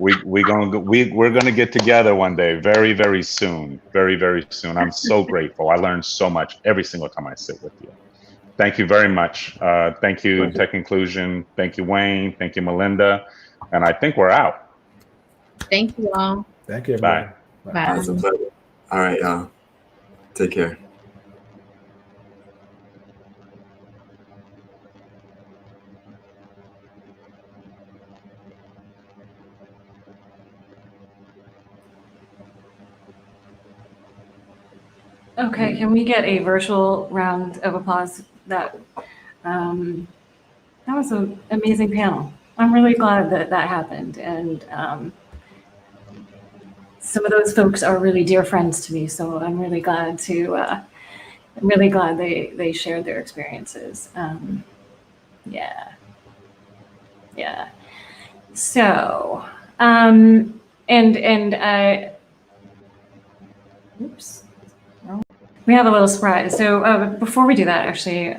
A: We're gonna get together one day, very, very soon. Very, very soon. I'm so grateful. I learned so much every single time I sit with you. Thank you very much. Thank you, Tech Inclusion. Thank you, Wayne. Thank you, Melinda. And I think we're out.
G: Thank you all.
L: Thank you.
A: Bye.
G: Bye.
D: It's a pleasure. All right, y'all. Take care.
B: Okay, can we get a virtual round of applause? That was an amazing panel. I'm really glad that happened, and some of those folks are really dear friends to me. So I'm really glad they shared their experiences. Yeah. So oops. We have a little surprise. So before we do that, actually,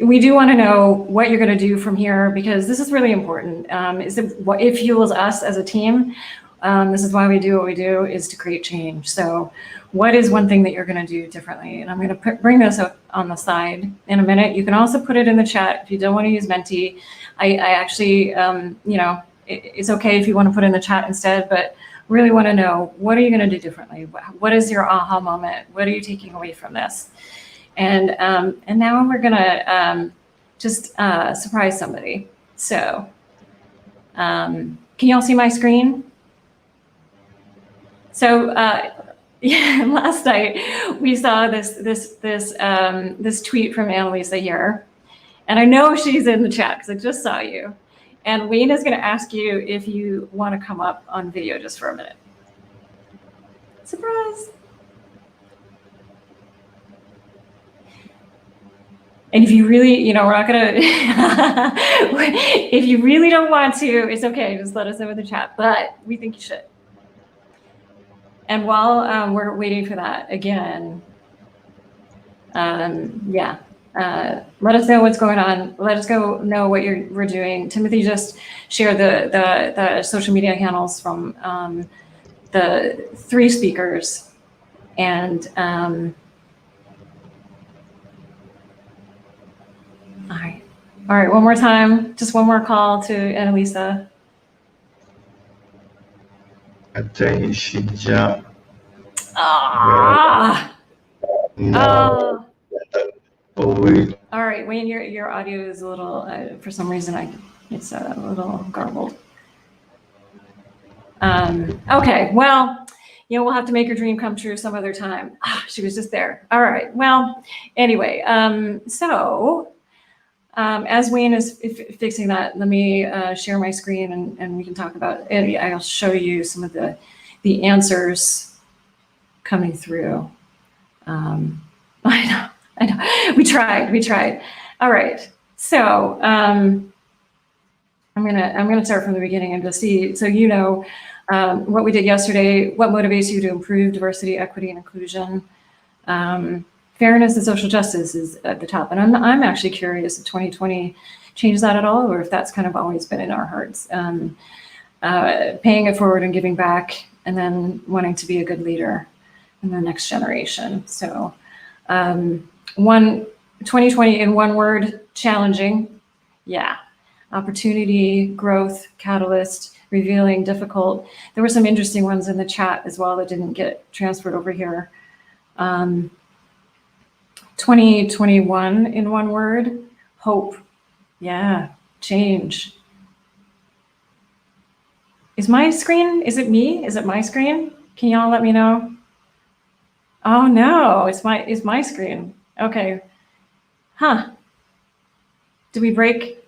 B: we do want to know what you're going to do from here, because this is really important. Is what it fuels us as a team. This is why we do what we do, is to create change. So what is one thing that you're going to do differently? And I'm going to bring this up on the side in a minute. You can also put it in the chat if you don't want to use Menti. I actually, you know, it's okay if you want to put in the chat instead, but really want to know, what are you going to do differently? What is your aha moment? What are you taking away from this? And now we're going to just surprise somebody. So can you all see my screen? So yeah, last night we saw this tweet from Annalisa here, and I know she's in the chat because I just saw you. And Wayne is going to ask you if you want to come up on video just for a minute. Surprise! And if you really, you know, we're not going to, if you really don't want to, it's okay. Just let us know in the chat, but we think you should. And while we're waiting for that, again, yeah, let us know what's going on. Let us know what we're doing. Timothy just shared the social media handles from the 3 speakers. And all right, one more time, just one more call to Annalisa.
E: I think she jumped.
B: Ah.
E: No.
B: Oh. All right, Wayne, your audio is a little, for some reason, it's a little garbled. Okay, well, you know, we'll have to make her dream come true some other time. She was just there. All right, well, anyway, as Wayne is fixing that, let me share my screen and we can talk about it. I'll show you some of the answers coming through. I know. We tried. All right. So I'm gonna start from the beginning and just see, so you know what we did yesterday, what motivates you to improve diversity, equity, and inclusion. Fairness and social justice is at the top. And I'm actually curious if 2020 changed that at all, or if that's kind of always been in our hearts. Paying it forward and giving back, and then wanting to be a good leader in the next generation. So 2020 in one word, challenging. Yeah. Opportunity, growth, catalyst, revealing, difficult. There were some interesting ones in the chat as well that didn't get transferred over here. 2021 in one word, hope. Yeah, change. Is my screen, is it me? Is it my screen? Can y'all let me know? Oh no, it's my screen. Okay. Huh. Did we break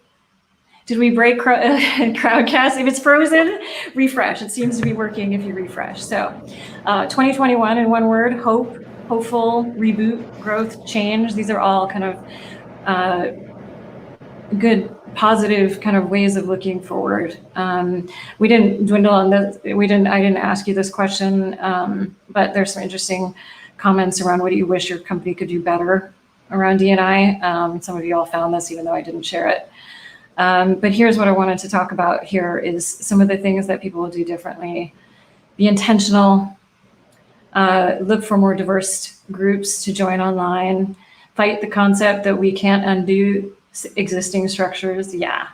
B: Crowdcast? If it's frozen, refresh. It seems to be working if you refresh. So 2021 in one word, hope, hopeful, reboot, growth, change. These are all kind of good, positive kind of ways of looking forward. We didn't dwindle on this. I didn't ask you this question, but there's some interesting comments around what do you wish your company could do better around D&I. Some of you all found this, even though I didn't share it. But here's what I wanted to talk about here is some of the things that people will do differently. Be intentional, look for more diverse groups to join online, fight the concept that we can't undo existing structures. Yeah.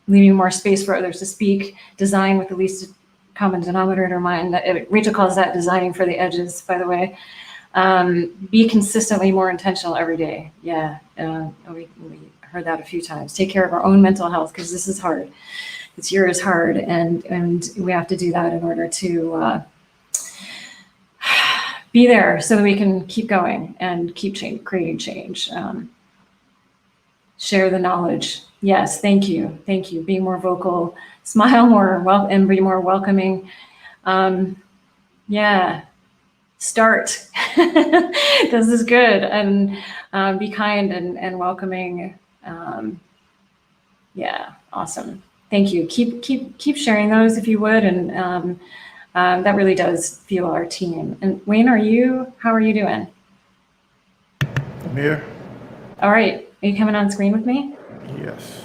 B: Leaving more space for others to speak, design with the least common denominator in mind. Rachel calls that designing for the edges, by the way. Be consistently more intentional every day. Yeah, we heard that a few times. Take care of our own mental health, because this is hard. This year is hard, and we have to do that in order to be there so that we can keep going and keep creating change. Share the knowledge. Yes, thank you. Thank you. Being more vocal, smile more, and be more welcoming. Yeah, start. This is good. And be kind and welcoming. Yeah, awesome. Thank you. Keep sharing those if you would. And that really does fuel our team. And Wayne, how are you doing?
E: I'm here.
B: All right, are you coming on screen with me?
E: Yes.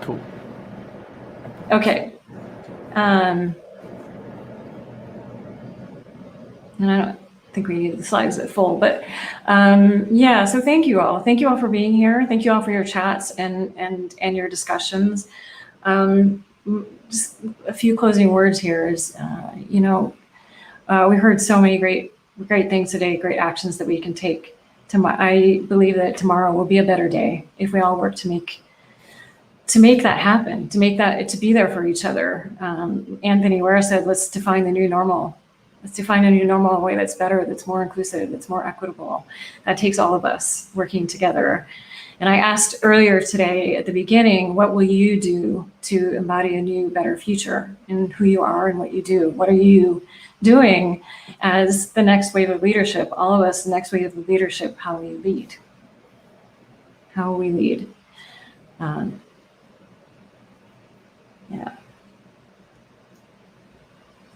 E: Cool.
B: Okay. And I don't think we need the slides at full, but yeah, so thank you all. Thank you all for being here. Thank you all for your chats and your discussions. Just a few closing words here is, we heard so many great things today, great actions that we can take. I believe that tomorrow will be a better day if we all work to make that happen, to be there for each other. Anthony Ware said, let's define the new normal. Let's define a new normal, a way that's better, that's more inclusive, that's more equitable. That takes all of us working together. And I asked earlier today at the beginning, what will you do to embody a new, better future in who you are and what you do? What are you doing as the next wave of leadership? All of us, the next wave of leadership, how we lead. How we lead. Yeah.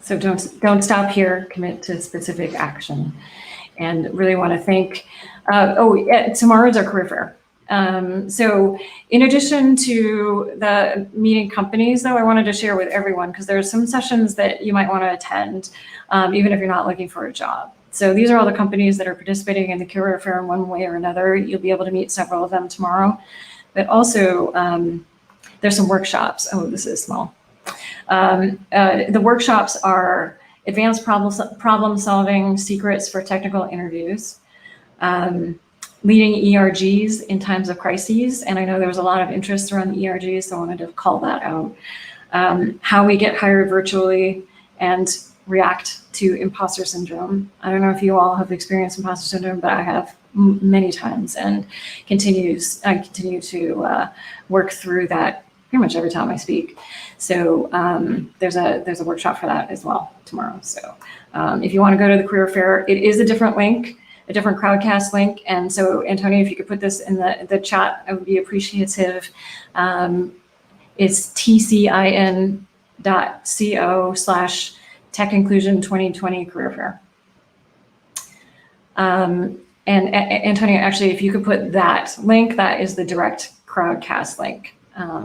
B: So don't stop here, commit to specific action. And really want to thank, tomorrow's our career fair. So in addition to the meeting companies, though, I wanted to share with everyone, because there are some sessions that you might want to attend, even if you're not looking for a job. So these are all the companies that are participating in the career fair in one way or another. You'll be able to meet several of them tomorrow. But also, there's some workshops. Oh, this is small. The workshops are advanced problem solving, secrets for technical interviews, leading ERGs in times of crises. And I know there was a lot of interest around the ERGs, so I wanted to call that out. How we get hired virtually and react to imposter syndrome. I don't know if you all have experienced imposter syndrome, but I have many times, and I continue to work through that pretty much every time I speak. So there's a workshop for that as well tomorrow. So if you want to go to the career fair, it is a different link, a different Crowdcast link. And so Antonio, if you could put this in the chat, I would be appreciative. It's tcin.co/Tech Inclusion 2020 Career Fair. And Antonio, actually, if you could put that link, that is the direct Crowdcast link.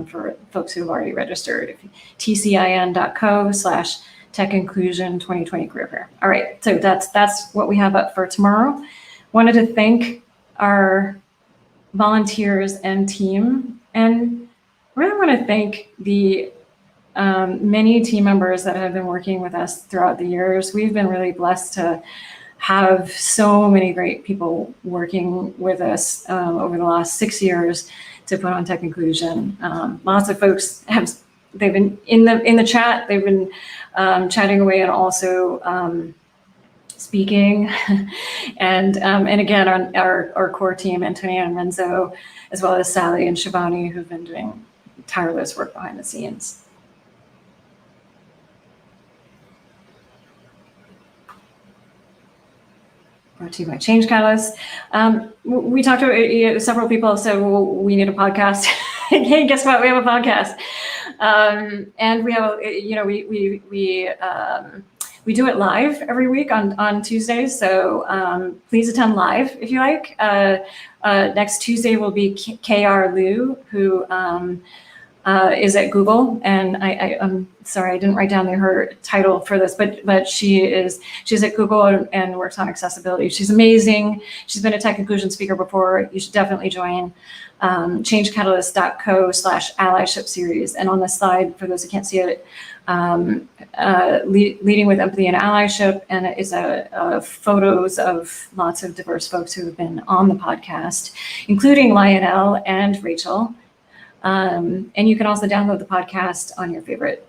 B: For folks who have already registered, tcin.co/Tech Inclusion 2020 Career Fair. All right, so that's what we have up for tomorrow. Wanted to thank our volunteers and team, and really want to thank the many team members that have been working with us throughout the years. We've been really blessed to have so many great people working with us over the last 6 years to put on Tech Inclusion. Lots of folks they've been in the chat, they've been chatting away and also speaking. and again, our core team, Antonia and Renzo, as well as Sally and Shivani, who've been doing tireless work behind the scenes. Brought to you by Change Catalyst. We talked to several people said, well, we need a podcast. Hey, guess what? We have a podcast. And we have, we do it live every week on Tuesdays. So please attend live if you like. Next Tuesday will be KR Liu, who is at Google, and I'm sorry, I didn't write down her title for this, but she's at Google and works on accessibility. She's amazing. She's been a Tech Inclusion speaker before. You should definitely join changecatalyst.co/allyship series. And on the slide, for those who can't see it, leading with empathy and allyship, and it is photos of lots of diverse folks who have been on the podcast, including Lionel and Rachel. And you can also download the podcast on your favorite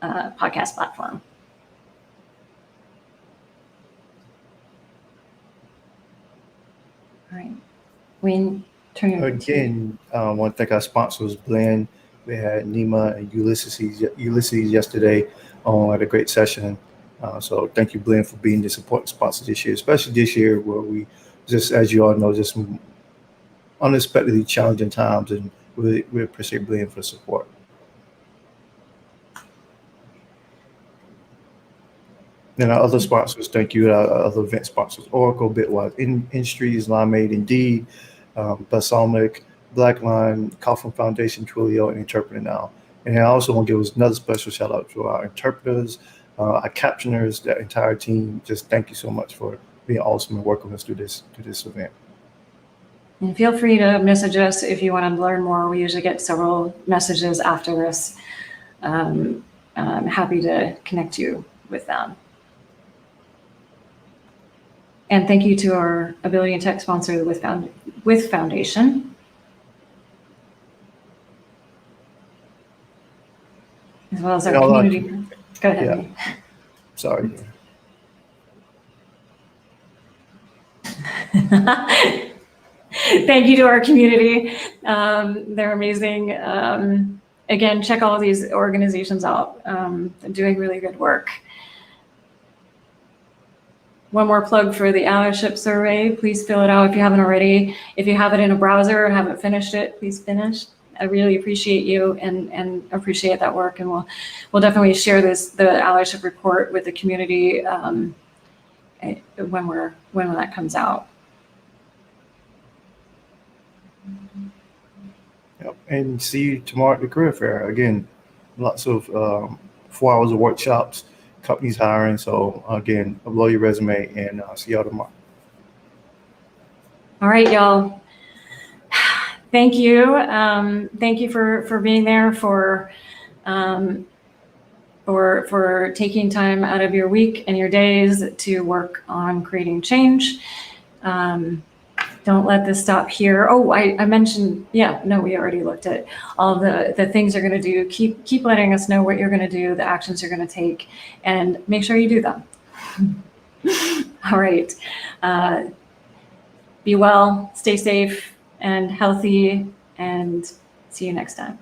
B: podcast platform. All right, Wayne, turn your
I: again. I want to thank our sponsors, Blend. We had Nima and Ulysses yesterday at a great session. So thank you, Blend, for being the support sponsor this year, especially this year where we just, as you all know, just unexpectedly challenging times, and we appreciate Blend for support. And our other sponsors, thank you. Our other event sponsors, Oracle, Bitwise, Industries, Limeade, Indeed, Balsamic, Blackline, Kaufman Foundation, Twilio, and Interpreter Now. And I also want to give another special shout out to our interpreters, our captioners, that entire team. Just thank you so much for being awesome and working with us through this event.
B: And feel free to message us if you want to learn more. We usually get several messages after this. I'm happy to connect you with them. And thank you to our Ability and Tech sponsor with Foundation. As well as our community. Go ahead.
I: Yeah. Sorry.
B: Thank you to our community. They're amazing. Again, check all of these organizations out. They're doing really good work. One more plug for the allyship survey. Please fill it out if you haven't already. If you have it in a browser and haven't finished it, please finish. I really appreciate you and appreciate that work. And we'll definitely share the allyship report with the community when that comes out.
I: Yep. And see you tomorrow at the career fair. Again, lots of 4 hours of workshops, companies hiring. So again, upload your resume and see y'all tomorrow.
B: All right, y'all. Thank you. Thank you for being there, for taking time out of your week and your days to work on creating change. Don't let this stop here. Oh, I mentioned, yeah, no, we already looked at all the things you're going to do. Keep letting us know what you're going to do, the actions you're going to take, and make sure you do them. All right. Be well, stay safe and healthy, and see you next time.